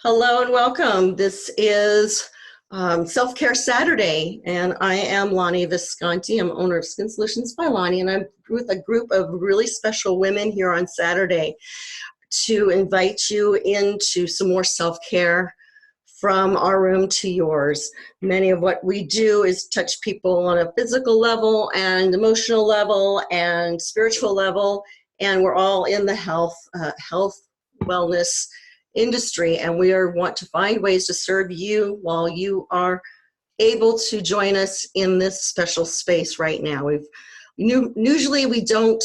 Hello and welcome. This is Self-Care Saturday, and I am Lonnie Visconti. I'm owner of Skin Solutions by Lonnie, and I'm with a group of really special women here on Saturday to invite you into some more self-care from our room to yours. Many of what we do is touch people on a physical level and emotional level and spiritual level, and we're all in the health, wellness industry, and want to find ways to serve you while you are able to join us in this special space right now. Usually we don't,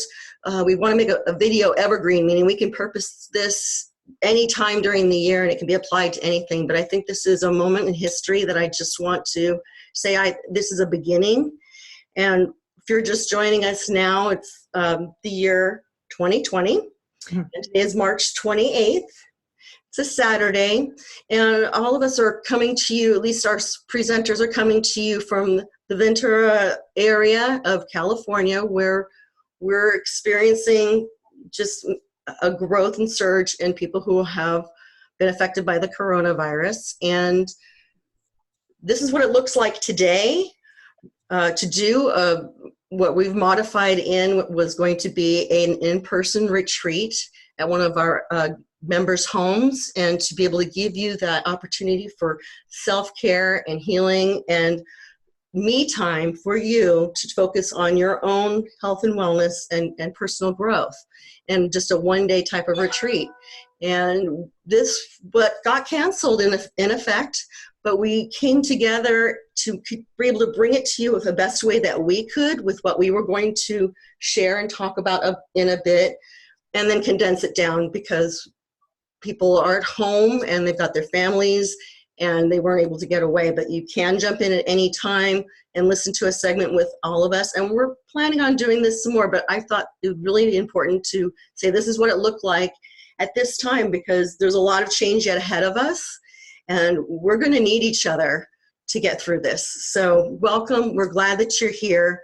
we want to make a video evergreen, meaning we can purpose this anytime during the year and it can be applied to anything, but I think this is a moment in history that I just want to say this is a beginning. And if you're just joining us now, it's the year 2020, and today is March 28th. It's a Saturday, and all of us are coming to you, at least our presenters are coming to you from the Ventura area of California, where we're experiencing just a growth and surge in people who have been affected by the coronavirus. And this is what it looks like today to do what we've modified in what was going to be an in-person retreat at one of our members' homes, and to be able to give you that opportunity for self-care and healing and me time for you to focus on your own health and wellness and personal growth, and just a one-day type of retreat. And this what got canceled in effect, but we came together to be able to bring it to you with the best way that we could, with what we were going to share and talk about in a bit, and then condense it down because people are at home and they've got their families and they weren't able to get away. But you can jump in at any time and listen to a segment with all of us. And we're planning on doing this some more, but I thought it was really important to say this is what it looked like at this time, because there's a lot of change yet ahead of us and we're going to need each other to get through this. So welcome. We're glad that you're here.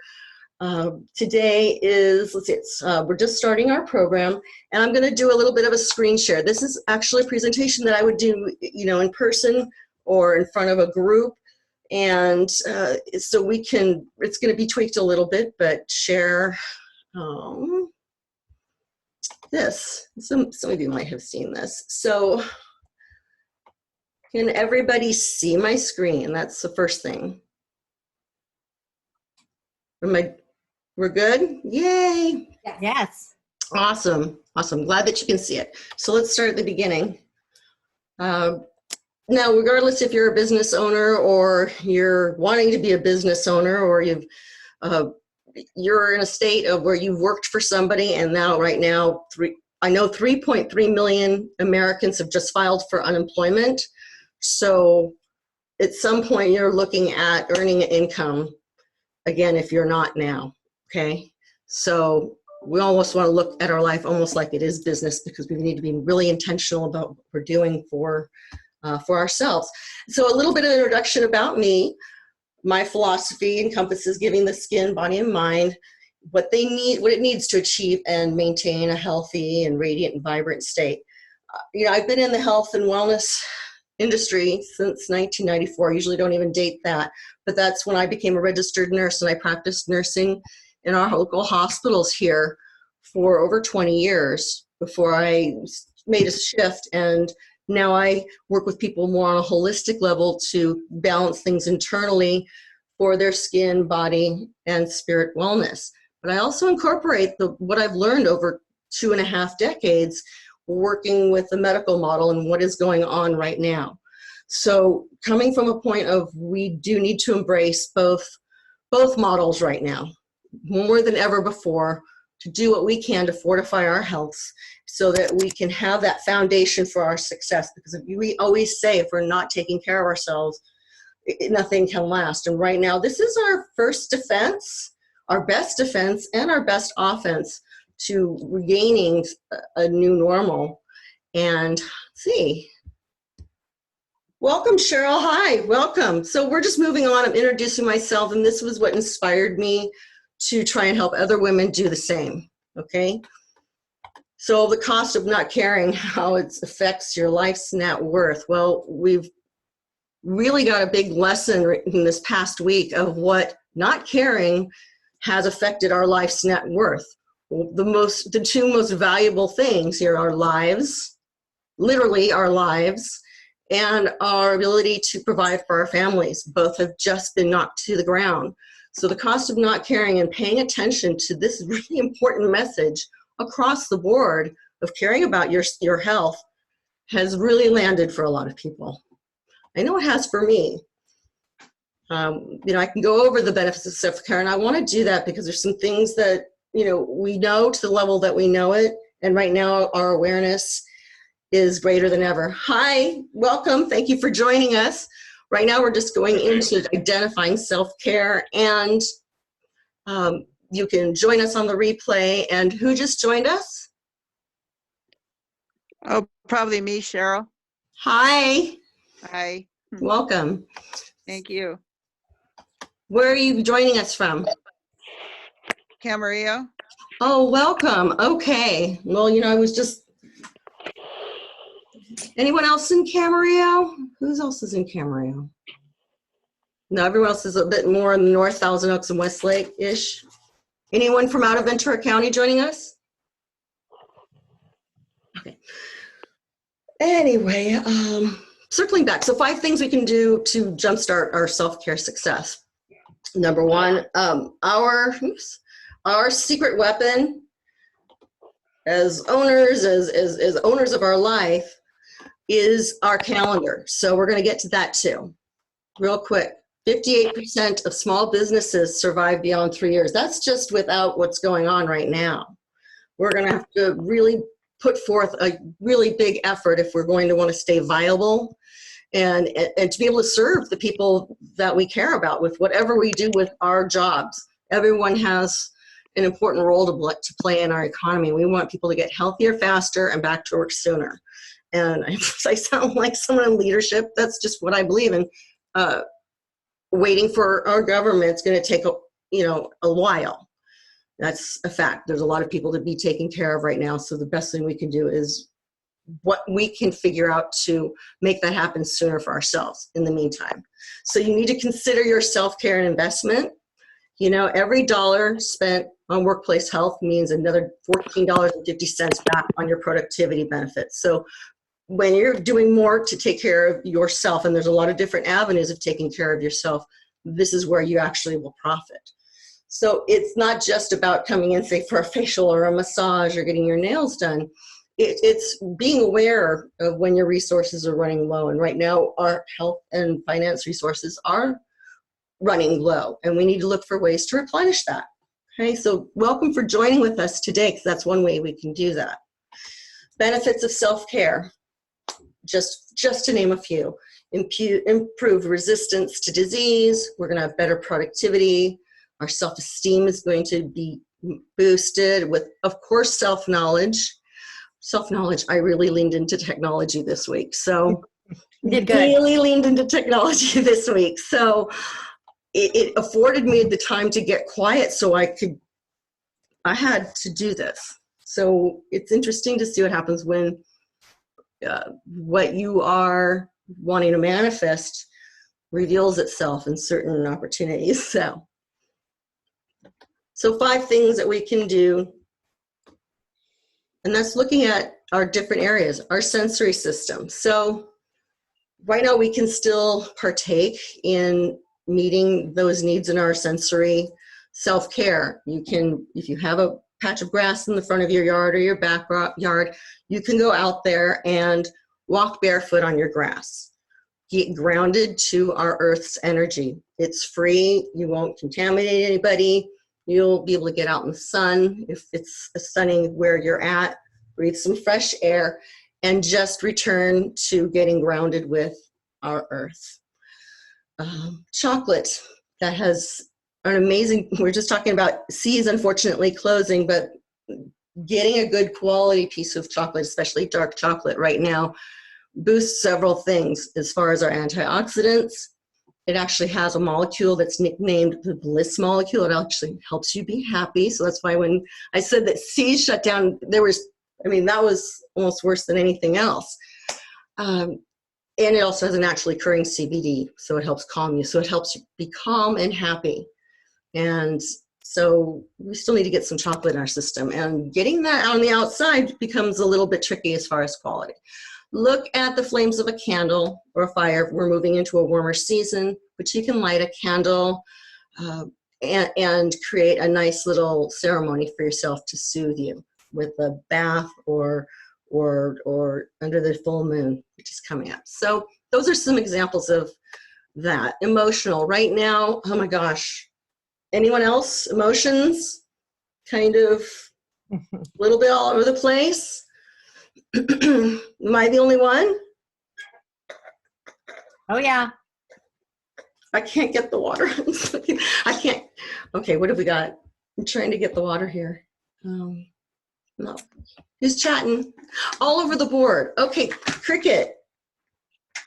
Today is, we're just starting our program, and I'm going to do a little bit of a screen share. This is actually a presentation that I would do, in person or in front of a group, and so it's going to be tweaked a little bit, but share this. Some of you might have seen this. So can everybody see my screen? That's the first thing. We're good? Yay! Yes. Awesome. Awesome. Glad that you can see it. So let's start at the beginning. Now, regardless if you're a business owner or you're wanting to be a business owner, or you're in a state of where you've worked for somebody, and now right now, I know 3.3 million Americans have just filed for unemployment. So at some point you're looking at earning an income again if you're not now. Okay, so we almost want to look at our life almost like it is business, because we need to be really intentional about what we're doing for ourselves. So a little bit of introduction about me. My philosophy encompasses giving the skin, body, and mind what it needs to achieve and maintain a healthy and radiant and vibrant state. I've been in the health and wellness industry since 1994. I usually don't even date that, but that's when I became a registered nurse, and I practiced nursing in our local hospitals here for over 20 years before I made a shift. And now I work with people more on a holistic level to balance things internally for their skin, body, and spirit wellness. But I also incorporate what I've learned over 2.5 decades working with the medical model and what is going on right now. So coming from a point of, we do need to embrace both models right now, more than ever before, to do what we can to fortify our health so that we can have that foundation for our success. Because we always say, if we're not taking care of ourselves, nothing can last. And right now, this is our first defense, our best defense, and our best offense to regaining a new normal. And let's see. Welcome, Cheryl. Hi, welcome. So we're just moving on. I'm introducing myself, and this was what inspired me to try and help other women do the same, okay? So the cost of not caring, how it affects your life's net worth. Well, we've really got a big lesson in this past week of what not caring has affected our life's net worth. The two most valuable things here are lives, literally our lives, and our ability to provide for our families. Both have just been knocked to the ground. So the cost of not caring and paying attention to this really important message across the board of caring about your health has really landed for a lot of people. I know it has for me. I can go over the benefits of self-care, and I want to do that because there's some things that, we know to the level that we know it, and right now our awareness is greater than ever. Hi, welcome. Thank you for joining us. Right now we're just going into identifying self-care, and you can join us on the replay. And who just joined us? Oh, probably me, Cheryl. Hi. Hi. Welcome. Thank you. Where are you joining us from? Camarillo. Oh, welcome. Okay. Well, I was just... Anyone else in Camarillo? Who else is in Camarillo? No, everyone else is a bit more in the North Thousand Oaks and Westlake-ish. Anyone from out of Ventura County joining us? Okay. Anyway, circling back. So 5 things we can do to jumpstart our self-care success. Number 1, our secret weapon as owners, as owners of our life, is our calendar. So we're going to get to that too. Real quick, 58% of small businesses survive beyond 3 years. That's just without what's going on right now. We're going to have to really put forth a really big effort if we're going to want to stay viable and to be able to serve the people that we care about with whatever we do with our jobs. Everyone has an important role to play in our economy. We want people to get healthier faster and back to work sooner. And I sound like someone in leadership. That's just what I believe in. Waiting for our government's going to take a while. That's a fact. There's a lot of people to be taken care of right now. So the best thing we can do is what we can figure out to make that happen sooner for ourselves in the meantime. So you need to consider your self-care an investment. Every dollar spent on workplace health means another $14.50 back on your productivity benefits. So when you're doing more to take care of yourself, and there's a lot of different avenues of taking care of yourself, this is where you actually will profit. So it's not just about coming in, say, for a facial or a massage or getting your nails done. It's being aware of when your resources are running low. And right now, our health and finance resources are running low, and we need to look for ways to replenish that. Okay, so welcome for joining with us today, because that's one way we can do that. Benefits of self-care, just to name a few. Improved resistance to disease. We're going to have better productivity. Our self-esteem is going to be boosted with, of course, self-knowledge. Self-knowledge, I really leaned into technology this week. So really leaned into technology this week. So it afforded me the time to get quiet so I had to do this. So it's interesting to see what happens when what you are wanting to manifest reveals itself in certain opportunities. So 5 things that we can do, and that's looking at our different areas, our sensory system. So right now we can still partake in meeting those needs in our sensory self-care. You can, if you have a patch of grass in the front of your yard or your backyard, you can go out there and walk barefoot on your grass. Get grounded to our Earth's energy. It's free. You won't contaminate anybody. You'll be able to get out in the sun if it's sunny where you're at, breathe some fresh air, and just return to getting grounded with our Earth. Chocolate, that has an amazing, we're just talking about C's unfortunately closing, but getting a good quality piece of chocolate, especially dark chocolate right now, boosts several things as far as our antioxidants. It actually has a molecule that's nicknamed the bliss molecule. It actually helps you be happy. So that's why when I said that C's shut down, there was I mean, that was almost worse than anything else. And it also has a naturally occurring CBD, so it helps calm you. So it helps you be calm and happy. And so we still need to get some chocolate in our system. And getting that on the outside becomes a little bit tricky as far as quality. Look at the flames of a candle or a fire. We're moving into a warmer season, but you can light a candle and create a nice little ceremony for yourself to soothe you with a bath or under the full moon, which is coming up. So those are some examples of that. Emotional. Right now, oh my gosh. Anyone else? Emotions? Kind of a little bit all over the place? Am I the only one? Oh, yeah. I can't get the water. I can't. Okay, what have we got? I'm trying to get the water here. No. Who's chatting? All over the board. Okay, Cricket.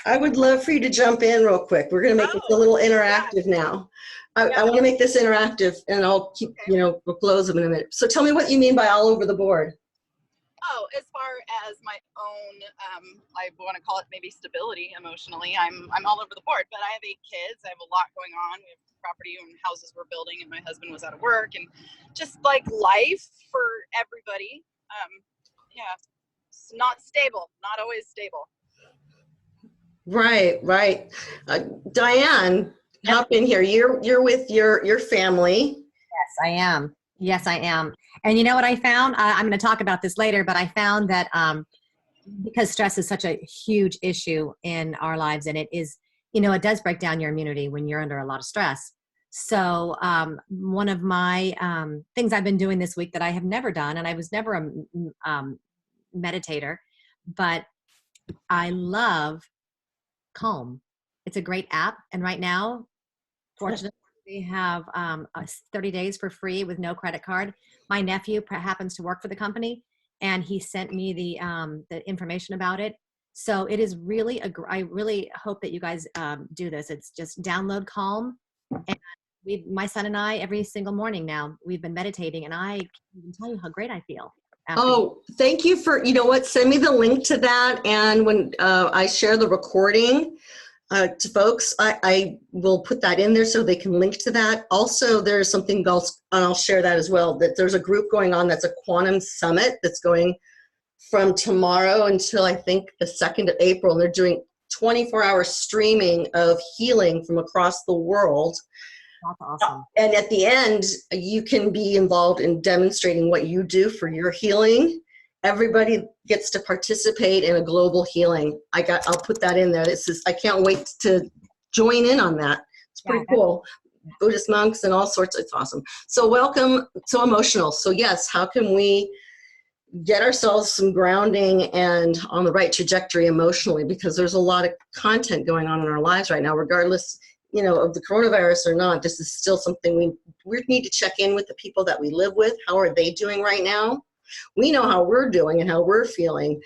I would love for you to jump in real quick. We're going to make this a little interactive now. I want to make this interactive, and I'll keep, we'll close them in a minute. So tell me what you mean by all over the board. Oh, as far as my own, I want to call it maybe stability emotionally. I'm all over the board, but I have 8 kids. I have a lot going on. We have property and houses we're building, and my husband was out of work, and just like life for everybody. It's not stable, not always stable. Right. Diane, hop in here. You're with your family. Yes, I am. Yes, I am. And you know what I found? I'm going to talk about this later, but I found that because stress is such a huge issue in our lives, and it is, it does break down your immunity when you're under a lot of stress. So one of my things I've been doing this week that I have never done, and I was never a meditator, but I love Calm. It's a great app. And right now, fortunately, we have 30 days for free with no credit card. My nephew happens to work for the company, and he sent me the information about it. So it is really I really hope that you guys do this. It's just download Calm, and my son and I, every single morning now, we've been meditating, and I can tell you how great I feel. Oh, thank you for, send me the link to that. And when I share the recording to folks, I will put that in there so they can link to that. Also, there's something else, and I'll share that as well, that there's a group going on that's a quantum summit that's going from tomorrow until I think the 2nd of April. And they're doing 24-hour streaming of healing from across the world. That's awesome. And at the end, you can be involved in demonstrating what you do for your healing. Everybody gets to participate in a global healing. I'll put that in there. I can't wait to join in on that. It's pretty cool. Buddhist monks and all sorts. It's awesome. So welcome. So emotional. So yes, how can we get ourselves some grounding and on the right trajectory emotionally? Because there's a lot of content going on in our lives right now, regardless of the coronavirus or not. This is still something we need to check in with the people that we live with. How are they doing right now? We know how we're doing and how we're feeling.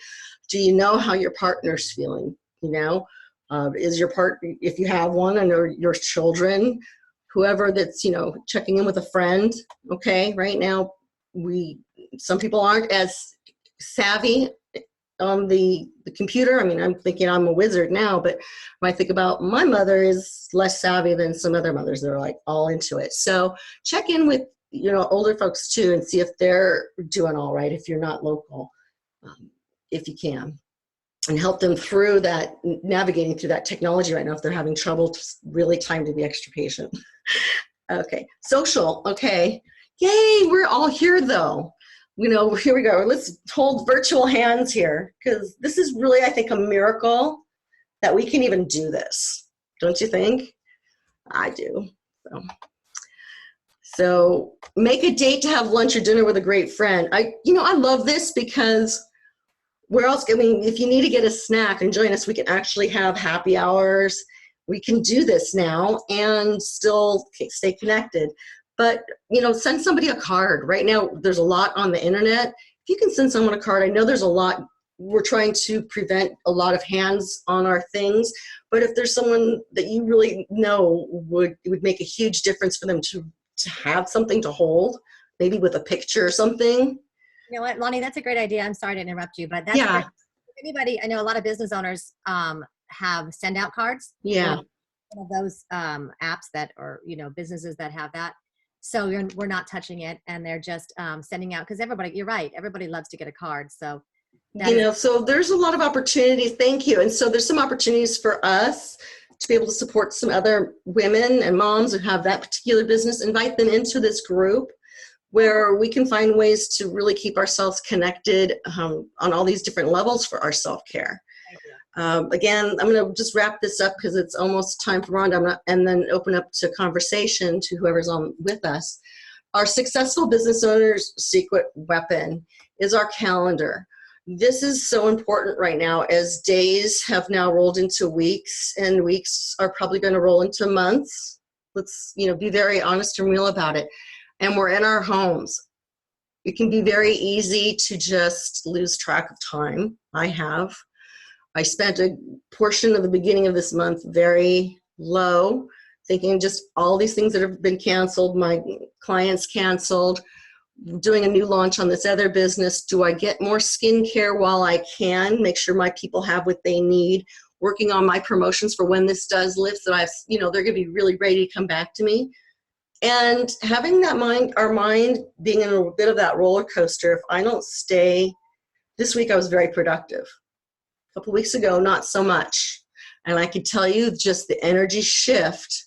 Do you know how your partner's feeling? Is your partner, if you have one, and or your children, whoever that's, checking in with a friend. Okay, right now, some people aren't as savvy on the computer. I mean, I'm thinking I'm a wizard now, but when I think about my mother is less savvy than some other mothers that are like all into it. So check in with, older folks too, and see if they're doing all right, if you're not local, if you can, and help them through that, navigating through that technology right now. If they're having trouble, just really time to be extra patient. Okay, social, okay. Yay, we're all here though. Here we go. Let's hold virtual hands here, because this is really, I think, a miracle that we can even do this. Don't you think? I do. So make a date to have lunch or dinner with a great friend. I love this because where else? I mean, if you need to get a snack and join us, we can actually have happy hours. We can do this now and still stay connected. But, send somebody a card. Right now, there's a lot on the internet. If you can send someone a card, I know there's a lot. We're trying to prevent a lot of hands on our things. But if there's someone that you really know it would make a huge difference for them to have something to hold, maybe with a picture or something, You know what, Lonnie, that's a great idea. I'm sorry to interrupt you, but that's Yeah. great. Anybody, I know a lot of business owners have send out cards. Yeah. One of those apps that, or, you know, businesses that have that. So we're not touching it, and they're just sending out, because everybody, you're right, everybody loves to get a card. So that You is, know, so there's a lot of opportunities. Thank you. And so there's some opportunities for us to be able to support some other women and moms who have that particular business, invite them into this group where we can find ways to really keep ourselves connected on all these different levels for our self-care. Again, I'm going to just wrap this up because it's almost time for Rhonda, and then open up to conversation to whoever's on with us. Our successful business owner's secret weapon is our calendar. This is so important right now, as days have now rolled into weeks, and weeks are probably going to roll into months. Let's, you know, be very honest and real about it. And we're in our homes. It can be very easy to just lose track of time. I spent a portion of the beginning of this month very low, thinking just all these things that have been canceled, my clients canceled, doing a new launch on this other business. Do I get more skincare while I can? Make sure my people have what they need. Working on my promotions for when this does lift, so I've, you know, they're going to be really ready to come back to me. And having that mind, our mind being in a bit of that roller coaster. If I don't stay, this week I was very productive. A couple weeks ago, not so much. And I could tell you just the energy shift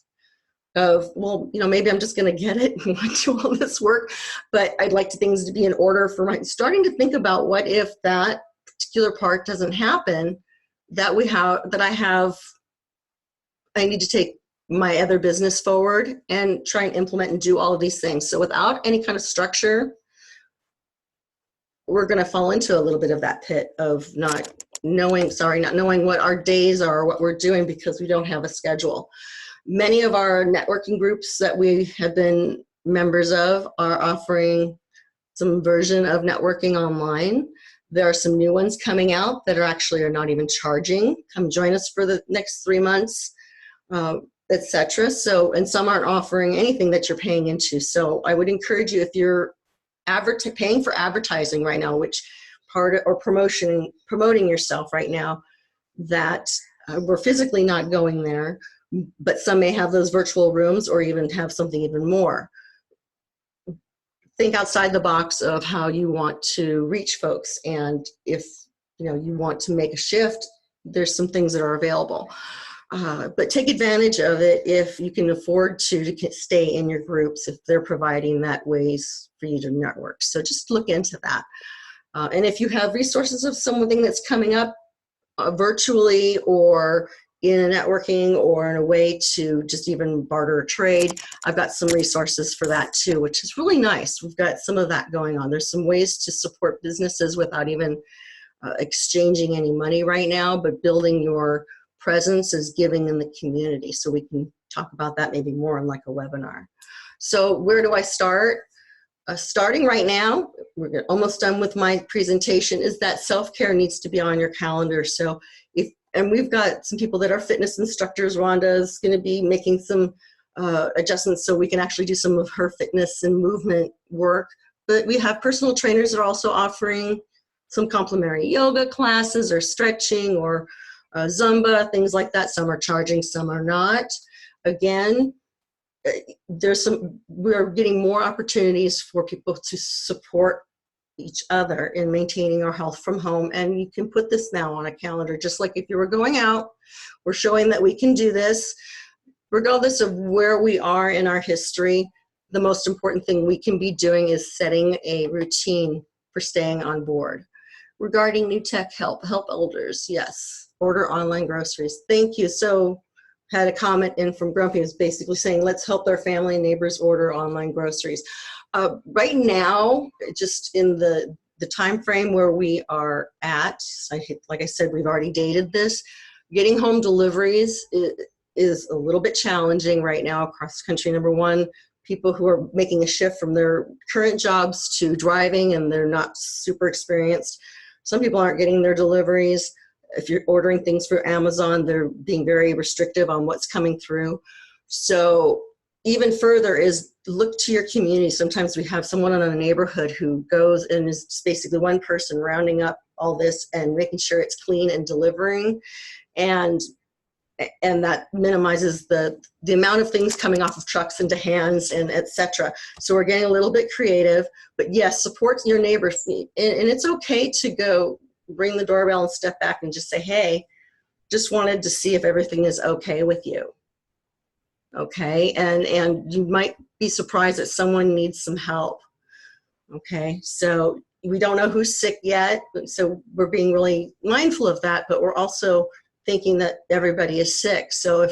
of, well, you know, maybe I'm just going to get it and do all this work, but I'd like things to be in order for my, starting to think about what if that particular part doesn't happen, that I need to take my other business forward and try and implement and do all of these things. So without any kind of structure, we're going to fall into a little bit of that pit of not knowing what our days are, what we're doing, because we don't have a schedule. Many of our networking groups that we have been members of are offering some version of networking online. There are some new ones coming out that are not even charging. Come join us for the next 3 months, etc. So, and some aren't offering anything that you're paying into. So I would encourage you, if you're paying for advertising right now, which part, or promoting yourself right now, that we're physically not going there, but some may have those virtual rooms or even have something even more. Think outside the box of how you want to reach folks, and if you want to make a shift, there's some things that are available. But take advantage of it if you can afford to stay in your groups, if they're providing that ways for you to network. So just look into that. And if you have resources of something that's coming up virtually, or in a networking, or in a way to just even barter or trade, I've got some resources for that too, which is really nice. We've got some of that going on. There's some ways to support businesses without even exchanging any money right now, but building your presence is giving in the community. So we can talk about that maybe more in like a webinar. So where do I start? Starting right now, we're almost done with my presentation, is that self-care needs to be on your calendar. So and we've got some people that are fitness instructors. Rhonda is going to be making some adjustments so we can actually do some of her fitness and movement work. But we have personal trainers that are also offering some complimentary yoga classes or stretching or Zumba, things like that. Some are charging, some are not. Again, we're getting more opportunities for people to support each other in maintaining our health from home. And you can put this now on a calendar, just like if you were going out. We're showing that we can do this regardless of where we are in our history. The most important thing we can be doing is setting a routine for staying on board. Regarding new tech, help elders, yes. Order online groceries. Thank you. So had a comment in from Grumpy, who's basically saying, let's help their family and neighbors order online groceries. Right now, just in the time frame where we are at, like I said, we've already dated this. Getting home deliveries is a little bit challenging right now across the country. Number one, people who are making a shift from their current jobs to driving, and they're not super experienced. Some people aren't getting their deliveries. If you're ordering things through Amazon, they're being very restrictive on what's coming through. So even further is look to your community. Sometimes we have someone in a neighborhood who goes and is just basically one person rounding up all this and making sure it's clean and delivering. And that minimizes the amount of things coming off of trucks into hands and etc. So we're getting a little bit creative, but yes, support your neighbors. And it's okay to go ring the doorbell and step back and just say, hey, just wanted to see if everything is okay with you. Okay, and you might be surprised that someone needs some help. Okay, so we don't know who's sick yet, so we're being really mindful of that, but we're also thinking that everybody is sick. So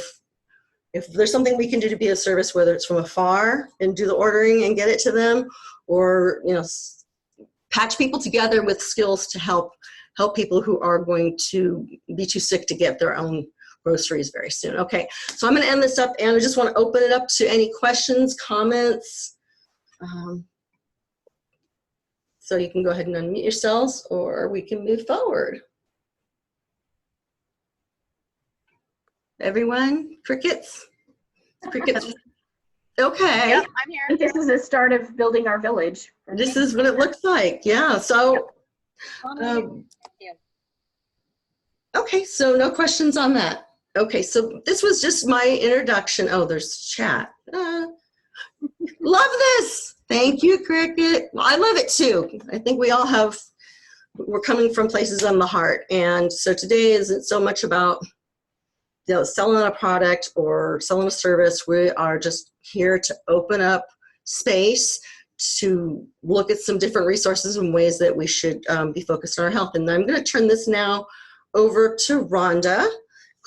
if there's something we can do to be of service, whether it's from afar and do the ordering and get it to them, or patch people together with skills to help people who are going to be too sick to get their own groceries very soon. Okay, so I'm going to end this up, and I just want to open it up to any questions, comments. So you can go ahead and unmute yourselves, or we can move forward. Everyone, crickets? Crickets. Okay. Yep, I'm here. This is the start of building our village. This is what it looks like. Yeah. So, okay. So no questions on that. Okay. So this was just my introduction. Oh, there's chat. Love this. Thank you, Cricket. Well, I love it too. I think we all we're coming from places on the heart. And so today isn't so much about selling a product or selling a service. We are just here to open up space to look at some different resources and ways that we should be focused on our health. And I'm going to turn this now over to Rhonda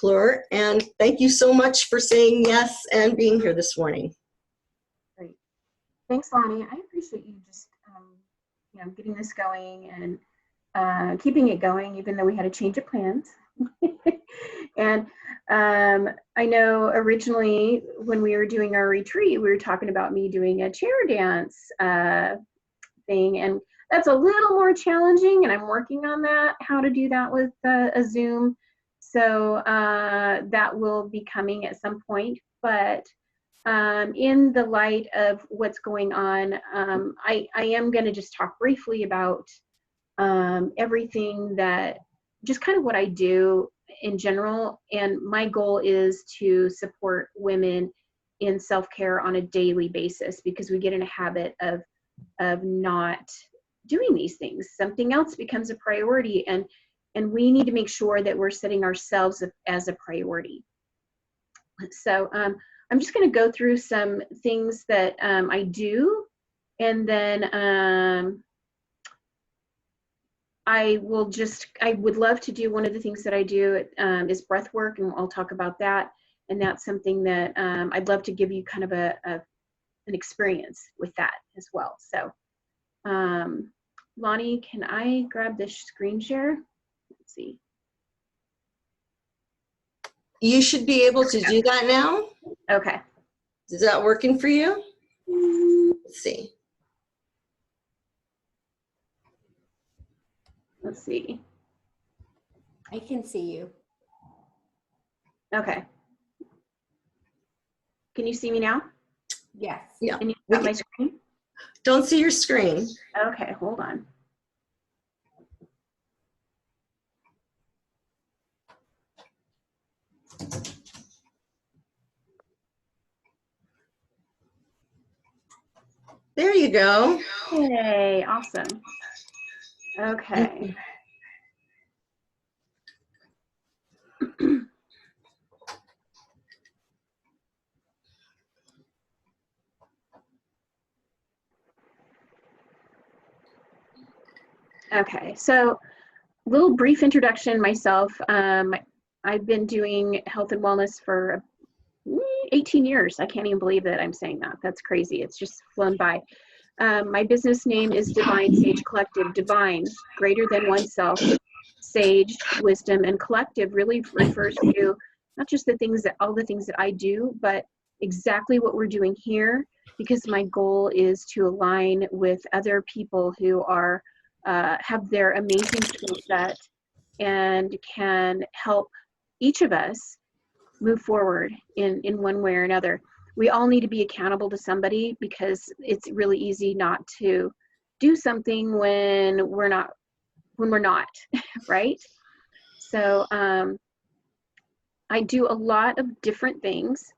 Kleur. And thank you so much for saying yes and being here this morning. Great. Thanks, Lonnie. I appreciate you just getting this going and keeping it going, even though we had a change of plans. And I know originally when we were doing our retreat, we were talking about me doing a chair dance thing, and that's a little more challenging, and I'm working on that, how to do that with a Zoom. So that will be coming at some point. But in the light of what's going on, I am going to just talk briefly about everything that, just kind of what I do in general. And my goal is to support women in self-care on a daily basis, because we get in a habit of not doing these things. Something else becomes a priority, and we need to make sure that we're setting ourselves as a priority. So I'm just going to go through some things that I do, and then I would love to do, one of the things that I do is breath work, and I'll talk about that. And that's something that I'd love to give you kind of an experience with that as well. So Lonnie, can I grab this screen share? Let's see. You should be able to do that now. Okay. Is that working for you? Let's see. Let's see. I can see you. Okay. Can you see me now? Yes. Yeah. Can you see my screen? Don't see your screen. Okay, hold on. There you go. Hey, awesome. Okay. Okay, so little brief introduction myself. I've been doing health and wellness for 18 years. I can't even believe that I'm saying that. That's crazy. It's just flown by. My business name is Divine Sage Collective. Divine, greater than oneself. Sage, wisdom, and collective really refers to not just all the things that I do, but exactly what we're doing here, because my goal is to align with other people who are have their amazing skill set and can help each of us move forward in one way or another. we all need to be accountable to somebody, because it's really easy not to do something when we're not, right? So I do a lot of different things.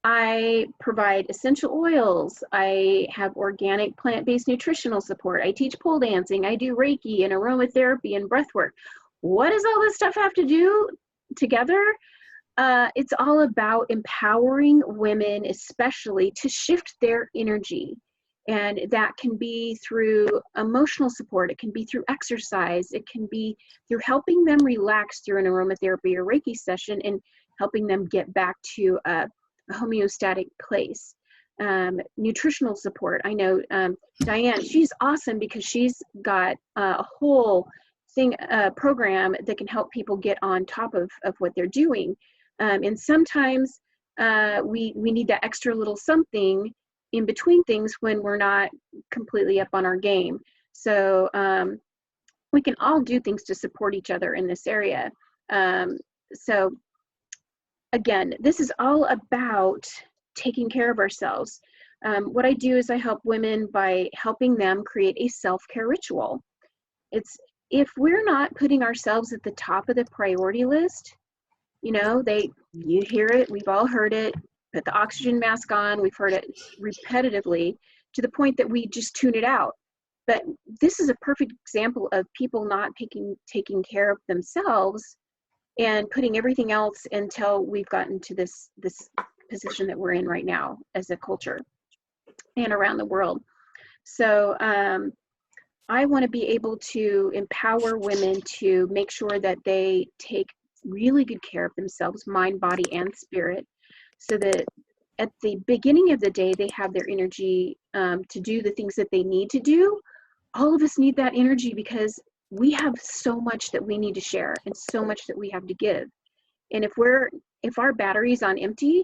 I provide essential oils. I have organic plant-based nutritional support. I teach pole dancing. I do Reiki and aromatherapy and breath work. What does all this stuff have to do together? It's all about empowering women, especially, to shift their energy. And that can be through emotional support. It can be through exercise. It can be through helping them relax through an aromatherapy or Reiki session and helping them get back to a homeostatic place. Nutritional support. I know Diane, she's awesome because she's got a whole program that can help people get on top of what they're doing. And sometimes we need that extra little something in between things when we're not completely up on our game. So we can all do things to support each other in this area. So again, this is all about taking care of ourselves. What I do is I help women by helping them create a self-care ritual. If we're not putting ourselves at the top of the priority list, you hear it, we've all heard it, put the oxygen mask on, we've heard it repetitively to the point that we just tune it out. But this is a perfect example of people not taking care of themselves and putting everything else until we've gotten to this position that we're in right now as a culture and around the world. So I want to be able to empower women to make sure that they take really good care of themselves, mind, body, and spirit, so that at the beginning of the day, they have their energy to do the things that they need to do. All of us need that energy because we have so much that we need to share and so much that we have to give. And if our battery's on empty,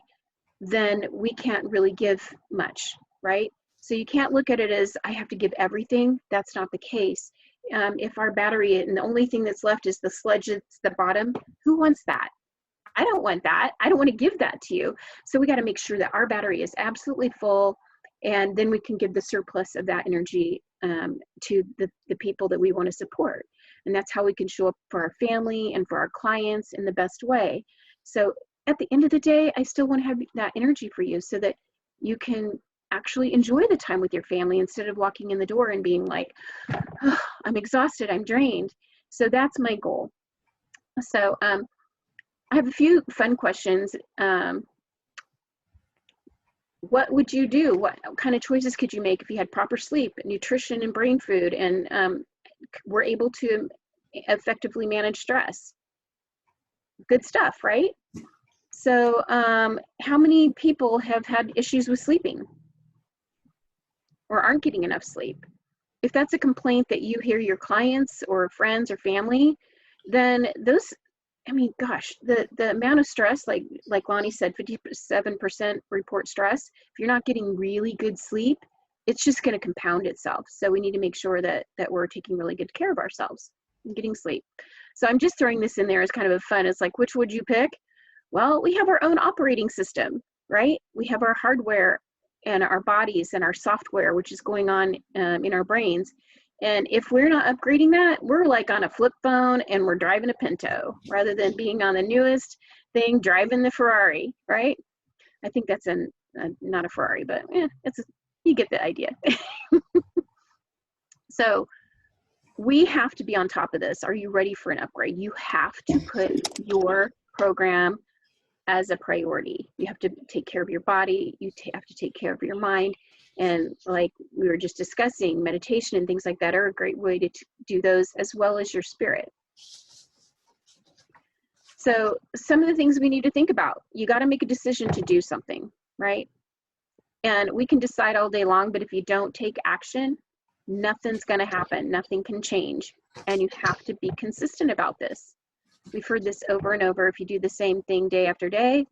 then we can't really give much, right? So you can't look at it as I have to give everything. That's not the case. If our battery and the only thing that's left is the sludge at the bottom, who wants that? I don't want that. I don't want to give that to you. So we got to make sure that our battery is absolutely full, and then we can give the surplus of that energy to the people that we want to support. And that's how we can show up for our family and for our clients in the best way. So at the end of the day, I still want to have that energy for you so that you can actually enjoy the time with your family instead of walking in the door and being like, oh, I'm exhausted, I'm drained. So that's my goal. So I have a few fun questions. What would you do? What kind of choices could you make if you had proper sleep, nutrition, and brain food, and were able to effectively manage stress? Good stuff, right? So how many people have had issues with sleeping or aren't getting enough sleep? If that's a complaint that you hear your clients or friends or family, then those, I mean, gosh, the amount of stress, like Lonnie said, 57% report stress. If you're not getting really good sleep, it's just going to compound itself. So we need to make sure that we're taking really good care of ourselves and getting sleep. So I'm just throwing this in there as kind of a fun. It's like, which would you pick? Well, we have our own operating system, right? We have our hardware and our bodies and our software, which is going on in our brains. And if we're not upgrading that, we're like on a flip phone and we're driving a Pinto rather than being on the newest thing, driving the Ferrari, right? I think that's not a Ferrari, but you get the idea. So we have to be on top of this. Are you ready for an upgrade? You have to put your program as a priority. You have to take care of your body. You have to take care of your mind. And like we were just discussing, meditation and things like that are a great way to do those, as well as your spirit. So some of the things we need to think about, you got to make a decision to do something, right? And we can decide all day long, but if you don't take action, nothing's going to happen. Nothing can change. And you have to be consistent about this. We've heard this over and over. If you do the same thing day after day,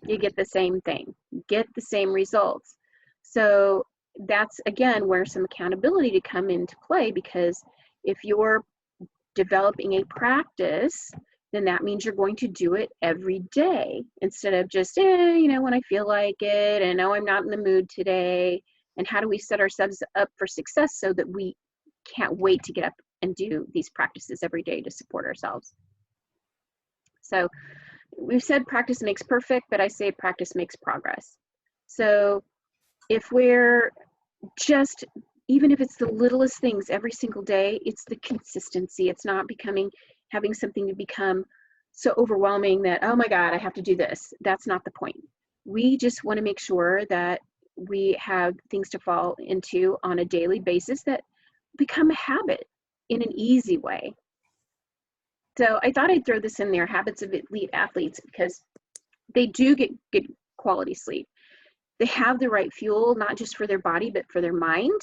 you get the same thing, get the same results. So that's, again, where some accountability to come into play, because if you're developing a practice then that means you're going to do it every day instead of just, when I feel like it, and no, I'm not in the mood today. And how do we set ourselves up for success so that we can't wait to get up and do these practices every day to support ourselves? So we've said practice makes perfect, but I say practice makes progress. So if we're just, even if it's the littlest things every single day, it's the consistency. It's not having something to become so overwhelming that, oh my God, I have to do this. That's not the point. We just want to make sure that we have things to fall into on a daily basis that become a habit in an easy way. So I thought I'd throw this in there, habits of elite athletes, because they do get good quality sleep. They have the right fuel, not just for their body, but for their mind.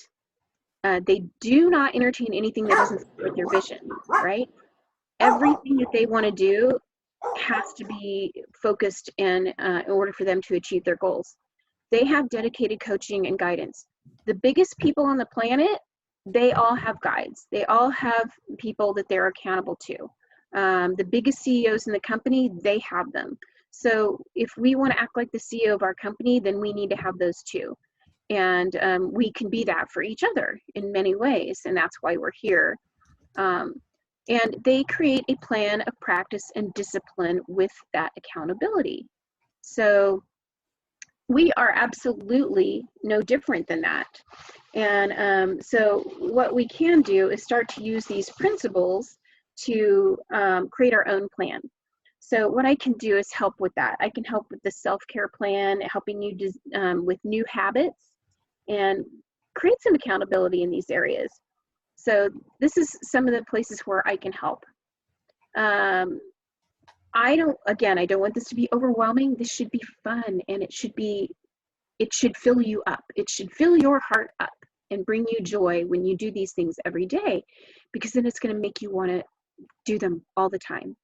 They do not entertain anything that doesn't support their vision, right? Everything that they want to do has to be focused in order for them to achieve their goals. They have dedicated coaching and guidance. The biggest people on the planet, they all have guides. They all have people that they're accountable to. The biggest CEOs in the company, they have them. So if we want to act like the CEO of our company, then we need to have those too. And we can be that for each other in many ways. And that's why we're here. And they create a plan of practice and discipline with that accountability. So we are absolutely no different than that. And so what we can do is start to use these principles to create our own plan. So what I can do is help with that. I can help with the self-care plan, helping you with new habits and create some accountability in these areas. So this is some of the places where I can help. I don't want this to be overwhelming. This should be fun, and it should fill you up. It should fill your heart up and bring you joy when you do these things every day, because then it's going to make you want to do them all the time.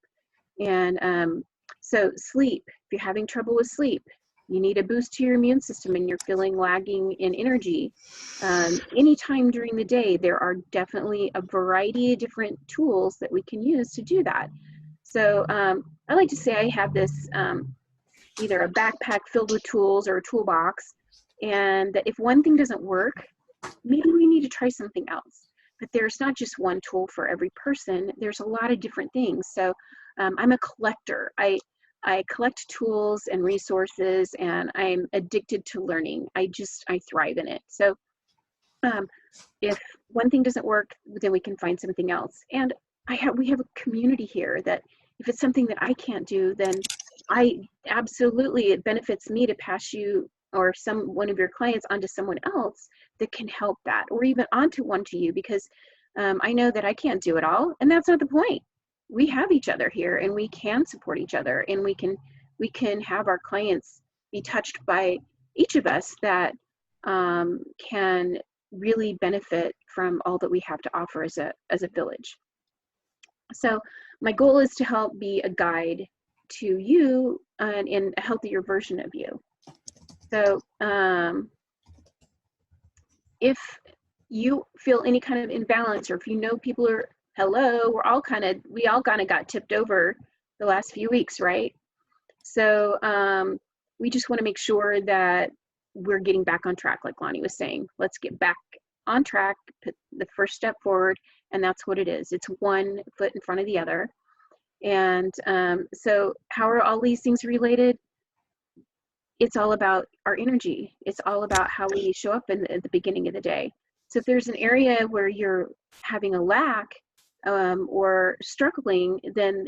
And so sleep, if you're having trouble with sleep, you need a boost to your immune system and you're feeling lagging in energy, anytime during the day, there are definitely a variety of different tools that we can use to do that. So I like to say I have this either a backpack filled with tools or a toolbox, and that if one thing doesn't work, maybe we need to try something else. But there's not just one tool for every person. There's a lot of different things. So I'm a collector. I collect tools and resources, and I'm addicted to learning. I thrive in it. So if one thing doesn't work, then we can find something else. And we have a community here that if it's something that I can't do, then it benefits me to pass you or one of your clients onto someone else that can help that, or even onto one to you, because I know that I can't do it all, and that's not the point. We have each other here, and we can support each other, and we can have our clients be touched by each of us that can really benefit from all that we have to offer as a village. So my goal is to help be a guide to you in a healthier version of you. So if you feel any kind of imbalance, or if you know people are, we all kind of got tipped over the last few weeks, right? So we just want to make sure that we're getting back on track, like Lonnie was saying. Let's get back on track, put the first step forward, and that's what it is. It's one foot in front of the other. And so how are all these things related? It's all about our energy. It's all about how we show up at the beginning of the day. So if there's an area where you're having a lack or struggling, then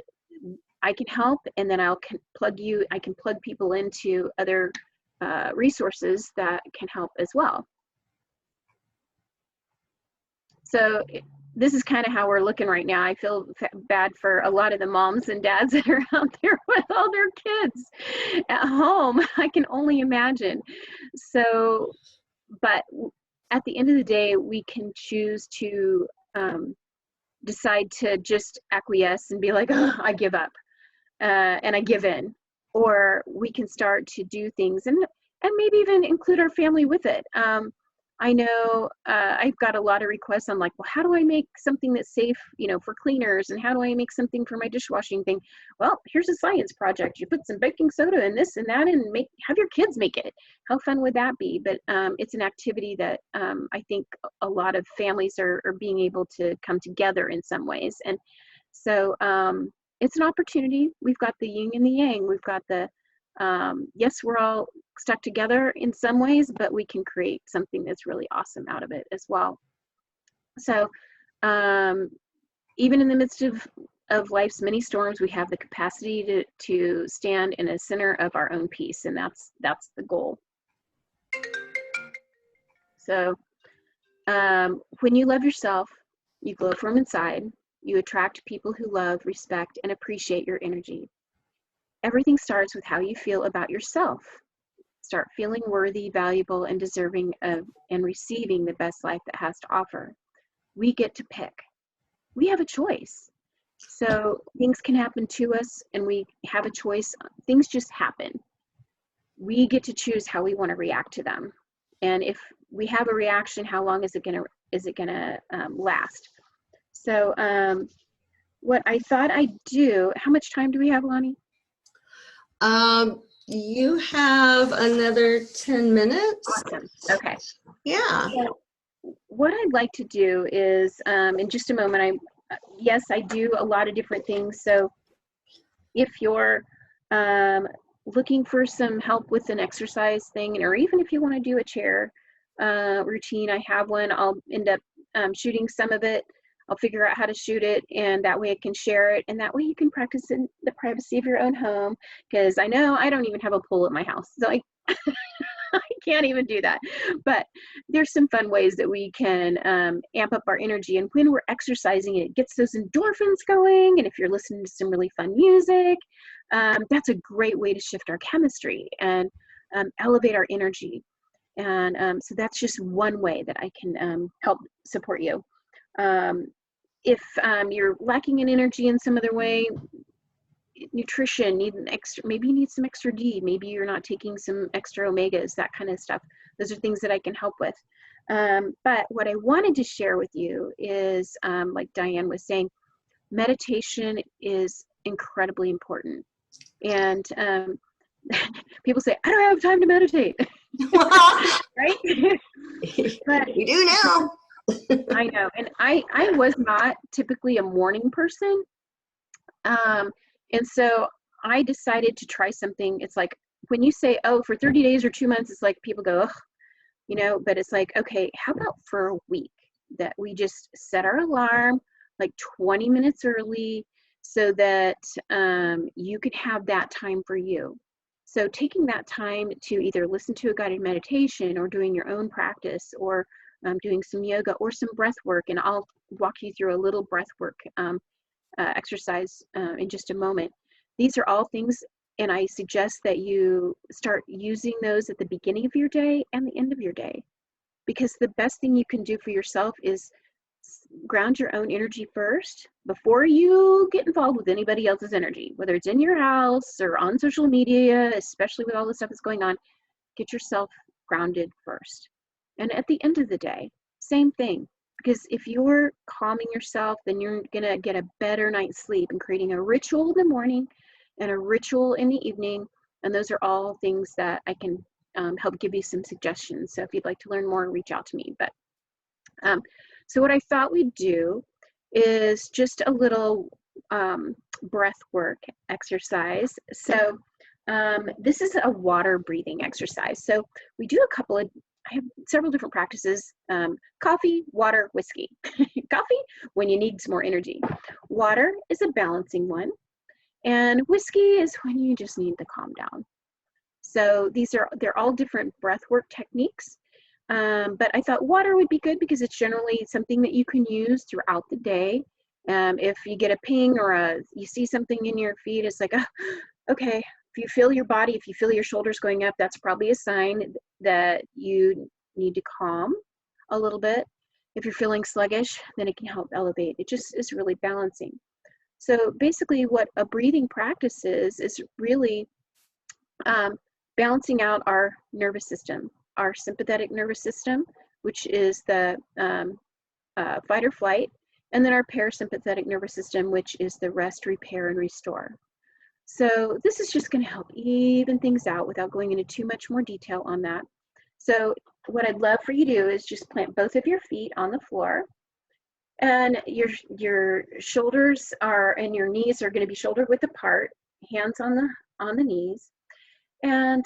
I can help, and then I can plug people into other resources that can help as well. So this is kind of how we're looking right now. I feel bad for a lot of the moms and dads that are out there with all their kids at home. I can only imagine. So, but at the end of the day, we can choose to decide to just acquiesce and be like, oh, I give up and I give in. Or we can start to do things and maybe even include our family with it. I know I've got a lot of requests on like, well, how do I make something that's safe, you know, for cleaners, and how do I make something for my dishwashing thing? Well, here's a science project. You put some baking soda in this and that, and have your kids make it. How fun would that be? But it's an activity that I think a lot of families are being able to come together in some ways, and so it's an opportunity. We've got the yin and the yang. We've got the yes, we're all stuck together in some ways, but we can create something that's really awesome out of it as well. So even in the midst of life's many storms, we have the capacity to stand in a center of our own peace, and that's the goal. So when you love yourself, you glow from inside. You attract people who love, respect, and appreciate your energy. Everything starts with how you feel about yourself. Start feeling worthy, valuable, and deserving of and receiving the best life that has to offer. We get to pick. We have a choice. So things can happen to us and we have a choice. Things just happen. We get to choose how we want to react to them. And if we have a reaction, how long is it gonna last? So what I thought I'd do, how much time do we have, Lonnie? You have another 10 minutes. Awesome. Okay. Yeah. So what I'd like to do is, in just a moment, yes, I do a lot of different things. So if you're looking for some help with an exercise thing, or even if you want to do a chair routine, I have one. I'll end up shooting some of it. I'll figure out how to shoot it, and that way I can share it, and that way you can practice in the privacy of your own home, because I know I don't even have a pool at my house, so I can't even do that. But there's some fun ways that we can amp up our energy, and when we're exercising, it gets those endorphins going, and if you're listening to some really fun music, that's a great way to shift our chemistry and elevate our energy. And so that's just one way that I can help support you. If you're lacking in energy in some other way, nutrition, maybe you need some extra D, maybe you're not taking some extra omegas, that kind of stuff. Those are things that I can help with. But what I wanted to share with you is, like Diane was saying, meditation is incredibly important. And people say, I don't have time to meditate. Right? But we do now. I know. And I was not typically a morning person. And so I decided to try something. It's like when you say, oh, for 30 days or 2 months, it's like people go, ugh, you know, but it's like, okay, how about for a week that we just set our alarm like 20 minutes early so that you could have that time for you. So taking that time to either listen to a guided meditation or doing your own practice or doing some yoga or some breath work, and I'll walk you through a little breath work exercise in just a moment. These are all things, and I suggest that you start using those at the beginning of your day and the end of your day, because the best thing you can do for yourself is ground your own energy first before you get involved with anybody else's energy, whether it's in your house or on social media, especially with all the stuff that's going on. Get yourself grounded first. And at the end of the day, same thing. Because if you're calming yourself, then you're going to get a better night's sleep, and creating a ritual in the morning and a ritual in the evening. And those are all things that I can help give you some suggestions. So if you'd like to learn more, reach out to me. But so what I thought we'd do is just a little breath work exercise. So this is a water breathing exercise. So we do I have several different practices. Coffee, water, whiskey. Coffee, when you need some more energy. Water is a balancing one. And whiskey is when you just need to calm down. So they're all different breath work techniques. But I thought water would be good because it's generally something that you can use throughout the day. If you get a ping or you see something in your feet, it's like, oh, okay. If you feel your body, if you feel your shoulders going up, that's probably a sign that you need to calm a little bit. If you're feeling sluggish, then it can help elevate. It just is really balancing. So basically what a breathing practice is really balancing out our nervous system, our sympathetic nervous system, which is the fight or flight, and then our parasympathetic nervous system, which is the rest, repair, and restore. So this is just going to help even things out without going into too much more detail on that. So what I'd love for you to do is just plant both of your feet on the floor, and your shoulders are and your knees are going to be shoulder width apart, hands on the knees. And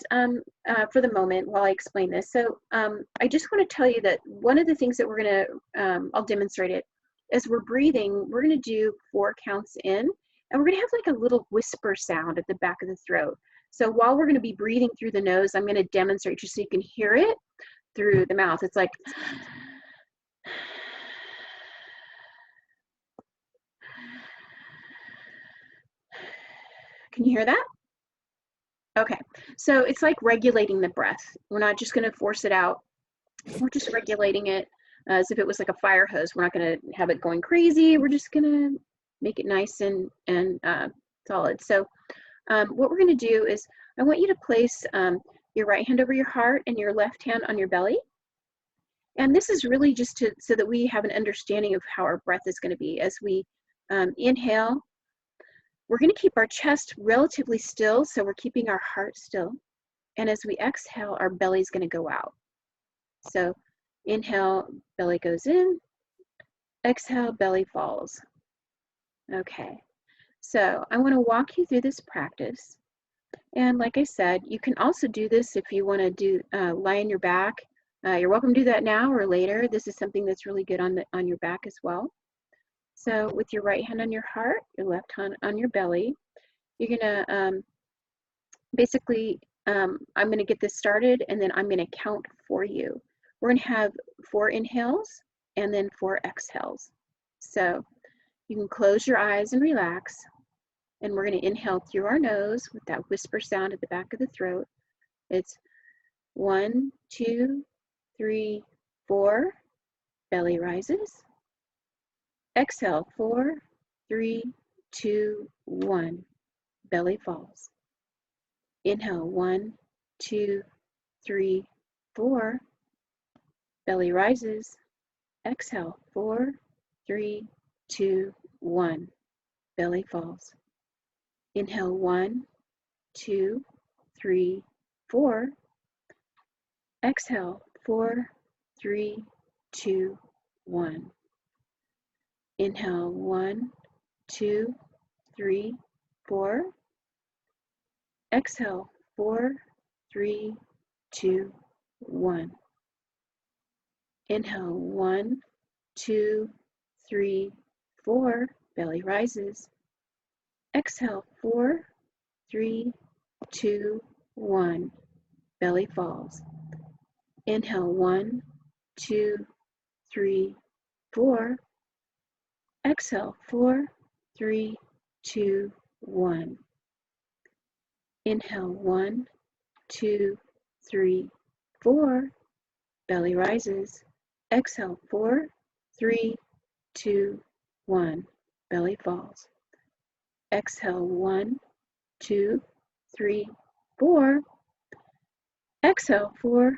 for the moment, while I explain this, so I just want to tell you that one of the things that we're going to, I'll demonstrate it, as we're breathing, we're going to do 4 counts in, and we're going to have like a little whisper sound at the back of the throat. So while we're going to be breathing through the nose, I'm going to demonstrate just so you can hear it through the mouth. It's like, can you hear that? Okay, so it's like regulating the breath. We're not just going to force it out. We're just regulating it as if it was like a fire hose. We're not going to have it going crazy. We're just going to make it nice and solid. So what we're going to do is I want you to place your right hand over your heart and your left hand on your belly. And this is really just so that we have an understanding of how our breath is going to be. As we inhale, we're going to keep our chest relatively still, so we're keeping our heart still. And as we exhale, our belly is going to go out. So inhale, belly goes in. Exhale, belly falls. Okay, so I want to walk you through this practice. And like I said, you can also do this if you want to do lie on your back. You're welcome to do that now or later. This is something that's really good on your back as well. So with your right hand on your heart, your left hand on your belly, you're gonna basically, I'm gonna get this started and then I'm gonna count for you. We're gonna have 4 inhales and then 4 exhales. So you can close your eyes and relax. And we're gonna inhale through our nose with that whisper sound at the back of the throat. It's 1, 2, 3, 4, belly rises. Exhale, 4, 3, 2, 1, belly falls. Inhale, 1, 2, 3, 4, belly rises. Exhale, 4, 3, 2, 1, belly falls. Inhale, 1, 2, 3, 4. Exhale, 4, 3, 2, 1. Inhale, 1, 2, 3, 4. Exhale, 4, 3, 2, 1. Inhale, 1, 2, 3, 4. Belly rises. Exhale, 4, 3, 2, 1. Belly falls. Inhale, 1, 2, 3, 4. Exhale, 4, 3, 2, 1. Inhale, 1, 2, 3, 4. Belly rises. Exhale, 4, 3, 2, 1. Belly falls. Exhale, 1, 2, 3, 4. Exhale, 4,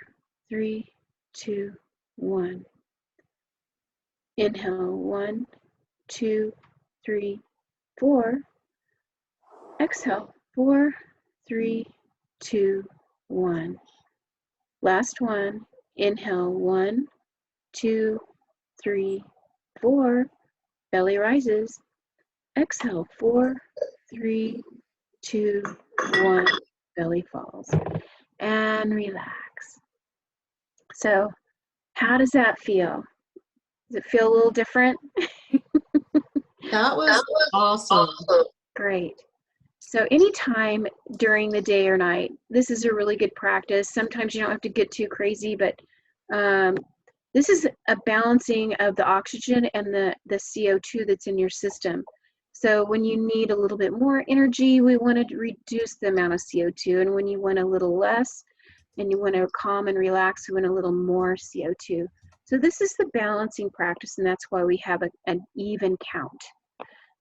3, 2, 1. Inhale, 1, 2, 3, 4. Exhale, 4, 3, 2, 1. Last one. Inhale, 1, 2, 3, 4. Belly rises. Exhale, 4, 3, 2, 1. Belly falls. And relax. So, how does that feel? Does it feel a little different? That was awesome. Great. So anytime during the day or night, this is a really good practice. Sometimes you don't have to get too crazy, but this is a balancing of the oxygen and the CO2 that's in your system. So when you need a little bit more energy, we want to reduce the amount of CO2. And when you want a little less and you want to calm and relax, we want a little more CO2. So this is the balancing practice, and that's why we have an even count.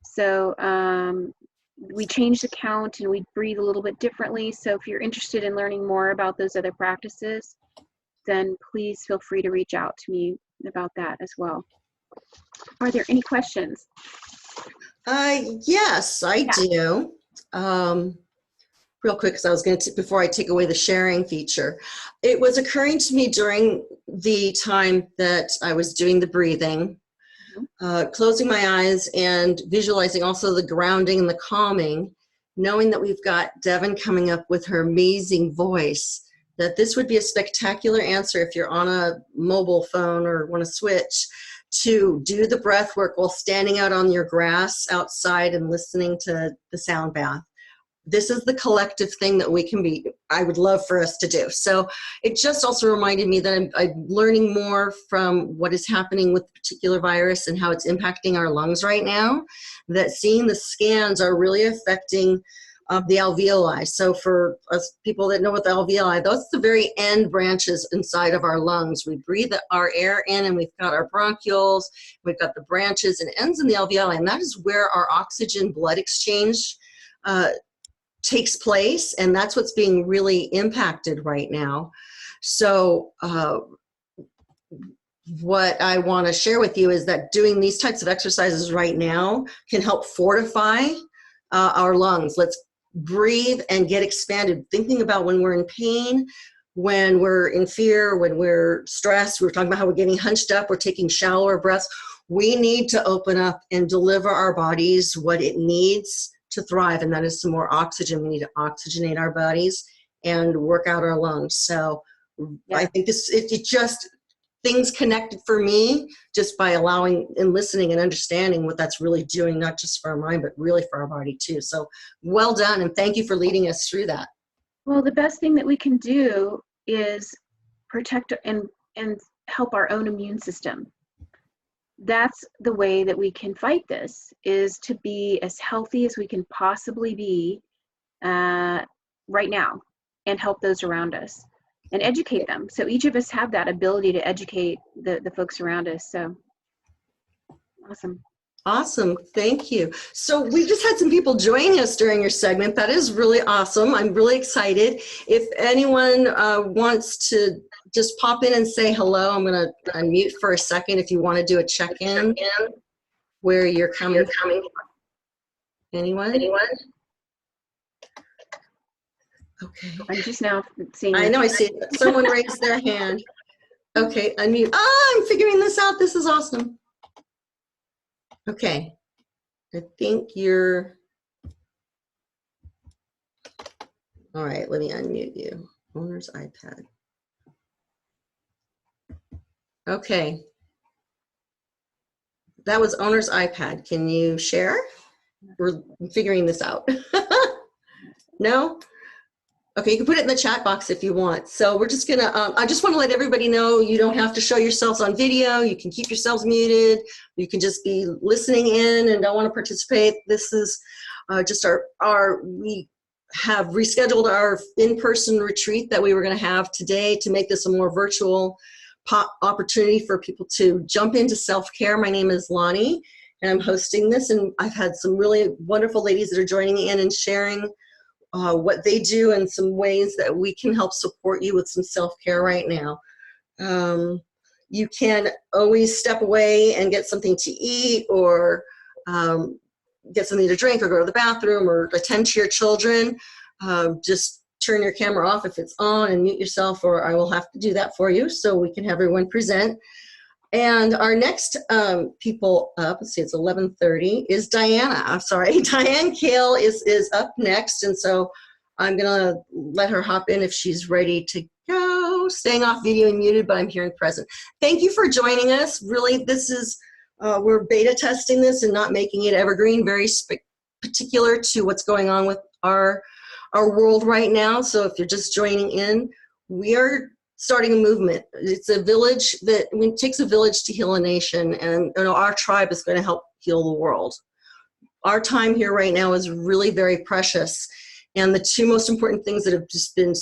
So we change the count and we breathe a little bit differently. So if you're interested in learning more about those other practices, then please feel free to reach out to me about that as well. Are there any questions? Yes, I do. Real quick, because I was going to, before I take away the sharing feature, it was occurring to me during the time that I was doing the breathing, closing my eyes and visualizing also the grounding and the calming, knowing that we've got Devin coming up with her amazing voice, that this would be a spectacular answer if you're on a mobile phone or want to switch to do the breath work while standing out on your grass outside and listening to the sound bath. This is the collective thing that we can be, I would love for us to do. So it just also reminded me that I'm learning more from what is happening with the particular virus and how it's impacting our lungs right now, that seeing the scans are really affecting the alveoli. So for us people that know what the alveoli, those are the very end branches inside of our lungs. We breathe our air in and we've got our bronchioles, we've got the branches and ends in the alveoli, and that is where our oxygen blood exchange takes place, and that's what's being really impacted right now. So what I want to share with you is that doing these types of exercises right now can help fortify our lungs. Let's breathe and get expanded. Thinking about when we're in pain, when we're in fear, when we're stressed, we're talking about how we're getting hunched up, we're taking shallower breaths. We need to open up and deliver our bodies what it needs to thrive, and that is some more oxygen. We need to oxygenate our bodies and work out our lungs. So I think it just, things connected for me just by allowing and listening and understanding what that's really doing, not just for our mind, but really for our body too. So well done, and thank you for leading us through that. Well, the best thing that we can do is protect and help our own immune system. That's the way that we can fight this, is to be as healthy as we can possibly be right now, and help those around us and educate them. So each of us have that ability to educate the folks around us. So awesome. Awesome, thank you. So we just had some people joining us during your segment. That is really awesome. I'm really excited. If anyone wants to just pop in and say hello, I'm going to unmute for a second if you want to do a check-in where you're coming from. Anyone? Okay. I'm just now seeing. I know, I see it. Someone raised their hand. Okay, unmute. Oh, I'm figuring this out. This is awesome. Okay, I think you're, all right, let me unmute you. Owner's iPad. Okay. That was owner's iPad. Can you share? We're figuring this out. No? Okay, you can put it in the chat box if you want. So we're just gonna, I just wanna let everybody know you don't have to show yourselves on video. You can keep yourselves muted. You can just be listening in and don't wanna participate. This is just we have rescheduled our in-person retreat that we were gonna have today to make this a more virtual opportunity for people to jump into self-care. My name is Lonnie, and I'm hosting this, and I've had some really wonderful ladies that are joining in and sharing what they do and some ways that we can help support you with some self-care right now. You can always step away and get something to eat, or get something to drink, or go to the bathroom, or attend to your children. Just turn your camera off if it's on and mute yourself, or I will have to do that for you so we can have everyone present. And our next people up, let's see, it's 11:30, is Diana. I'm sorry, Diane Kale is up next, and so I'm gonna let her hop in if she's ready to go. Staying off video and muted, but I'm here and present. Thank you for joining us. Really, this is, we're beta testing this and not making it evergreen, very particular to what's going on with our world right now. So if you're just joining in, we are starting a movement. It's a village it takes a village to heal a nation, and our tribe is going to help heal the world. Our time here right now is really very precious, and the two most important things that have just been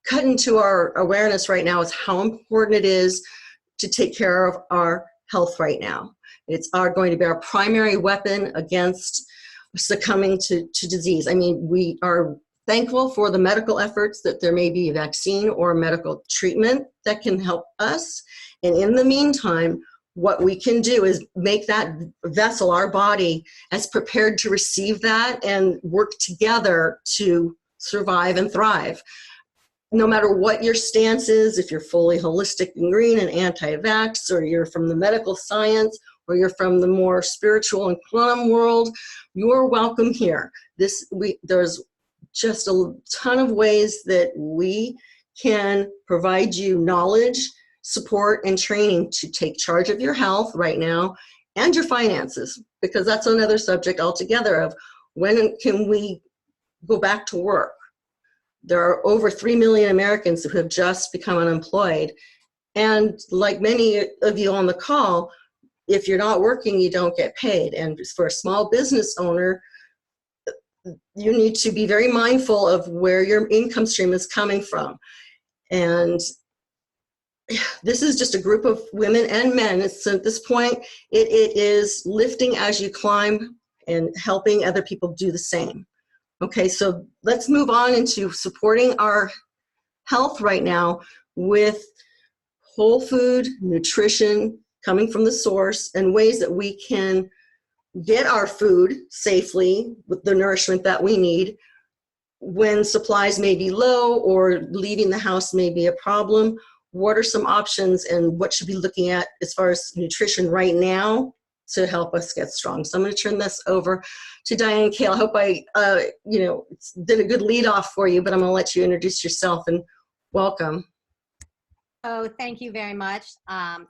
cut into our awareness right now is how important it is to take care of our health right now. It's going to be our primary weapon against succumbing to disease. I mean, we are thankful for the medical efforts that there may be a vaccine or medical treatment that can help us. And in the meantime, what we can do is make that vessel, our body, as prepared to receive that and work together to survive and thrive. No matter what your stance is, if you're fully holistic and green and anti-vax, or you're from the medical science, or you're from the more spiritual and quantum world, you're welcome here. There's just a ton of ways that we can provide you knowledge, support, and training to take charge of your health right now and your finances, because that's another subject altogether of when can we go back to work. There are over 3 million Americans who have just become unemployed. And like many of you on the call, if you're not working, you don't get paid. And for a small business owner, you need to be very mindful of where your income stream is coming from. And this is just a group of women and men. So at this point, it is lifting as you climb and helping other people do the same. Okay, so let's move on into supporting our health right now with whole food, nutrition coming from the source, and ways that we can get our food safely with the nourishment that we need when supplies may be low or leaving the house may be a problem. What are some options and what should we be looking at as far as nutrition right now to help us get strong? So I'm going to turn this over to Diane Kale. I hope I did a good lead off for you, but I'm going to let you introduce yourself and welcome. Oh, thank you very much.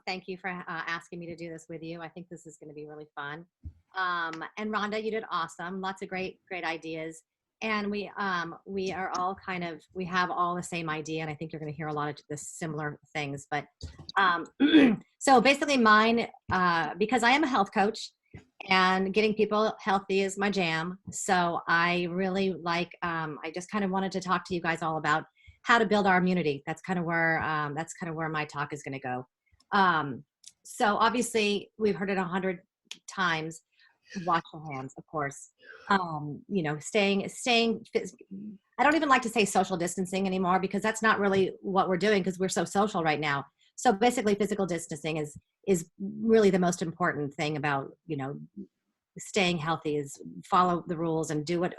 Thank you for asking me to do this with you. I think this is going to be really fun. And Rhonda, you did awesome. Lots of great ideas. And we are all we have all the same idea. And I think you're going to hear a lot of the similar things. But so basically mine, because I am a health coach and getting people healthy is my jam. So I really I just kind of wanted to talk to you guys all about how to build our immunity. That's kind of where my talk is going to go. So obviously we've heard it 100 times. Wash your hands, of course. Staying. I don't even like to say social distancing anymore because that's not really what we're doing because we're so social right now. So basically, physical distancing is really the most important thing about staying healthy. Is follow the rules and do what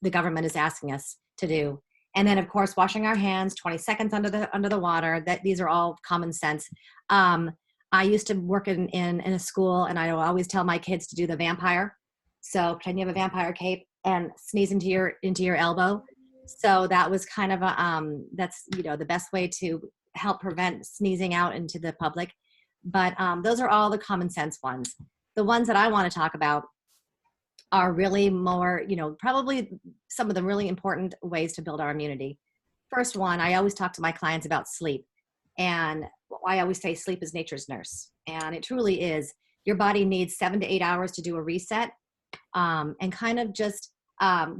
the government is asking us to do. And then, of course, washing our hands 20 seconds under the water. These are all common sense. I used to work in a school, and I always tell my kids to do the vampire. So pretend you have a vampire cape and sneeze into your elbow. So that was kind of that's the best way to help prevent sneezing out into the public. But those are all the common sense ones. The ones that I want to talk about are really more, probably some of the really important ways to build our immunity. First one, I always talk to my clients about sleep. And I always say sleep is nature's nurse. And it truly is. Your body needs 7 to 8 hours to do a reset and kind of just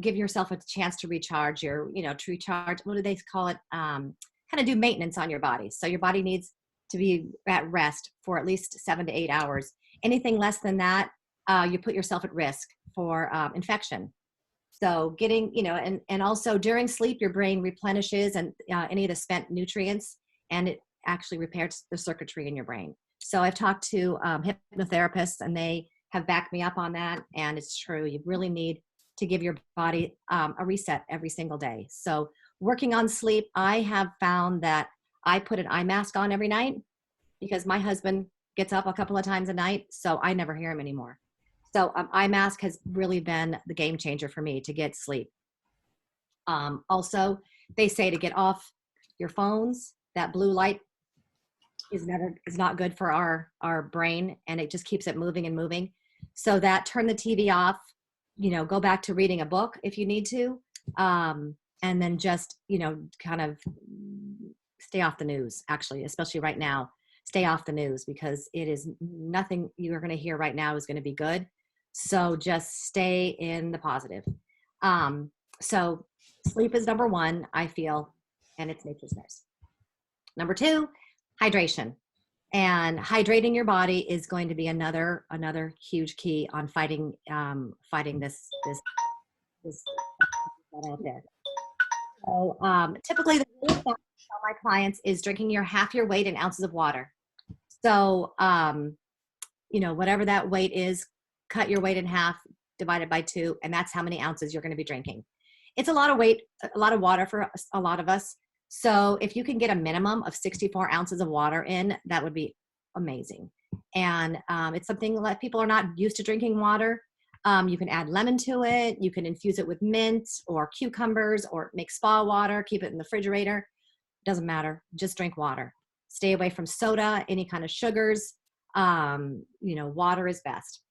give yourself a chance to recharge to recharge, what do they call it? Kind of do maintenance on your body. So your body needs to be at rest for at least 7 to 8 hours. Anything less than that, you put yourself at risk for infection. So getting, and also during sleep, your brain replenishes and any of the spent nutrients, and it actually repairs the circuitry in your brain. So I've talked to hypnotherapists, and they have backed me up on that. And it's true. You really need to give your body a reset every single day. So working on sleep, I have found that I put an eye mask on every night because my husband gets up a couple of times a night, so I never hear him anymore. So eye mask has really been the game changer for me to get sleep. Also, they say to get off your phones. That blue light is not good for our brain, and it just keeps it moving and moving. So that turn the TV off, go back to reading a book if you need to, and then just, kind of stay off the news, actually, especially right now. Stay off the news because it is nothing you're going to hear right now is going to be good. So just stay in the positive. So sleep is number one, I feel, and it's nature's nurse. Number two, hydration. And hydrating your body is going to be another huge key on fighting this out there. typically the rule of thumb I tell my clients is drinking half your weight in ounces of water. So, whatever that weight is, cut your weight in half, divide it by 2, and that's how many ounces you're going to be drinking. It's a lot of weight, a lot of water for a lot of us. So if you can get a minimum of 64 ounces of water in, that would be amazing. And it's something that people are not used to drinking water. You can add lemon to it. You can infuse it with mint or cucumbers or make spa water, keep it in the refrigerator. Doesn't matter. Just drink water. Stay away from soda, any kind of sugars. Water is best.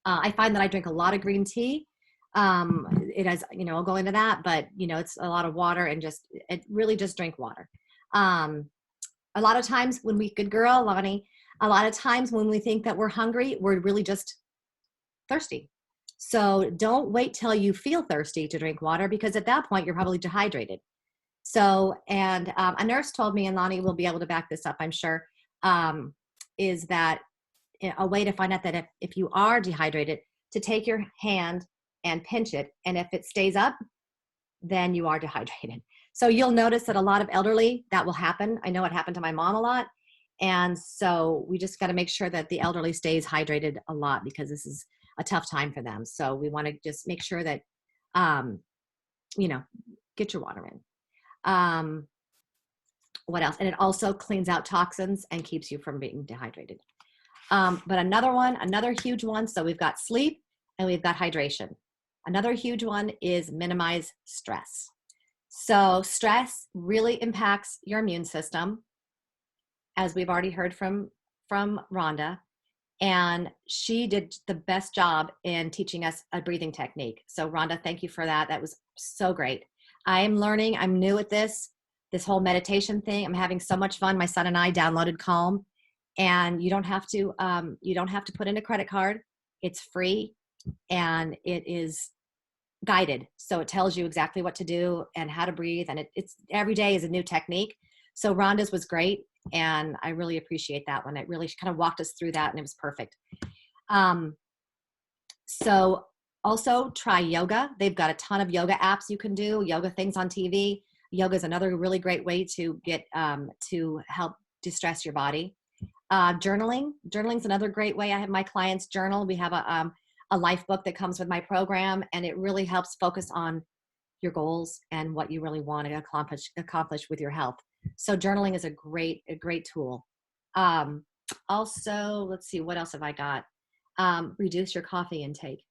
I find that I drink a lot of green tea. It has, I'll go into that, but it's a lot of water and really just drink water. A lot of times good girl, Lonnie, a lot of times when we think that we're hungry, we're really just thirsty. So don't wait till you feel thirsty to drink water, because at that point you're probably dehydrated. So, and a nurse told me, and Lonnie will be able to back this up, I'm sure, is that a way to find out that if you are dehydrated, to take your hand and pinch it. And if it stays up, then you are dehydrated. So you'll notice that a lot of elderly, that will happen. I know it happened to my mom a lot. And so we just got to make sure that the elderly stays hydrated a lot, because this is a tough time for them. So we want to just make sure that, get your water in. What else? And it also cleans out toxins and keeps you from being dehydrated. But another huge one. So we've got sleep and we've got hydration. Another huge one is minimize stress. So stress really impacts your immune system, as we've already heard from Rhonda. And she did the best job in teaching us a breathing technique. So Rhonda, thank you for that. That was so great. I'm learning. I'm new at this whole meditation thing. I'm having so much fun. My son and I downloaded Calm, and you don't have to put in a credit card. It's free and it is guided. So it tells you exactly what to do and how to breathe. And it's every day is a new technique. So Rhonda's was great. And I really appreciate that one. It really kind of walked us through that, and it was perfect. So also try yoga. They've got a ton of yoga apps you can do, yoga things on TV. Yoga is another really great way to get to help distress your body. Journaling is another great way. I have my clients journal. We have a life book that comes with my program, and it really helps focus on your goals and what you really want to accomplish with your health. So journaling is a great tool. Also, let's see, what else have I got? Reduce your coffee intake.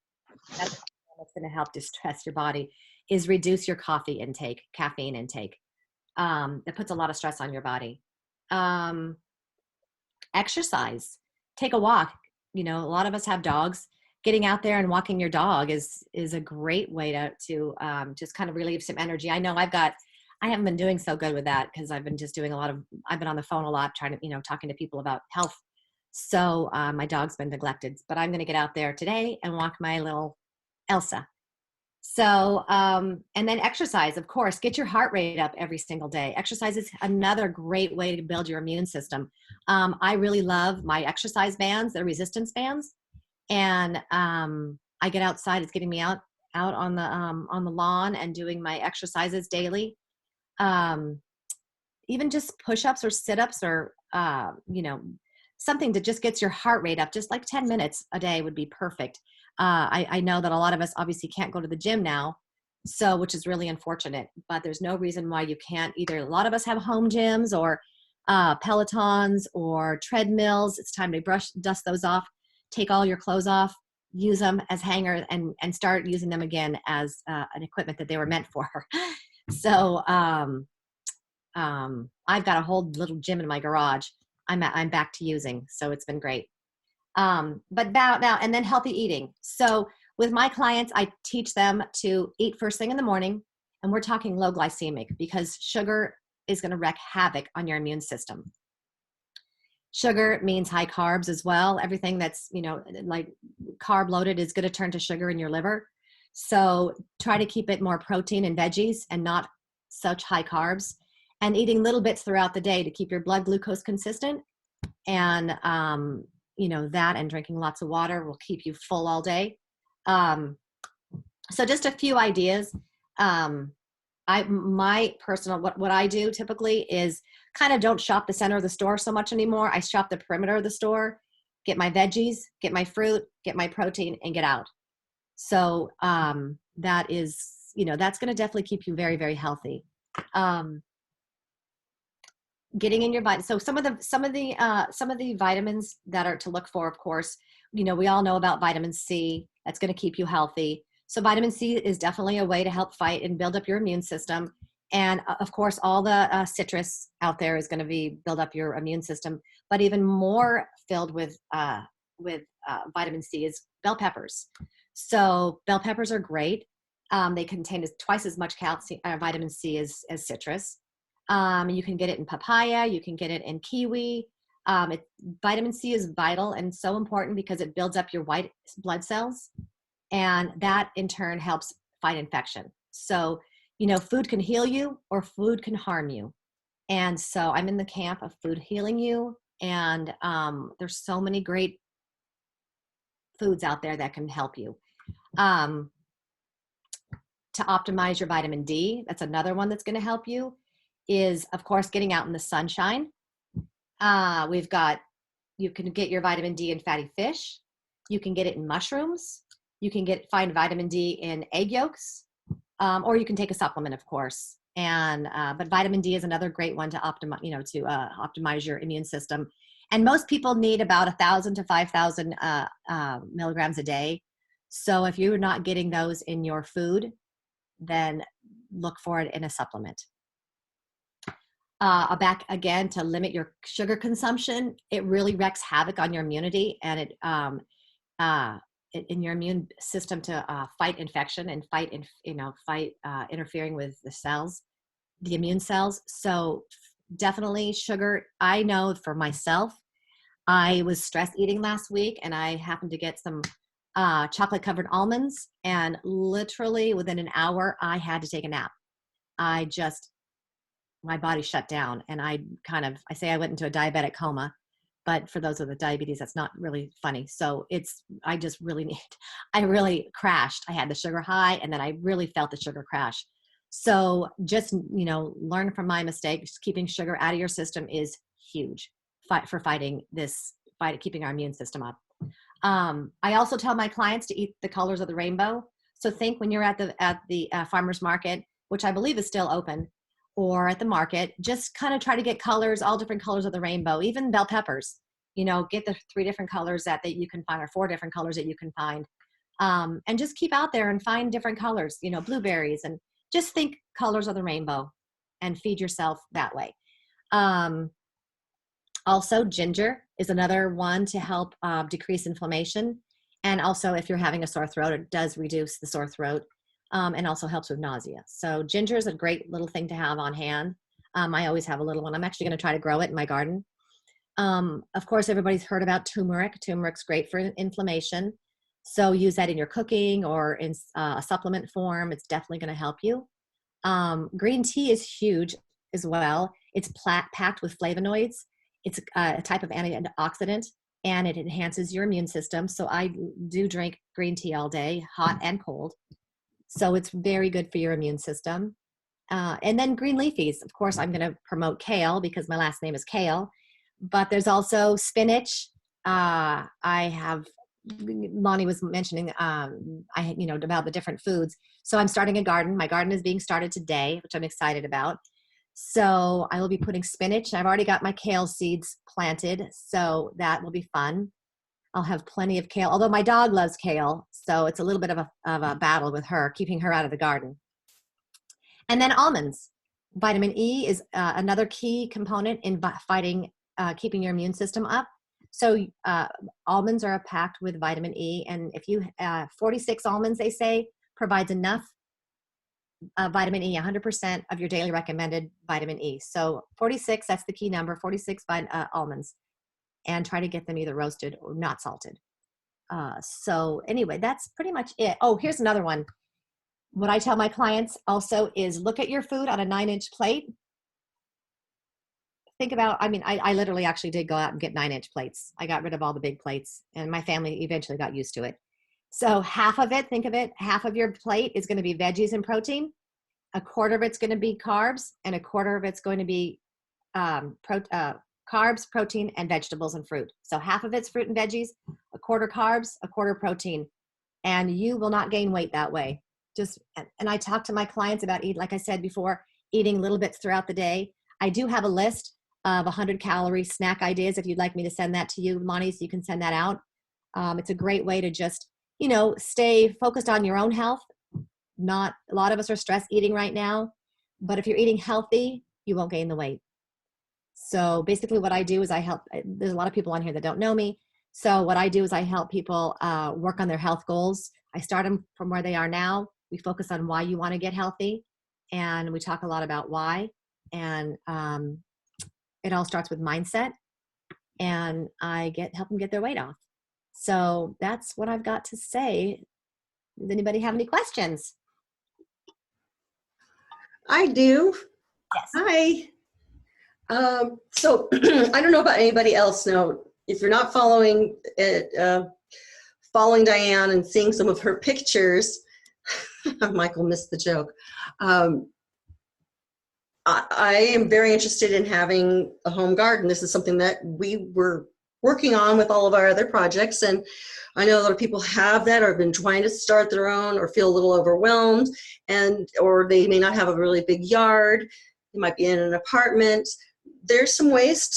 That's what's going to help distress your body, is reduce your coffee intake, caffeine intake. That puts a lot of stress on your body. Exercise, take a walk. A lot of us have dogs. Getting out there and walking your dog is a great way to just kind of relieve some energy. I know I haven't been doing so good with that, because I've been just doing I've been on the phone a lot, trying to, talking to people about health. So my dog's been neglected, but I'm going to get out there today and walk my little Elsa. So, and then exercise, of course, get your heart rate up every single day. Exercise is another great way to build your immune system. I really love my exercise bands, the resistance bands. And I get outside. It's getting me out on the lawn and doing my exercises daily. Even just push-ups or sit-ups or something that just gets your heart rate up. Just like 10 minutes a day would be perfect. I know that a lot of us obviously can't go to the gym now, so which is really unfortunate. But there's no reason why you can't either. A lot of us have home gyms or Pelotons or treadmills. It's time to dust those off. Take all your clothes off, use them as hangers, and start using them again as an equipment that they were meant for. So I've got a whole little gym in my garage. I'm back to using, so it's been great. But now, and then healthy eating. So with my clients, I teach them to eat first thing in the morning, and we're talking low glycemic, because sugar is going to wreak havoc on your immune system. Sugar means high carbs as well. Everything that's, like carb loaded is going to turn to sugar in your liver. So try to keep it more protein and veggies and not such high carbs, and eating little bits throughout the day to keep your blood glucose consistent. And, that and drinking lots of water will keep you full all day. So just a few ideas. my personal, what I do typically is kind of don't shop the center of the store so much anymore. I shop the perimeter of the store, get my veggies, get my fruit, get my protein, and get out. So that is, that's going to definitely keep you very, very healthy. Getting in your vitamin. So some of the vitamins that are to look for, of course, we all know about vitamin C. That's going to keep you healthy. So vitamin C is definitely a way to help fight and build up your immune system. And of course, all the citrus out there is going to build up your immune system. But even more filled with vitamin C is bell peppers. So bell peppers are great. They contain twice as much calcium, vitamin C as citrus. You can get it in papaya. You can get it in kiwi. Vitamin C is vital and so important because it builds up your white blood cells, and that in turn helps fight infection. So, food can heal you or food can harm you. And so I'm in the camp of food healing you. And there's so many great foods out there that can help you. To optimize your vitamin D, that's another one that's going to help you, is of course getting out in the sunshine. You can get your vitamin D in fatty fish. You can get it in mushrooms. You can find vitamin D in egg yolks, or you can take a supplement, of course. But vitamin D is another great one to optimize your immune system. And most people need about 1,000 to 5,000 milligrams a day. So if you're not getting those in your food, then look for it in a supplement. Back again, to limit your sugar consumption. It really wreaks havoc on your immunity, and in your immune system to fight infection and fight interfering with the immune cells. So definitely sugar. I know for myself, I was stress eating last week, and I happened to get some chocolate covered almonds, and literally within an hour, I had to take a nap. My body shut down, and I say I went into a diabetic coma, but for those with diabetes, that's not really funny. So I really crashed. I had the sugar high, and then I really felt the sugar crash. So just, learn from my mistakes. Keeping sugar out of your system is huge for keeping our immune system up. I also tell my clients to eat the colors of the rainbow. So think when you're at the farmer's market, which I believe is still open, or at the market, just kind of try to get colors, all different colors of the rainbow, even bell peppers. Get the 3 different colors that you can find, or 4 different colors that you can find. And just keep out there and find different colors, blueberries, and just think colors of the rainbow and feed yourself that way. Also, ginger is another one to help decrease inflammation. And also, if you're having a sore throat, it does reduce the sore throat. And also helps with nausea. So ginger is a great little thing to have on hand. I always have a little one. I'm actually going to try to grow it in my garden. Of course, everybody's heard about turmeric. Turmeric's great for inflammation. So use that in your cooking or in a supplement form. It's definitely going to help you. Green tea is huge as well. It's packed with flavonoids. It's a type of antioxidant, and it enhances your immune system. So I do drink green tea all day, hot and cold. So it's very good for your immune system. And then green leafies. Of course, I'm going to promote kale because my last name is Kale. But there's also spinach. Lonnie was mentioning, about the different foods. So I'm starting a garden. My garden is being started today, which I'm excited about. So I will be putting spinach. I've already got my kale seeds planted, so that will be fun. I'll have plenty of kale, although my dog loves kale, so it's a little bit of a battle with her, keeping her out of the garden. And then almonds. Vitamin E is another key component in keeping your immune system up. So almonds are packed with vitamin E, and if 46 almonds, they say, provides enough vitamin E, 100% of your daily recommended vitamin E. So 46, that's the key number, 46 almonds. And try to get them either roasted or not salted. So anyway, that's pretty much it. Oh, here's another one. What I tell my clients also is look at your food on a 9-inch plate. Think about, I literally actually did go out and get 9-inch plates. I got rid of all the big plates, and my family eventually got used to it. So half of it, think of it, half of your plate is going to be veggies and protein. a quarter of it's going to be carbs, and a quarter of it's going to be carbs, protein, and vegetables and fruit. So half of it's fruit and veggies, a quarter carbs, a quarter protein, and you will not gain weight that way. And I talk to my clients about like I said before, eating little bits throughout the day. I do have a list of 100-calorie snack ideas. If you'd like me to send that to you, Lonnie, so you can send that out. It's a great way to just, stay focused on your own health. Not a lot of us are stress eating right now, but if you're eating healthy, you won't gain the weight. So basically what I do is there's a lot of people on here that don't know me. So what I do is I help people work on their health goals. I start them from where they are now. We focus on why you want to get healthy, and we talk a lot about why. And it all starts with mindset, and I help them get their weight off. So that's what I've got to say. Does anybody have any questions? I do. Yes. Hi. So I don't know about anybody else now. If you're not following it, following Diane and seeing some of her pictures, Michael missed the joke. I am very interested in having a home garden. This is something that we were working on with all of our other projects. And I know a lot of people have that or have been trying to start their own or feel a little overwhelmed, or they may not have a really big yard. They might be in an apartment. There's some ways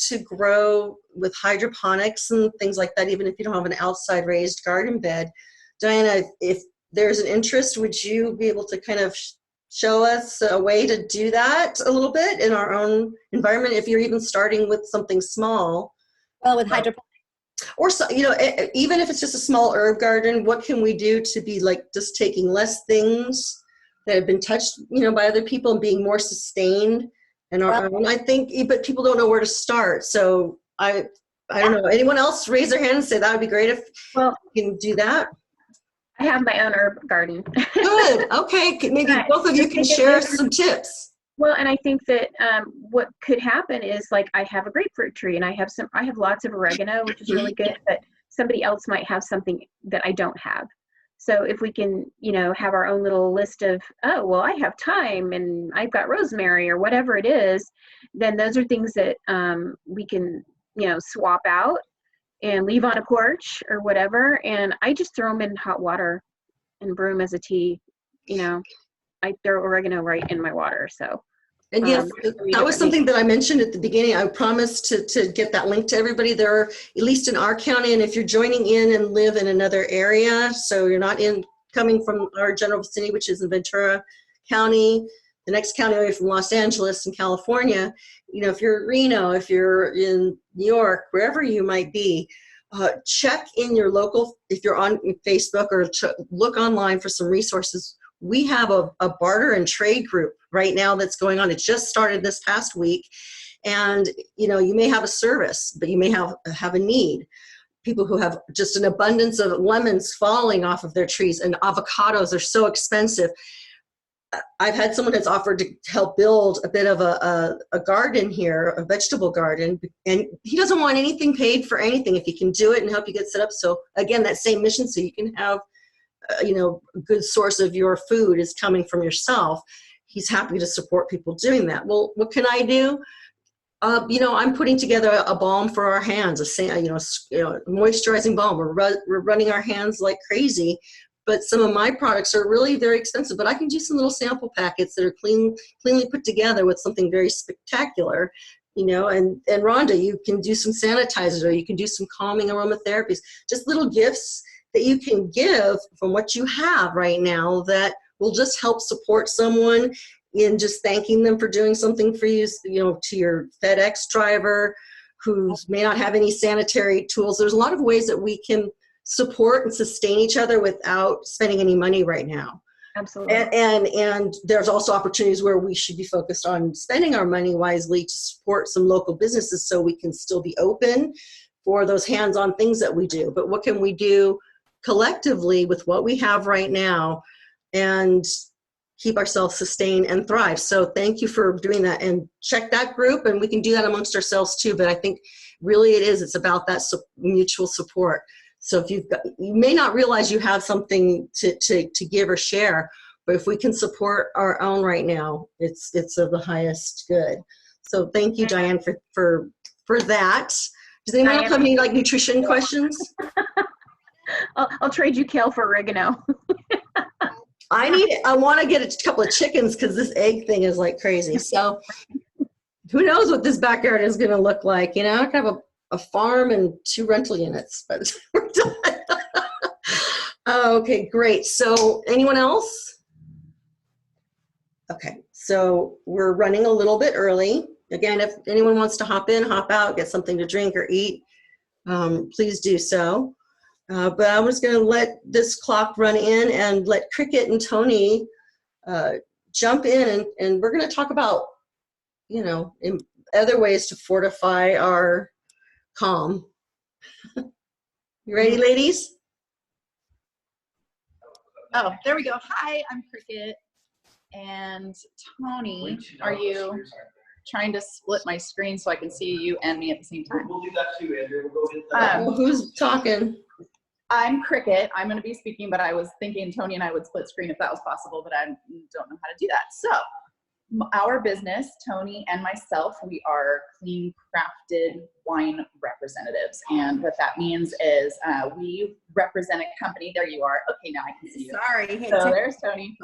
to grow with hydroponics and things like that, even if you don't have an outside raised garden bed. Diana, if there's an interest, would you be able to kind of show us a way to do that a little bit in our own environment, if you're even starting with something small? Well, with hydroponics. Or, so, even if it's just a small herb garden, what can we do to be like just taking less things that have been touched, by other people and being more sustained in our own? I think, but people don't know where to start. So I don't know. Anyone else raise their hand and say that would be great if you can do that? I have my own herb garden. Good. Okay. Maybe both of you can share some tips. Well, and I think that what could happen is, like, I have a grapefruit tree, and I have lots of oregano, which is really good, but somebody else might have something that I don't have. So if we can, have our own little list of, oh, well, I have thyme and I've got rosemary or whatever it is, then those are things that we can, swap out and leave on a porch or whatever. And I just throw them in hot water and brew them as a tea. I throw oregano right in my water. So. And yes, that was something that I mentioned at the beginning. I promised to get that link to everybody. There are, at least in our county, and if you're joining in and live in another area, so you're not coming from our general vicinity, which is in Ventura County, the next county away from Los Angeles in California, if you're in Reno, if you're in New York, wherever you might be, check in your local, if you're on Facebook, or look online for some resources. We have a barter and trade group right now that's going on. It just started this past week. And, you may have a service, but you may have a need. People who have just an abundance of lemons falling off of their trees, and avocados are so expensive. I've had someone that's offered to help build a bit of a garden here, a vegetable garden, and he doesn't want anything paid for anything if he can do it and help you get set up. So again, that same mission, so you can have a good source of your food is coming from yourself. He's happy to support people doing that. Well, what can I do? I'm putting together a balm for our hands, a moisturizing balm. We're running our hands like crazy, but some of my products are really very expensive. But I can do some little sample packets that are cleanly put together with something very spectacular. And Rhonda, you can do some sanitizers, or you can do some calming aromatherapies, just little gifts that you can give from what you have right now that will just help support someone in just thanking them for doing something for you, to your FedEx driver who may not have any sanitary tools. There's a lot of ways that we can support and sustain each other without spending any money right now. Absolutely. And there's also opportunities where we should be focused on spending our money wisely to support some local businesses so we can still be open for those hands-on things that we do. But what can we do collectively with what we have right now and keep ourselves sustained and thrive? So thank you for doing that, and check that group, and we can do that amongst ourselves too. But I think really it's about that mutual support. So if you may not realize you have something to give or share, but if we can support our own right now, it's of the highest good. So thank you, Diane, for that. Does anyone else have any like nutrition questions? I'll trade you kale for oregano. I want to get a couple of chickens because this egg thing is like crazy. So who knows what this backyard is going to look like? You know, I could have a farm and 2 rental units, but we're done. Okay, great. So anyone else? Okay, so we're running a little bit early. Again, if anyone wants to hop in, hop out, get something to drink or eat, please do so. But I was going to let this clock run in and let Cricket and Tony jump in, and we're going to talk about, you know, other ways to fortify our calm. You ready, ladies? Oh, there we go. Hi, I'm Cricket. And Tony, are you trying to split my screen so I can see you and me at the same time? We'll do that too, Andrew. We'll go get Well, who's talking? I'm Cricket. I'm going to be speaking, but I was thinking Tony and I would split screen if that was possible, but I don't know how to do that. So our business, Tony and myself, we are clean crafted wine representatives. And what that means is we represent a company. There you are. Okay, now I can see you. Sorry. Hey, So there's Tony.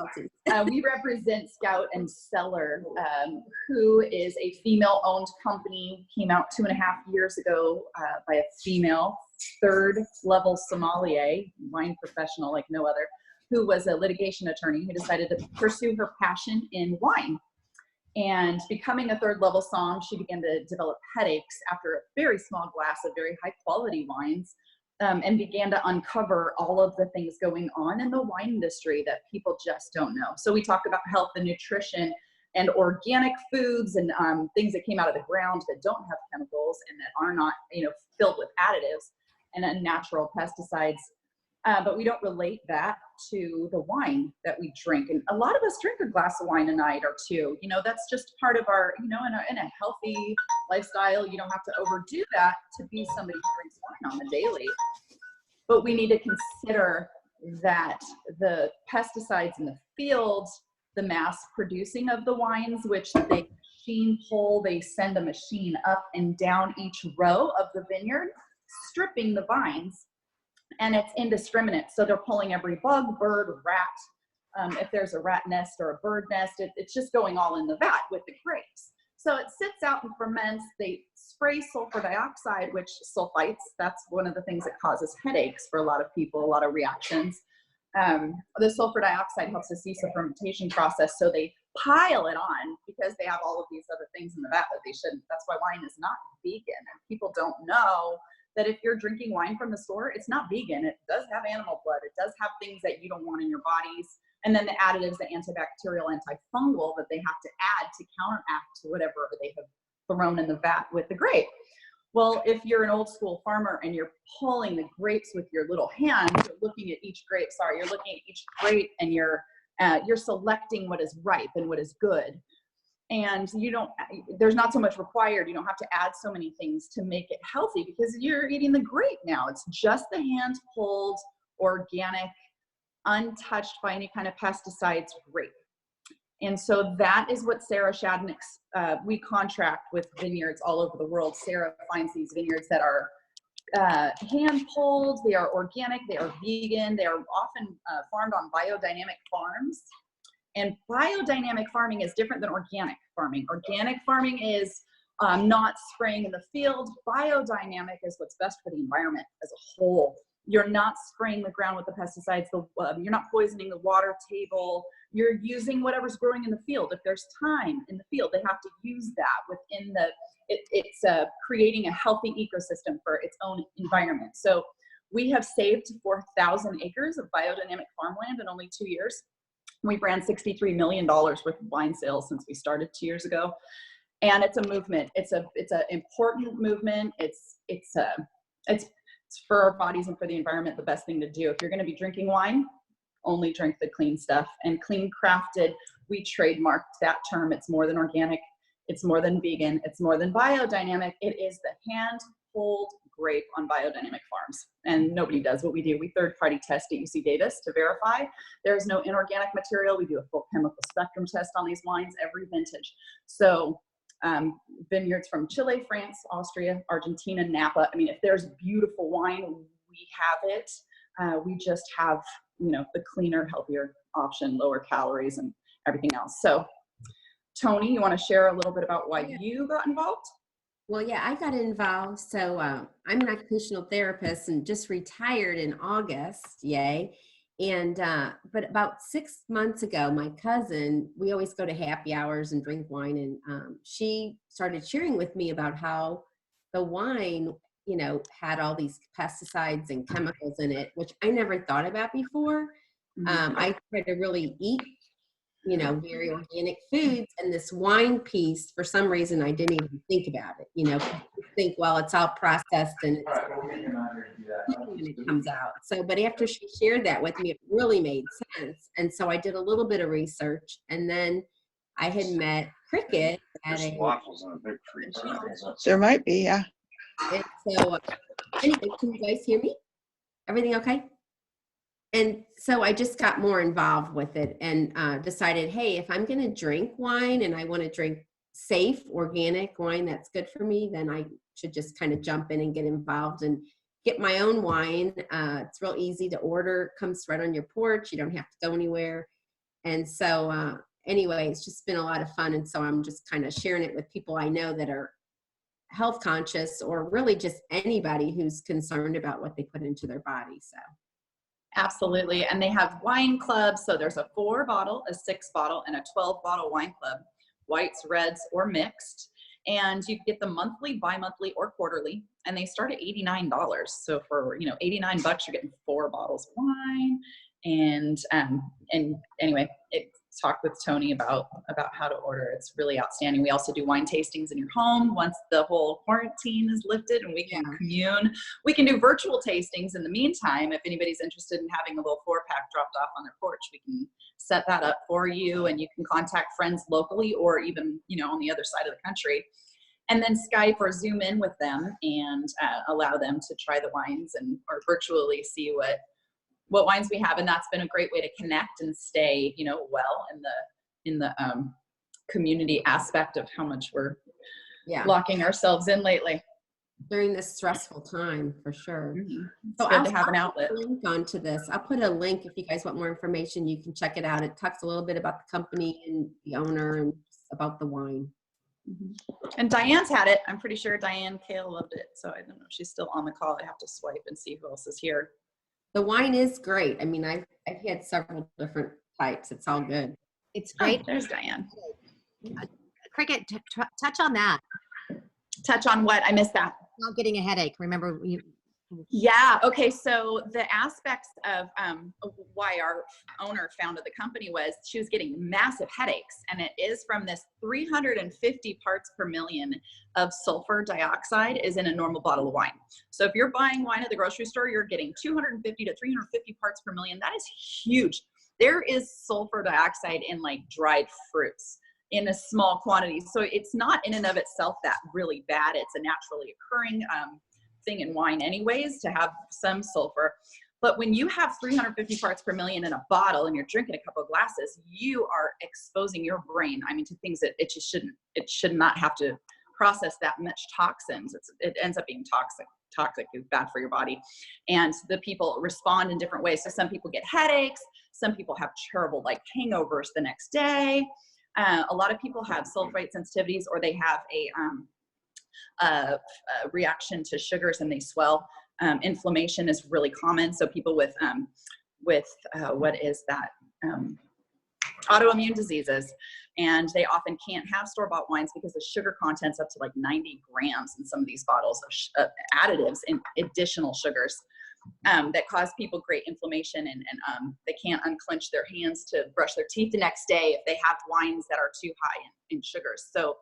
We represent Scout and Cellar, who is a female-owned company, came out 2.5 years ago by a female, 3rd-level sommelier, wine professional like no other, who was a litigation attorney who decided to pursue her passion in wine. And becoming a 3rd-level somm, she began to develop headaches after a very small glass of very high-quality wines, and began to uncover all of the things going on in the wine industry that people just don't know. So we talk about health and nutrition and organic foods and things that came out of the ground that don't have chemicals and that are not, you know, filled with additives and unnatural pesticides. But we don't relate that to the wine that we drink. And a lot of us drink a glass of wine a night or 2. You know, that's just part of our, you know, in a healthy lifestyle, you don't have to overdo that to be somebody who drinks wine on the daily. But we need to consider that the pesticides in the fields, the mass producing of the wines, which they machine pull, they send a machine up and down each row of the vineyard, stripping the vines. And it's indiscriminate. So they're pulling every bug, bird, rat. If there's a rat nest or a bird nest, it's just going all in the vat with the grapes. So it sits out and ferments. They spray sulfur dioxide, which sulfites, that's one of the things that causes headaches for a lot of people, a lot of reactions. The sulfur dioxide helps to cease the fermentation process. So they pile it on because they have all of these other things in the vat that they shouldn't. That's why wine is not vegan. And people don't know that if you're drinking wine from the store, it's not vegan. It does have animal blood. It does have things that you don't want in your bodies. And then the additives, the antibacterial, antifungal that they have to add to counteract whatever they have thrown in the vat with the grape. Well, if you're an old school farmer and you're pulling the grapes with your little hands, you're looking at each grape, you're looking at each grape and you're selecting what is ripe and what is good. And there's not so much required. You don't have to add so many things to make it healthy because you're eating the grape now. It's just the hand pulled, organic, untouched by any kind of pesticides grape. And so that is what Sarah Shadnick's, we contract with vineyards all over the world. Sarah finds these vineyards that are hand pulled, they are organic, they are vegan, they are often farmed on biodynamic farms. And biodynamic farming is different than organic farming. Organic farming is not spraying in the field. Biodynamic is what's best for the environment as a whole. You're not spraying the ground with the pesticides. You're not poisoning the water table. You're using whatever's growing in the field. If there's thyme in the field, they have to use that within the, it's creating a healthy ecosystem for its own environment. So we have saved 4,000 acres of biodynamic farmland in only 2 years. We've ran $63 million worth of wine sales since we started 2 years ago. And it's a movement. It's an important movement. It's for our bodies and for the environment the best thing to do. If you're going to be drinking wine, only drink the clean stuff. And clean crafted, we trademarked that term. It's more than organic. It's more than vegan. It's more than biodynamic. It is the hand-pulled grape on biodynamic farms. And nobody does what we do. We third-party test at UC Davis to verify there's no inorganic material. We do a full chemical spectrum test on these wines every vintage. So vineyards from Chile, France, Austria, Argentina, Napa. I mean, if there's beautiful wine, we have it. We just have, you know, the cleaner, healthier option, lower calories and everything else. So Tony, you want to share a little bit about why you got involved? Well, yeah, I got involved. So I'm an occupational therapist and just retired in August. Yay. And, but about 6 months ago, my cousin, we always go to happy hours and drink wine. And she started sharing with me about how the wine, you know, had all these pesticides and chemicals in it, which I never thought about before. I try to really eat, you know, very organic foods, and this wine piece, for some reason, I didn't even think about it. You know, think, well, it's all processed and it's when it comes out. So, but after she shared that with me, it really made sense. And so I did a little bit of research, and then I had met Cricket at a waffles on a big freezer. There might be, yeah. and so anyway, can you guys hear me? Everything okay? And so I just got more involved with it and decided, hey, if I'm going to drink wine and I want to drink safe, organic wine that's good for me, then I should just kind of jump in and get involved and get my own wine. It's real easy to order. It comes right on your porch. You don't have to go anywhere. And so anyway, it's just been a lot of fun. And so I'm just kind of sharing it with people I know that are health conscious, or really just anybody who's concerned about what they put into their body. So. Absolutely. And they have wine clubs. So there's a 4-bottle, a 6-bottle, and a 12-bottle wine club, whites, reds, or mixed. And you get them monthly, bi-monthly, or quarterly. And they start at $89. So for, you know, $89, you're getting 4 bottles of wine. And anyway, talk with Tony about how to order. It's really outstanding. We also do wine tastings in your home once the whole quarantine is lifted and we can commune. We can do virtual tastings in the meantime. If anybody's interested in having a little 4-pack dropped off on their porch, we can set that up for you, and you can contact friends locally or even, you know, on the other side of the country, and then Skype or Zoom in with them and allow them to try the wines and or virtually see what wines we have. And that's been a great way to connect and stay, you know, well in the community aspect of how much we're locking ourselves in lately During this stressful time, for sure. So good to have an outlet. I'll link onto this. I'll put a link if you guys want more information. You can check it out. It talks a little bit about the company and the owner and about the wine. And Diane's had it. I'm pretty sure Diane Kale loved it. So I don't know if she's still on the call. I have to swipe and see who else is here. The wine is great. I mean, I've had several different types. It's all good. It's great. Oh, there's Diane. Cricket, touch on that. Touch on what? I missed that. Not getting a headache. Remember, Yeah. Okay. So the aspects of why our owner founded the company was she was getting massive headaches, and it is from this 350 parts per million of sulfur dioxide is in a normal bottle of wine. So if you're buying wine at the grocery store, you're getting 250 to 350 parts per million. That is huge. There is sulfur dioxide in like dried fruits in a small quantity. So it's not in and of itself that really bad. It's a naturally occurring thing in wine anyways to have some sulfur. But when you have 350 parts per million in a bottle and you're drinking a couple of glasses, you are exposing your brain, I mean, to things that it just shouldn't, it should not have to process that much toxins. It ends up being toxic, is bad for your body. And the people respond in different ways. So some people get headaches, some people have terrible like hangovers the next day. A lot of people have sulfite sensitivities, or they have a reaction to sugars and they swell. Inflammation is really common. So people with what is that? Autoimmune diseases, and they often can't have store-bought wines because the sugar content's up to like 90 grams in some of these bottles of additives and additional sugars that cause people great inflammation, and they can't unclench their hands to brush their teeth the next day if they have wines that are too high in sugars. So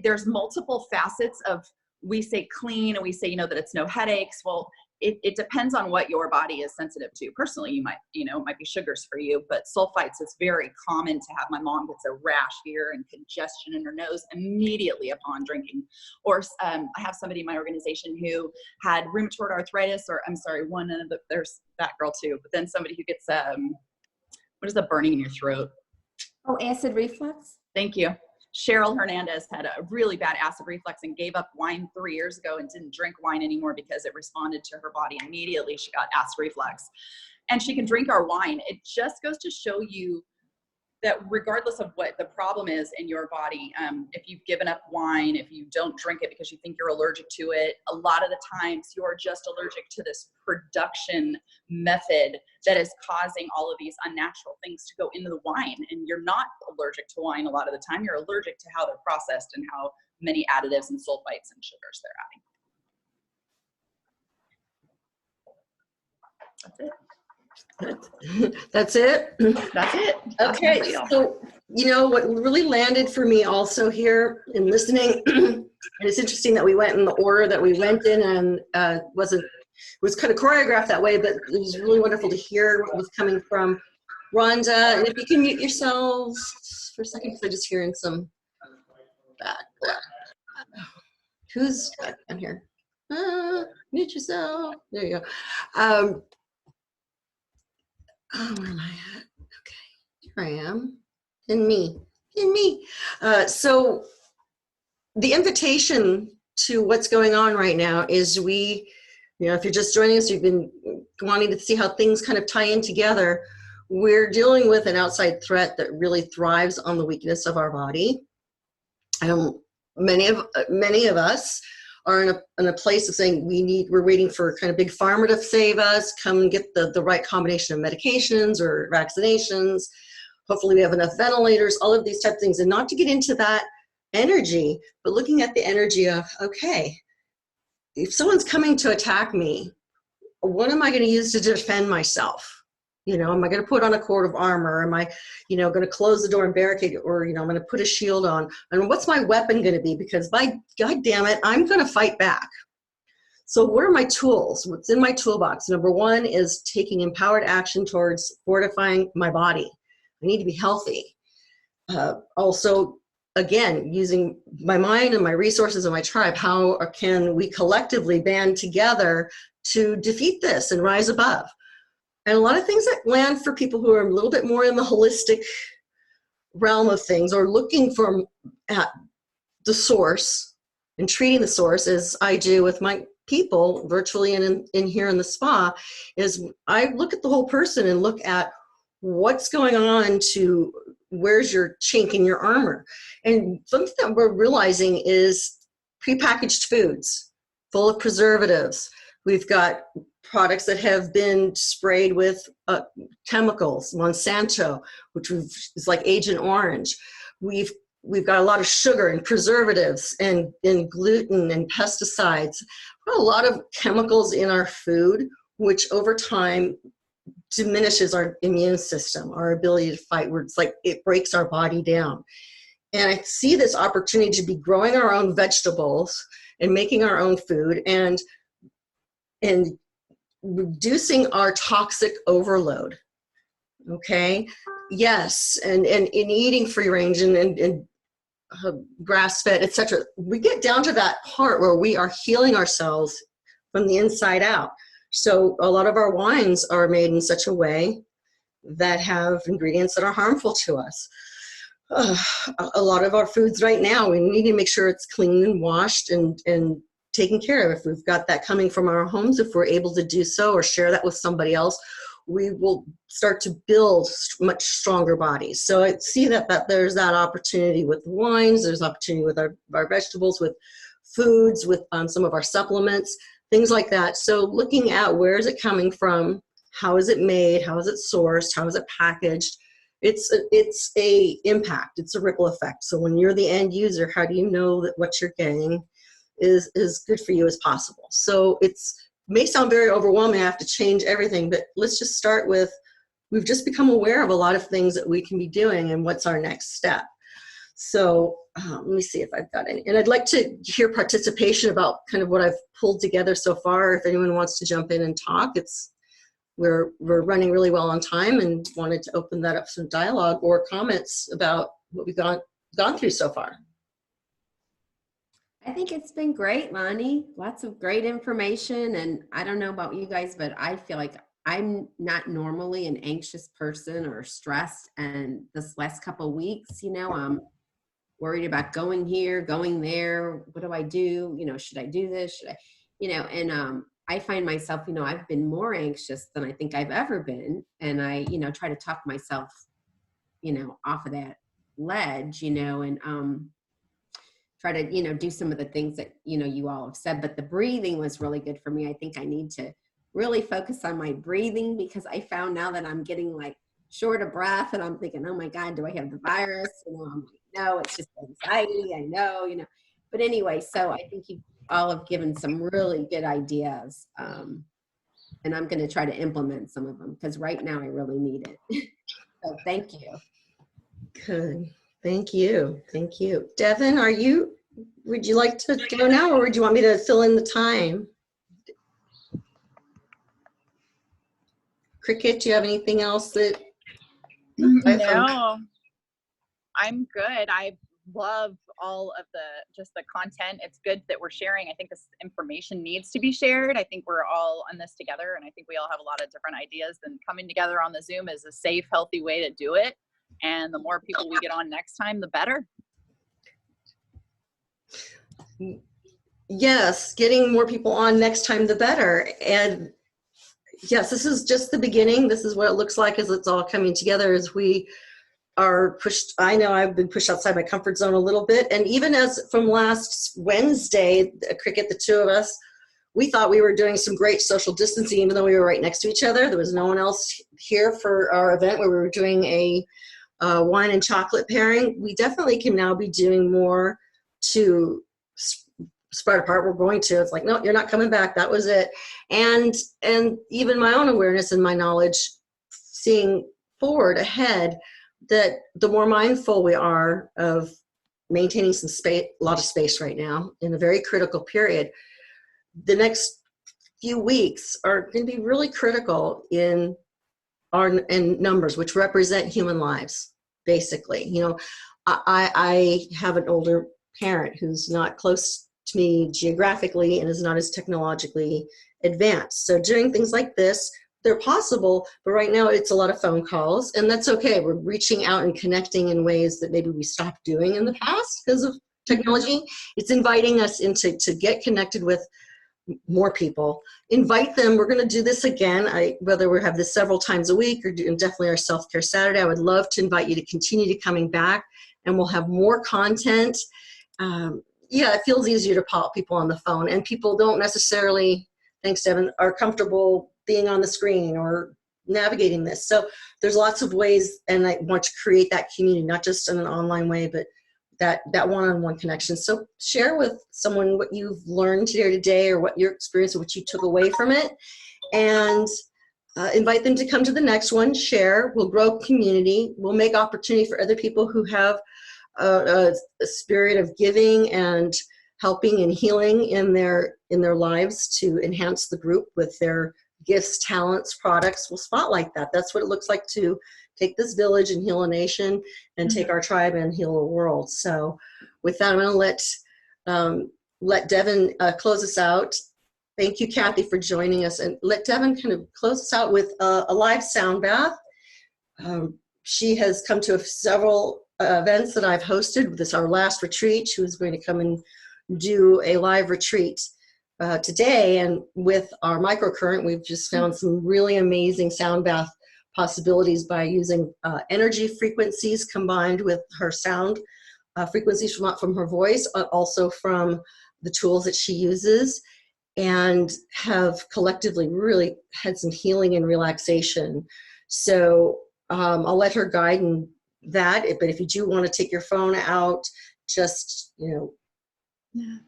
there's multiple facets of, we say clean and we say, you know, that it's no headaches. Well, it depends on what your body is sensitive to. Personally, you might, it might be sugars for you, but sulfites is very common to have. My mom gets a rash here and congestion in her nose immediately upon drinking. Or I have somebody in my organization who had rheumatoid arthritis, or I'm sorry, there's that girl too, but then somebody who gets, what is the burning in your throat? Oh, acid reflux? Thank you. Cheryl Hernandez had a really bad acid reflux and gave up wine 3 years ago and didn't drink wine anymore because it responded to her body immediately. She got acid reflux. And she can drink our wine. It just goes to show you that regardless of what the problem is in your body, if you've given up wine, if you don't drink it because you think you're allergic to it, a lot of the times you're just allergic to this production method that is causing all of these unnatural things to go into the wine. And you're not allergic to wine a lot of the time. You're allergic to how they're processed and how many additives and sulfites and sugars they're adding. That's it. That's it. That's my Okay, deal. so what really landed for me also here in listening, and it's interesting that we went in the order that we went in, and it was kind of choreographed that way, but it was really wonderful to hear what was coming from Rhonda. And if you can mute yourselves for a second, because I'm just hearing some back. Who's back down here? Mute yourself. There you go. Where am I at? Okay, here I am. In me. So the invitation to what's going on right now is if you're just joining us, you've been wanting to see how things kind of tie in together. We're dealing with an outside threat that really thrives on the weakness of our body. Many of us are in a place of saying we're waiting for kind of big pharma to save us, come and get the right combination of medications or vaccinations. Hopefully we have enough ventilators, all of these type of things. And not to get into that energy, but looking at the energy of, okay, if someone's coming to attack me, what am I going to use to defend myself? Am I going to put on a coat of armor? Am I, going to close the door and barricade it? Or, I'm going to put a shield on? And what's my weapon going to be? Because by God damn it, I'm going to fight back. So what are my tools? What's in my toolbox? Number one is taking empowered action towards fortifying my body. I need to be healthy. Also, again, using my mind and my resources and my tribe, how can we collectively band together to defeat this and rise above? And a lot of things that land for people who are a little bit more in the holistic realm of things, or looking at the source and treating the source, as I do with my people virtually and in here in the spa, is I look at the whole person and look at what's going on, to where's your chink in your armor. And something that we're realizing is prepackaged foods full of preservatives. We've got products that have been sprayed with chemicals, Monsanto, which is like Agent Orange. We've got a lot of sugar and preservatives and gluten and pesticides. We've got a lot of chemicals in our food, which over time diminishes our immune system, our ability to fight, where it's like it breaks our body down. And I see this opportunity to be growing our own vegetables and making our own food and reducing our toxic overload. Okay, yes, and in eating free range and grass-fed, etc. We get down to that part where we are healing ourselves from the inside out. So a lot of our wines are made in such a way that have ingredients that are harmful to us. A lot of our foods right now, we need to make sure it's clean and washed and taken care of. If we've got that coming from our homes, if we're able to do so or share that with somebody else, we will start to build much stronger bodies. So I see that there's that opportunity with wines, there's opportunity with our vegetables, with foods, with some of our supplements, things like that. So looking at where is it coming from, how is it made, how is it sourced, how is it packaged, it's a impact, it's a ripple effect. So when you're the end user, how do you know that what you're getting is good for you as possible? So may sound very overwhelming. I have to change everything, but let's just start with, we've just become aware of a lot of things that we can be doing and what's our next step. So let me see if I've got any. And I'd like to hear participation about kind of what I've pulled together so far. If anyone wants to jump in and talk, we're running really well on time and wanted to open that up some dialogue or comments about what we've gone through so far. I think it's been great, Lonnie. Lots of great information. And I don't know about you guys, but I feel like I'm not normally an anxious person or stressed. And this last couple of weeks, I'm worried about going here, going there. What do I do? Should I do this? Should I, I find myself, I've been more anxious than I think I've ever been. And I, try to talk myself, off of that ledge, and try to, do some of the things that, you all have said. But the breathing was really good for me. I think I need to really focus on my breathing, because I found now that I'm getting like short of breath and I'm thinking, oh my God, do I have the virus? I'm like, no, it's just anxiety. I know, but anyway, so I think you all have given some really good ideas. And I'm going to try to implement some of them, because right now I really need it. So thank you. Good. Thank you. Thank you. Devin, would you like to go now, or would you want me to fill in the time? Cricket, do you have anything else that? No, I'm good. I love all of the content. It's good that we're sharing. I think this information needs to be shared. I think we're all on this together, and I think we all have a lot of different ideas, and coming together on the Zoom is a safe, healthy way to do it. And the more people we get on next time, the better. Yes, getting more people on next time, the better. And yes, this is just the beginning. This is what it looks like as it's all coming together, as we are pushed. I know I've been pushed outside my comfort zone a little bit. And even as from last Wednesday, Cricket, the two of us, we thought we were doing some great social distancing, even though we were right next to each other. There was no one else here for our event where we were doing a wine and chocolate pairing. We definitely can now be doing more to spread apart. We're going to. It's like, no, you're not coming back. That was it. And even my own awareness and my knowledge, seeing forward ahead, that the more mindful we are of maintaining some space, a lot of space right now in a very critical period, the next few weeks are going to be really critical in numbers, which represent human lives, basically. I have an older parent who's not close to me geographically and is not as technologically advanced. So doing things like this, they're possible, but right now it's a lot of phone calls, and that's okay. We're reaching out and connecting in ways that maybe we stopped doing in the past because of technology. It's inviting us to get connected with more people. Invite them. We're going to do this again. Whether we have this several times a week or definitely our self-care Saturday, I would love to invite you to continue to coming back, and we'll have more content. Yeah, it feels easier to call people on the phone, and people don't necessarily, thanks Devin, are comfortable being on the screen or navigating this. So there's lots of ways, and I want to create that community, not just in an online way, but that one-on-one connection. So share with someone what you've learned here today, or what your experience, or what you took away from it, and invite them to come to the next one. Share. We'll grow community. We'll make opportunity for other people who have a spirit of giving and helping and healing in their lives to enhance the group with their gifts, talents, products. We'll spotlight that. That's what it looks like to take this village and heal a nation, and take our tribe and heal a world. So with that, I'm going to let Devin close us out. Thank you, Kathy, for joining us, and let Devin kind of close us out with a live sound bath. She has come to several events that I've hosted. This is our last retreat. She was going to come and do a live retreat today, and with our microcurrent, we've just found some really amazing sound bath possibilities by using energy frequencies combined with her sound frequencies from her voice, also from the tools that she uses, and have collectively really had some healing and relaxation. So I'll let her guide in that, but if you do want to take your phone out, just,